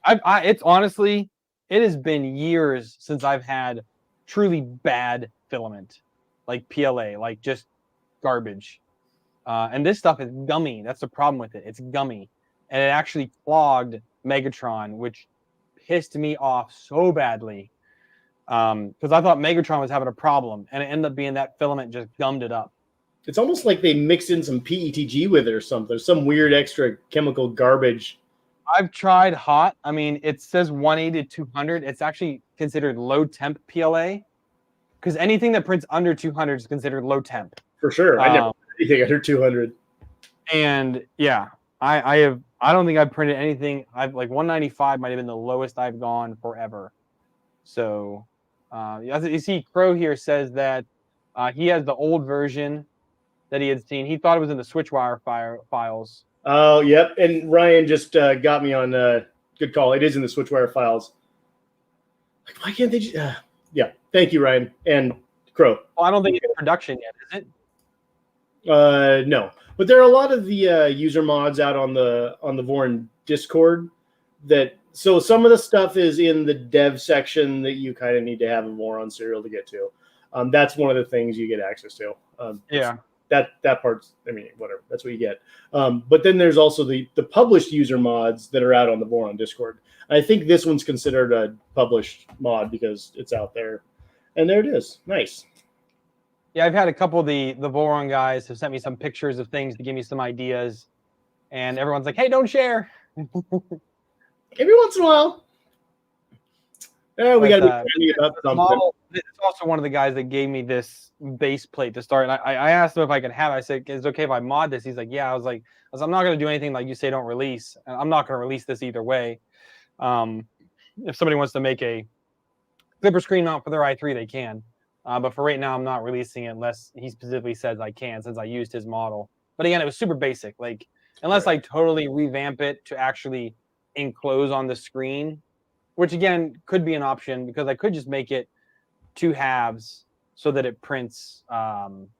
It's honestly, it has been years since I've had truly bad filament, like PLA, like just garbage. And this stuff is gummy. That's the problem with it. It's gummy. And it actually clogged Megatron, which pissed me off so badly. Because I thought Megatron was having a problem, and it ended up being that filament just gummed it up. It's almost like they mixed in some PETG with it or something. Some weird extra chemical garbage. I've tried hot. I mean, it says 180 to 200. It's actually considered low temp PLA because anything that prints under 200 is considered low temp. For sure. I never printed anything under 200. And yeah, I don't think I've printed anything. I've 195 might have been the lowest I've gone forever. So you see, Crow here says that he has the old version that he had seen. He thought it was in the Switchwire files. Oh, yep. And Ryan just got me on good call. It is in the Switchwire files. Why can't they just... yeah, thank you, Ryan. And Crow. Well, I don't think it's in production yet, is it? No. But there are a lot of the user mods out on the Voron Discord that... So some of the stuff is in the dev section that you kind of need to have a Voron serial to get to. That's one of the things you get access to. Yeah. That part's, I mean, whatever. That's what you get. But then there's also the published user mods that are out on the Voron Discord. I think this one's considered a published mod because it's out there. And there it is. Nice. Yeah, I've had a couple of the Voron guys have sent me some pictures of things to give me some ideas. And everyone's like, hey, don't share. Every once in a while. We got to be funny about something. Model, it's also one of the guys that gave me this base plate to start. And I asked him if I could have it. I said, is it okay if I mod this? He's like, yeah. I was like, I'm not going to do anything like you say don't release. And I'm not going to release this either way. If somebody wants to make a clipper screen mount for their i3, they can. But for right now, I'm not releasing it unless he specifically says I can, since I used his model. But again, it was super basic. Like, unless I totally revamp it to actually enclose on the screen, which again could be an option, because I could just make it 2 halves so that it prints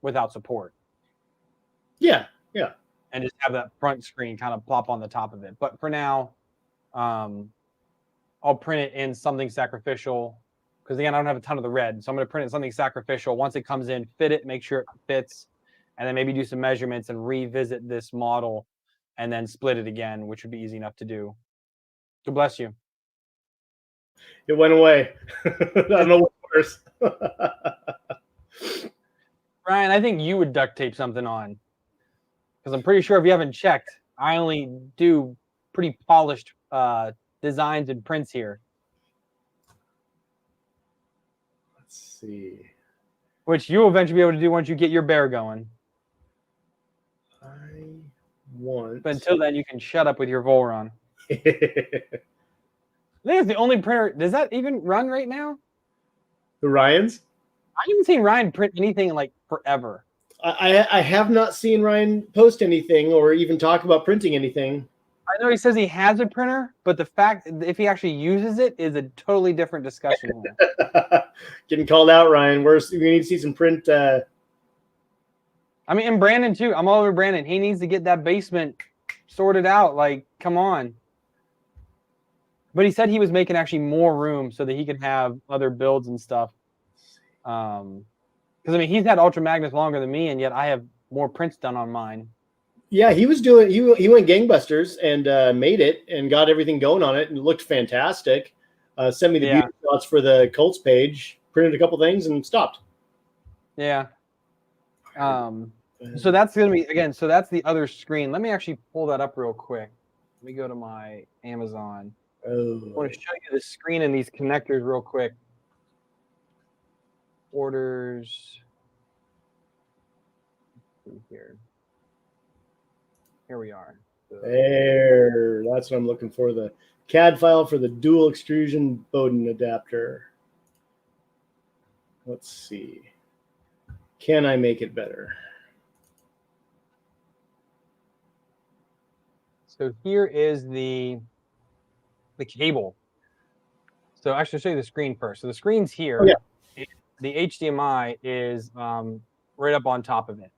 without support. Yeah. And just have that front screen kind of plop on the top of it. But for now, I'll print it in something sacrificial, because again, I don't have a ton of the red. So I'm going to print it in something sacrificial. Once it comes in, fit it, make sure it fits, and then maybe do some measurements and revisit this model and then split it again, which would be easy enough to do. So bless you. It went away. I don't know what's worse. Ryan, I think you would duct tape something on, because I'm pretty sure, if you haven't checked, I only do pretty polished designs and prints here. Let's see. Which you'll eventually be able to do once you get your bear going. I want... But until then, you can shut up with your Voron. I think it's the only printer. Does that even run right now? The Ryans? I haven't seen Ryan print anything in like forever. I have not seen Ryan post anything or even talk about printing anything. I know he says he has a printer, but the fact if he actually uses it is a totally different discussion. Getting called out, Ryan. We need to see some print. I mean, and Brandon too. I'm all over Brandon. He needs to get that basement sorted out. Like, come on. But he said he was making actually more room so that he could have other builds and stuff. Because I mean, he's had Ultra Magnus longer than me, and yet I have more prints done on mine. Yeah, he was doing. He went gangbusters and made it and got everything going on it, and it looked fantastic. Sent me the beauty shots for the Colts page. Printed a couple things and stopped. Yeah. So that's gonna be again. So that's the other screen. Let me actually pull that up real quick. Let me go to my Amazon. Oh. I want to show you the screen and these connectors real quick. Orders. Here we are. There. That's what I'm looking for. The CAD file for the dual extrusion Bowden adapter. Let's see. Can I make it better? So here is the cable. So actually, I'll show you the screen first. So the screen's here. Oh, yeah. The HDMI is right up on top of it.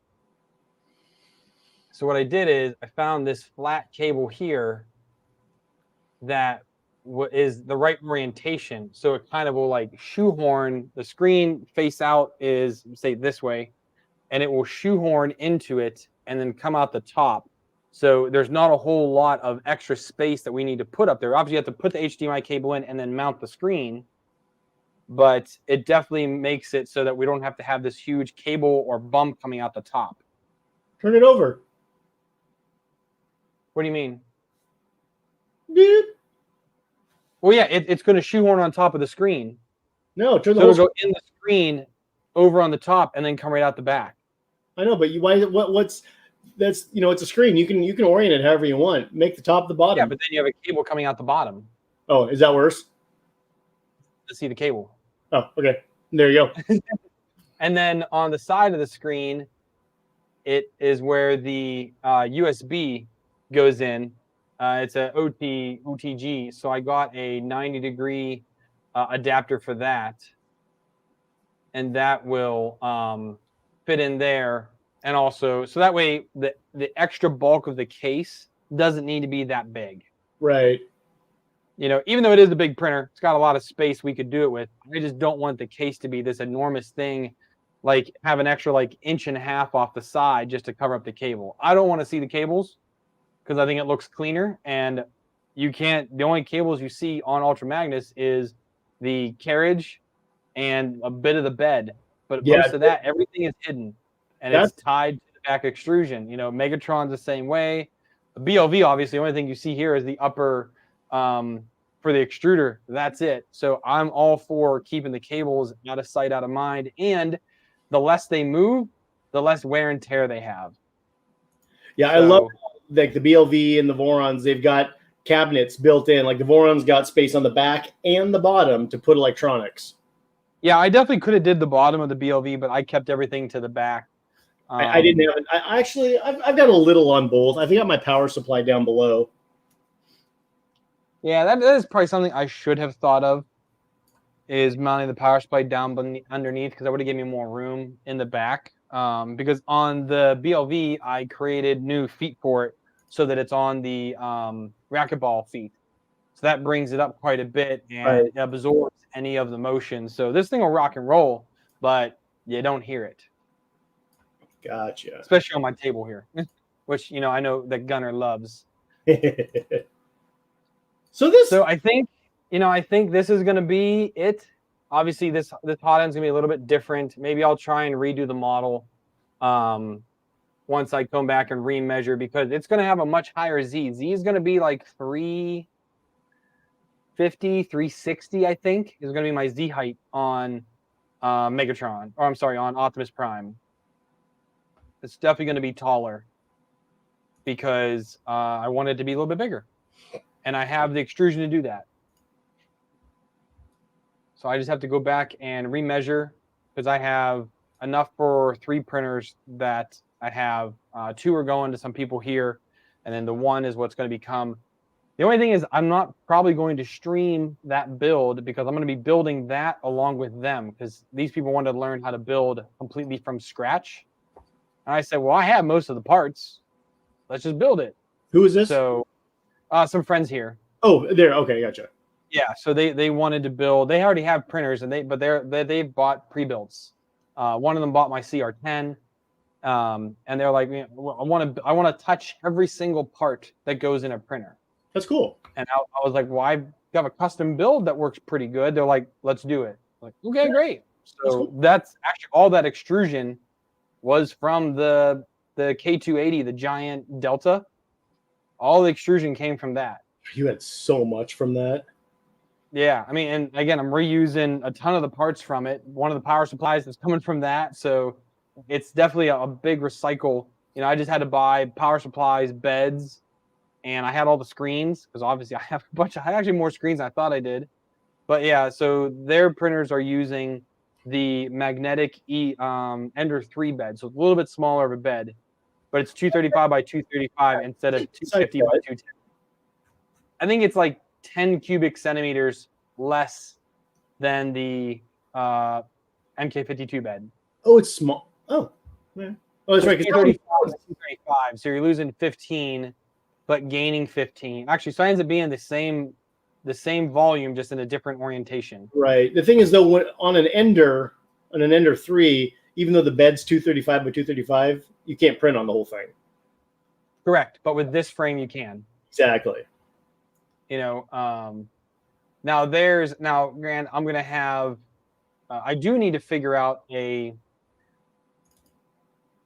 So what I did is I found this flat cable here that is the right orientation. So it kind of will like shoehorn the screen face out is, say, this way, and it will shoehorn into it and then come out the top. So there's not a whole lot of extra space that we need to put up there. Obviously, you have to put the HDMI cable in and then mount the screen. But it definitely makes it so that we don't have to have this huge cable or bump coming out the top. Turn it over. What do you mean? Dude. Well, yeah, it's going to shoehorn on top of the screen. No, turn the so whole it'll go in the screen over on the top and then come right out the back. I know, but what's that's it's a screen. You can orient it however you want. Make the top the bottom. Yeah, but then you have a cable coming out the bottom. Oh, is that worse? To see the cable. Oh, okay. There you go. And then on the side of the screen, it is where the USB goes in. It's a OTG. So I got a 90-degree adapter for that, and that will fit in there. And also, so that way the extra bulk of the case doesn't need to be that big. Right. You know, even though it is a big printer, it's got a lot of space we could do it with. I just don't want the case to be this enormous thing, like have an extra like 1.5 inches off the side just to cover up the cable. I don't want to see the cables because I think it looks cleaner. And you can't, the only cables you see on Ultra Magnus is the carriage and a bit of the bed. But Yeah, most of that, everything is hidden and that's it's tied to the back extrusion. You know, Megatron's the same way. The BLV, obviously, the only thing you see here is the upper for the extruder. That's it. So I'm all for keeping the cables out of sight, out of mind. And the less they move, the less wear and tear they have. yeah. So, I love like the BLV and the Vorons. They've got cabinets built in. Like the Voron's got space on the back and the bottom to put electronics. yeah, I definitely could have did the bottom of the BLV, but I kept everything to the back. I didn't have it. I've got a little on both. I think I got my power supply down below. Yeah, that is probably something I should have thought of, is mounting the power supply down underneath, because that would have given me more room in the back. Because on the BLV, I created new feet for it so that it's on the racquetball feet. So that brings it up quite a bit and it absorbs any of the motion. So this thing will rock and roll, but you don't hear it. Gotcha. Especially on my table here, which, you know, I know that Gunner loves. So I think, you know, I think this is going to be it. Obviously, this hot end's going to be a little bit different. Maybe I'll try and redo the model once I come back and remeasure, because it's going to have a much higher Z. Z is going to be like 350, 360, I think, is going to be my Z height on Megatron. Or I'm sorry, on Optimus Prime. It's definitely going to be taller because I want it to be a little bit bigger. And I have the extrusion to do that. So I just have to go back and remeasure, because I have enough for 3 printers that I have. 2 are going to some people here, and then the 1 is what's going to become. The only thing is I'm not probably going to stream that build, because I'm going to be building that along with them, because these people wanted to learn how to build completely from scratch. And I said, well, I have most of the parts. Let's just build it. Who is this? So some friends here. Oh, there. Okay, gotcha. Yeah, so they wanted to build. They already have printers, and they bought pre-builds. One of them bought my CR10, and they're like, I want to touch every single part that goes in a printer. That's cool. And I was like, well, I have a custom build that works pretty good. They're like, let's do it. I'm like, okay, great. So that's actually all that extrusion was from the K280, the giant Delta. All the extrusion came from that. You had so much from that. Yeah, I mean, and again, I'm reusing a ton of the parts from it. One of the power supplies is coming from that, so it's definitely a big recycle. You know, I just had to buy power supplies, beds, and I had all the screens, because obviously I have I actually more screens than I thought I did. But yeah, so their printers are using the magnetic Ender 3 bed, so it's a little bit smaller of a bed, but it's 235 by 235 instead of 250 by 210. I think it's like 10 cubic centimeters less than the MK52 bed. Oh, it's small. Oh, yeah. Oh, that's right. 235, so you're losing 15, but gaining 15. Actually, so it ends up being the same volume, just in a different orientation. Right. The thing is, though, on an Ender 3, even though the bed's 235 by 235, you can't print on the whole thing. Correct, but with this frame, you can. Exactly. You know, now Grant, I'm going to have, I do need to figure out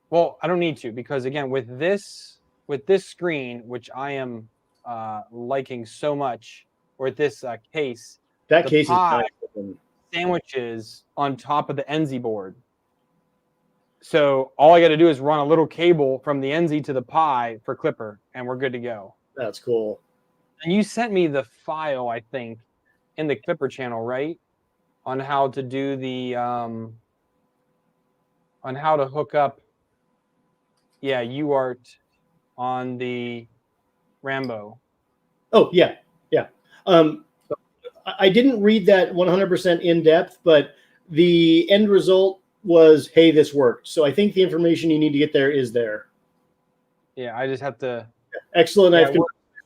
well, I don't need to, because again, with this screen, which I am liking so much, or with this case, that case is nice. Sandwiches on top of the NZ board. So all I got to do is run a little cable from the NZ to the Pi for Clipper, and we're good to go. That's cool. And you sent me the file, I think, in the Clipper channel, right? On how to do the on how to hook up, yeah, UART on the Rambo. Oh yeah. I didn't read that 100% in depth, but the end result was, hey, this worked. So I think the information you need to get there is there. Yeah, I just have to. Excellent. Yeah, I've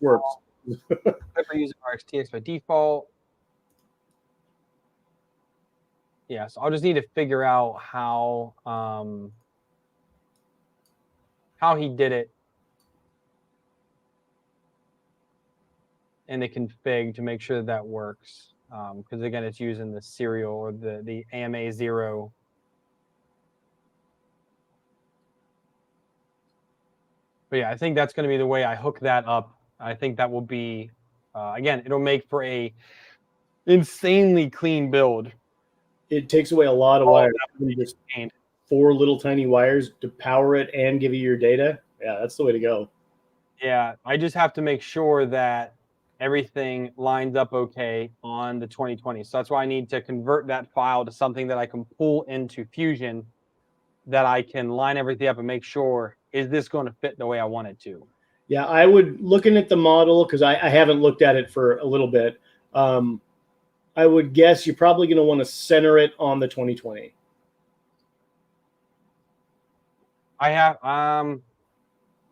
works. Never use RxTX by default. Yeah, so I'll just need to figure out how he did it in the config to make sure that works. Because again, it's using the serial or the AMA 0. But yeah, I think that's going to be the way I hook that up. I think that will be, again, it'll make for a insanely clean build. It takes away a lot of wires. Just 4 little tiny wires to power it and give you your data. Yeah, that's the way to go. Yeah, I just have to make sure that everything lines up okay on the 2020. So that's why I need to convert that file to something that I can pull into Fusion, that I can line everything up and make sure, is this going to fit the way I want it to? Yeah, I would, looking at the model, because I haven't looked at it for a little bit, I would guess you're probably going to want to center it on the 2020. I have,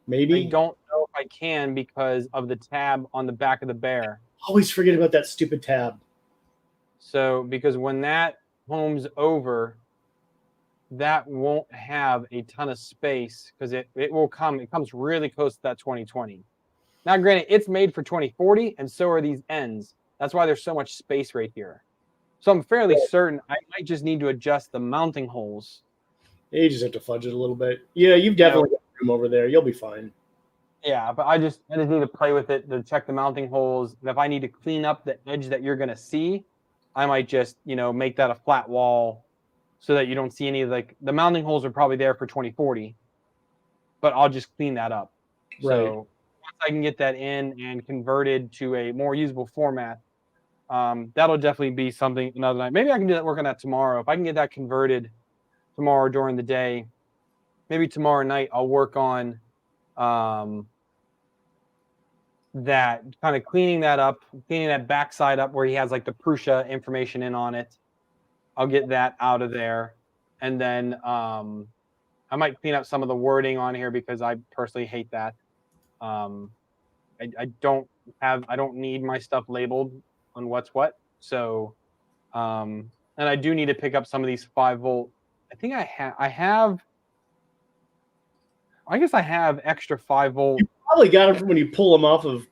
maybe. I don't know if I can because of the tab on the back of the Bear. Always forget about that stupid tab. So, because when that homes over, that won't have a ton of space because it comes really close to that 2020. Now, granted, it's made for 2040, and so are these ends. That's why there's so much space right here. So I'm fairly certain I might just need to adjust the mounting holes. You just have to fudge it a little bit. Yeah, you've definitely got room over there. You'll be fine. Yeah, but I just need to play with it to check the mounting holes. And if I need to clean up the edge that you're going to see, I might just, make that a flat wall so that you don't see any of the mounting holes are probably there for 2040, but I'll just clean that up. Right. So once I can get that in and converted to a more usable format, that'll definitely be something another night. Maybe I can work on that tomorrow. If I can get that converted tomorrow during the day, maybe tomorrow night I'll work on that, kind of cleaning that backside up where he has the Prusa information in on it. I'll get that out of there, and then I might clean up some of the wording on here because I personally hate that. I don't need my stuff labeled on what's what. So, and I do need to pick up some of these 5-volt. I think I have. I guess I have extra 5-volt. You probably got them from when you pull them off of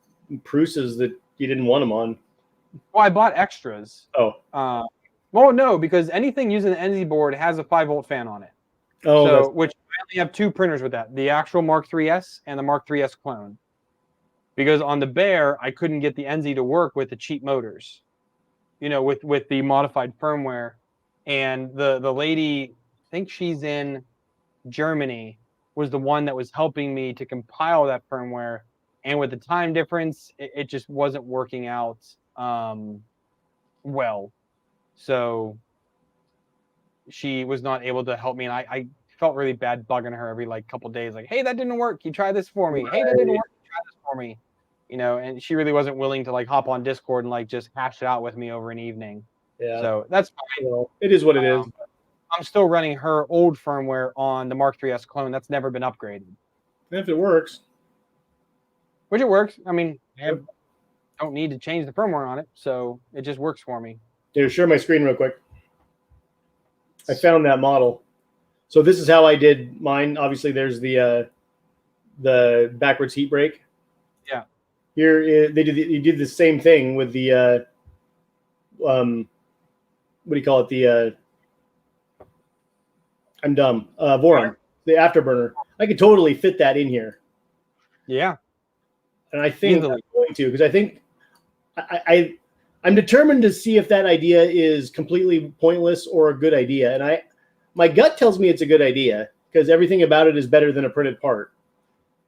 Prusas that you didn't want them on. Well, I bought extras. Oh. Well, no, because anything using the NZ board has a 5-volt fan on it. Oh, so which I only have 2 printers with that: the actual Mark III's and the Mark III's clone. Because on the Bear, I couldn't get the NZ to work with the cheap motors, with the modified firmware. And the lady, I think she's in Germany, was the one that was helping me to compile that firmware. And with the time difference, it just wasn't working out well. So she was not able to help me. And I felt really bad bugging her every couple days. Hey, that didn't work. You try this for me. Right. Hey, that didn't work. You try this for me. And she really wasn't willing to hop on Discord and just hash it out with me over an evening. Yeah. So that's fine. Well, it is what it is. I'm still running her old firmware on the Mark III's clone. That's never been upgraded. If it works. Which it works. I mean, I don't need to change the firmware on it, so it just works for me. Dude, share my screen real quick. I found that model. So this is how I did mine. Obviously, there's the backwards heat break. Yeah. Here you did the same thing with the what do you call it? The I'm dumb. Voron, the afterburner. I could totally fit that in here. Yeah. And I think I'm going to, because I think I'm determined to see if that idea is completely pointless or a good idea. And my gut tells me it's a good idea because everything about it is better than a printed part.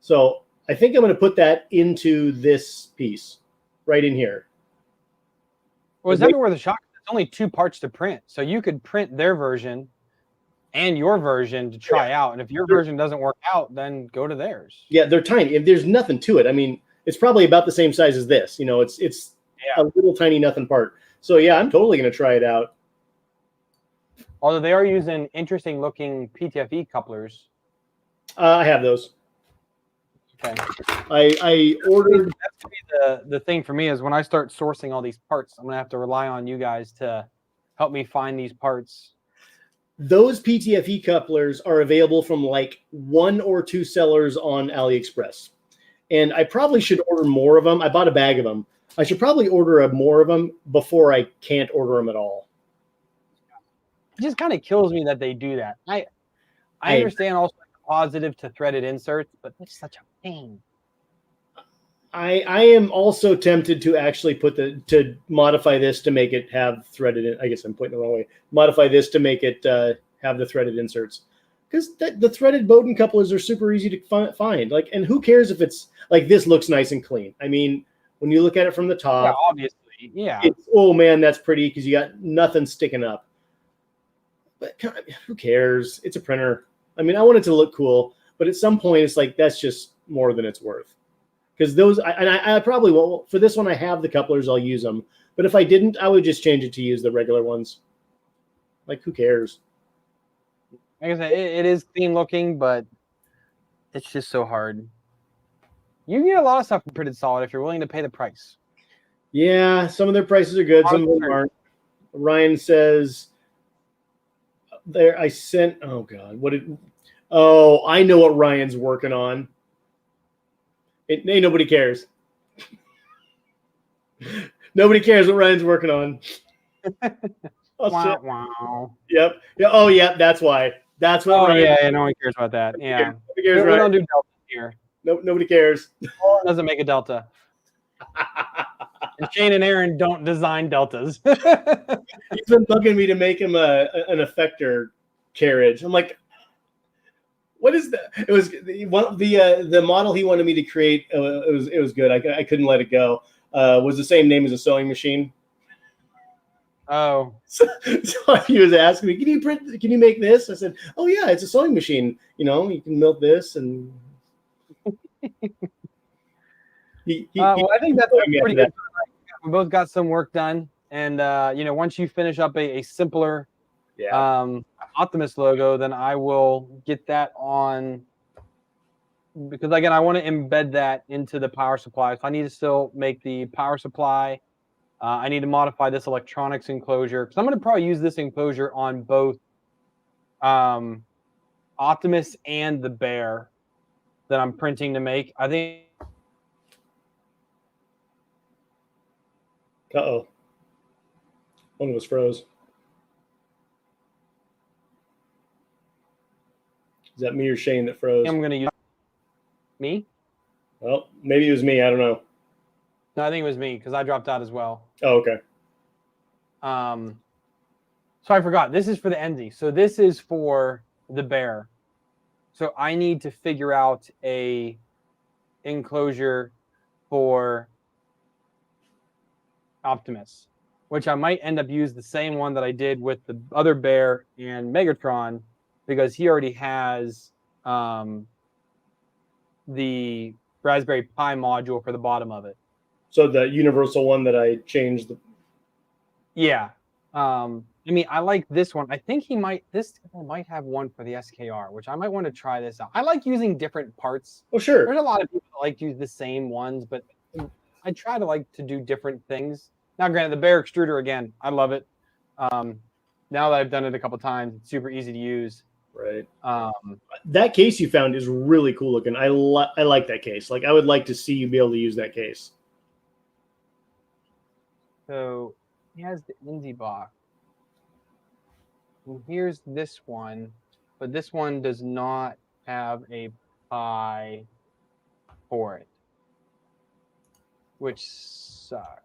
So I think I'm going to put that into this piece right in here. Well, is that where the shock? It's only 2 parts to print. So you could print their version and your version to try out. And if your version doesn't work out, then go to theirs. Yeah, they're tiny. If there's nothing to it, I mean, it's probably about the same size as this. It's a little tiny nothing part. So yeah, I'm totally going to try it out. Although they are using interesting looking PTFE couplers. I have those. Okay. I ordered. That's gonna be the thing for me is when I start sourcing all these parts, I'm gonna have to rely on you guys to help me find these parts. Those PTFE couplers are available from like 1 or 2 sellers on AliExpress. And I probably should order more of them. I bought a bag of them. I should probably order more of them before I can't order them at all. It just kind of kills me that they do that. I understand also the positive to threaded inserts, but it's such a pain. I am also tempted to actually to modify this to make it have threaded. I guess I'm pointing the wrong way. Modify this to make it have the threaded inserts, because the threaded Bowden couplers are super easy to find. Like, and who cares if it's like this looks nice and clean? I mean, when you look at it from the top, Yeah, obviously, yeah. It's, oh man, that's pretty because you got nothing sticking up. But who cares? It's a printer. I mean, I want it to look cool, but at some point, it's like that's just more than it's worth. Because those, I probably won't. For this one, I have the couplers. I'll use them. But if I didn't, I would just change it to use the regular ones. Like, who cares? Like I said, it is clean looking, but it's just so hard. You can get a lot of stuff from Printed Solid if you're willing to pay the price. Yeah, some of their prices are good. Some of them aren't. Ryan says, there, I sent, oh God, I know what Ryan's working on. Ain't nobody cares. Nobody cares what Ryan's working on. Wow. Yep. Yeah. Oh, yeah. That's why. That's what. Oh, Ryan, yeah. No one cares about that. Yeah. Nobody cares, We don't do delta here. Nobody cares. It doesn't make a delta. And Shane and Aaron don't design deltas. He's been bugging me to make him an effector carriage. I'm like, what is that? It was the model he wanted me to create. It was good. I couldn't let it go. Was the same name as a sewing machine. Oh. So he was asking me, can you make this? I said, oh yeah, it's a sewing machine. You know, you can milk this and. Well, I think that's pretty good. We both got some work done, and once you finish up a simpler Optimus logo, then I will get that on, because again, I want to embed that into the power supply. So I need to still make the power supply. I need to modify this electronics enclosure, because I'm going to probably use this enclosure on both Optimus and the Bear that I'm printing to make. I think. Uh-oh. One of us froze. Is that me or Shane that froze? I'm going to use me. Well, maybe it was me. I don't know. No, I think it was me because I dropped out as well. Oh, okay. So I forgot. This is for the Enzy. So this is for the Bear. So I need to figure out a enclosure for Optimus, which I might end up use the same one that I did with the other Bear and Megatron, because he already has the Raspberry Pi module for the bottom of it. So the universal one that I changed. Yeah. I mean, I like this one. I think this might have one for the SKR, which I might want to try this out. I like using different parts. Oh, sure. There's a lot of people that like to use the same ones, but I try to do different things. Now, granted, the Bear extruder, again, I love it. Now that I've done it a couple times, it's super easy to use. Right. That case you found is really cool looking. I like that case. Like, I would like to see you be able to use that case. So he has the Enzy box. And here's this one, but this one does not have a Pi for it, which sucks.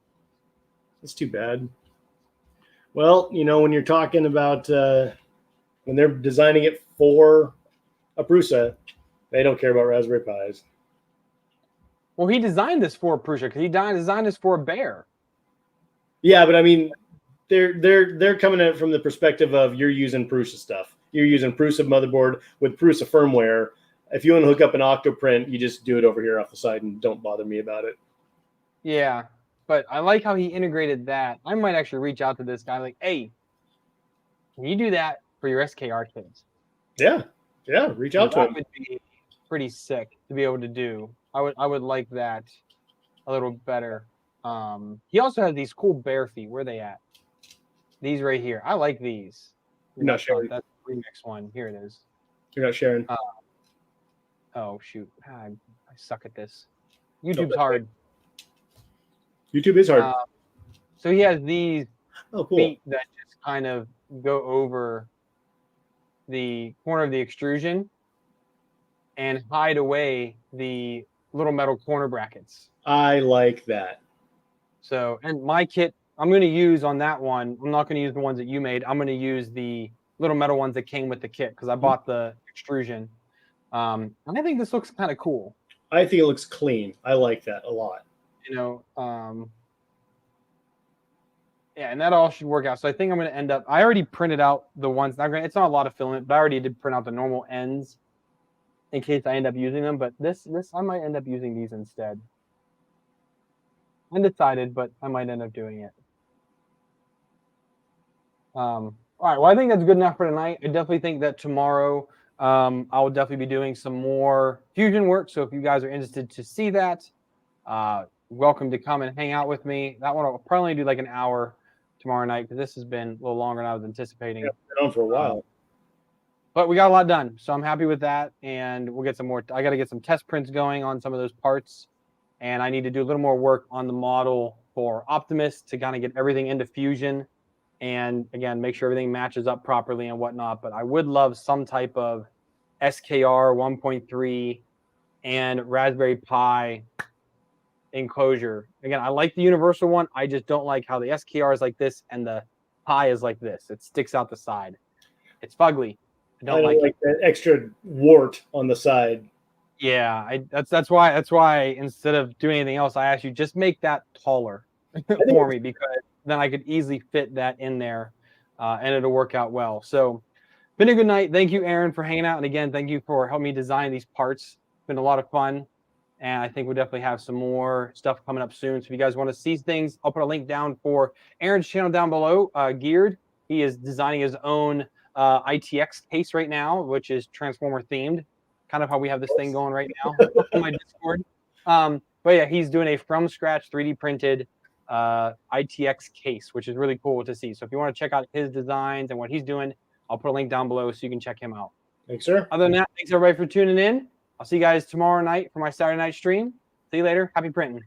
That's too bad. Well, when you're talking about when they're designing it for a Prusa, they don't care about Raspberry Pis. Well, he designed this for a Prusa because he designed this for a Bear. Yeah, but I mean, they're coming at it from the perspective of you're using Prusa stuff. You're using Prusa motherboard with Prusa firmware. If you want to hook up an Octoprint, you just do it over here off the side and don't bother me about it. Yeah. But I like how he integrated that. I might actually reach out to this guy like, hey, can you do that for your SKR kids? Yeah. Reach out to That him. would be pretty sick to be able to do. I would like that a little better. He also has these cool bare feet. Where are they at? These right here. I like these. You're not sharing. That's the remix one. Here it is. You're not sharing. Oh shoot. I suck at this. YouTube's hard. YouTube is hard. So he has these Oh, cool. feet that just kind of go over the corner of the extrusion and hide away the little metal corner brackets. I like that. So, and my kit, I'm going to use on that one. I'm not going to use the ones that you made. I'm going to use the little metal ones that came with the kit because I bought the extrusion. And I think this looks kind of cool. I think it looks clean. I like that a lot. You know, yeah, and that all should work out. So I think I'm going to end up. I already printed out the ones. Now, granted, it's not a lot of filament, but I already did print out the normal ends in case I end up using them. But this I might end up using these instead. Undecided, but I might end up doing it. All right. Well, I think that's good enough for tonight. I definitely think that tomorrow I will definitely be doing some more fusion work. So if you guys are interested to see that, welcome to come and hang out with me. That one I'll probably do like an hour tomorrow night because this has been a little longer than I was anticipating. Yeah, been on for a while. But we got a lot done, so I'm happy with that. And we'll get some more. I got to get some test prints going on some of those parts, and I need to do a little more work on the model for Optimus to kind of get everything into fusion, and again make sure everything matches up properly and whatnot. But I would love some type of SKR 1.3 and Raspberry Pi enclosure. Again, I like the universal one. I just don't like how the SKR is like this and the Pi is like this. It sticks out the side. It's fugly. I don't like that extra wart on the side. Yeah, that's why instead of doing anything else, I asked you just make that taller for me because then I could easily fit that in there, and it'll work out well. So, been a good night. Thank you, Aaron, for hanging out, and again, thank you for helping me design these parts. It's been a lot of fun, and I think we'll definitely have some more stuff coming up soon. So, if you guys want to see things, I'll put a link down for Aaron's channel down below. Geared, he is designing his own ITX case right now, which is Transformer themed. Kind of how we have this thing going right now on my Discord. But yeah, he's doing a from scratch 3D printed ITX case, which is really cool to see. So if you want to check out his designs and what he's doing, I'll put a link down below so you can check him out. Thanks, sir. Other than that, thanks everybody for tuning in. I'll see you guys tomorrow night for my Saturday night stream. See you later. Happy printing.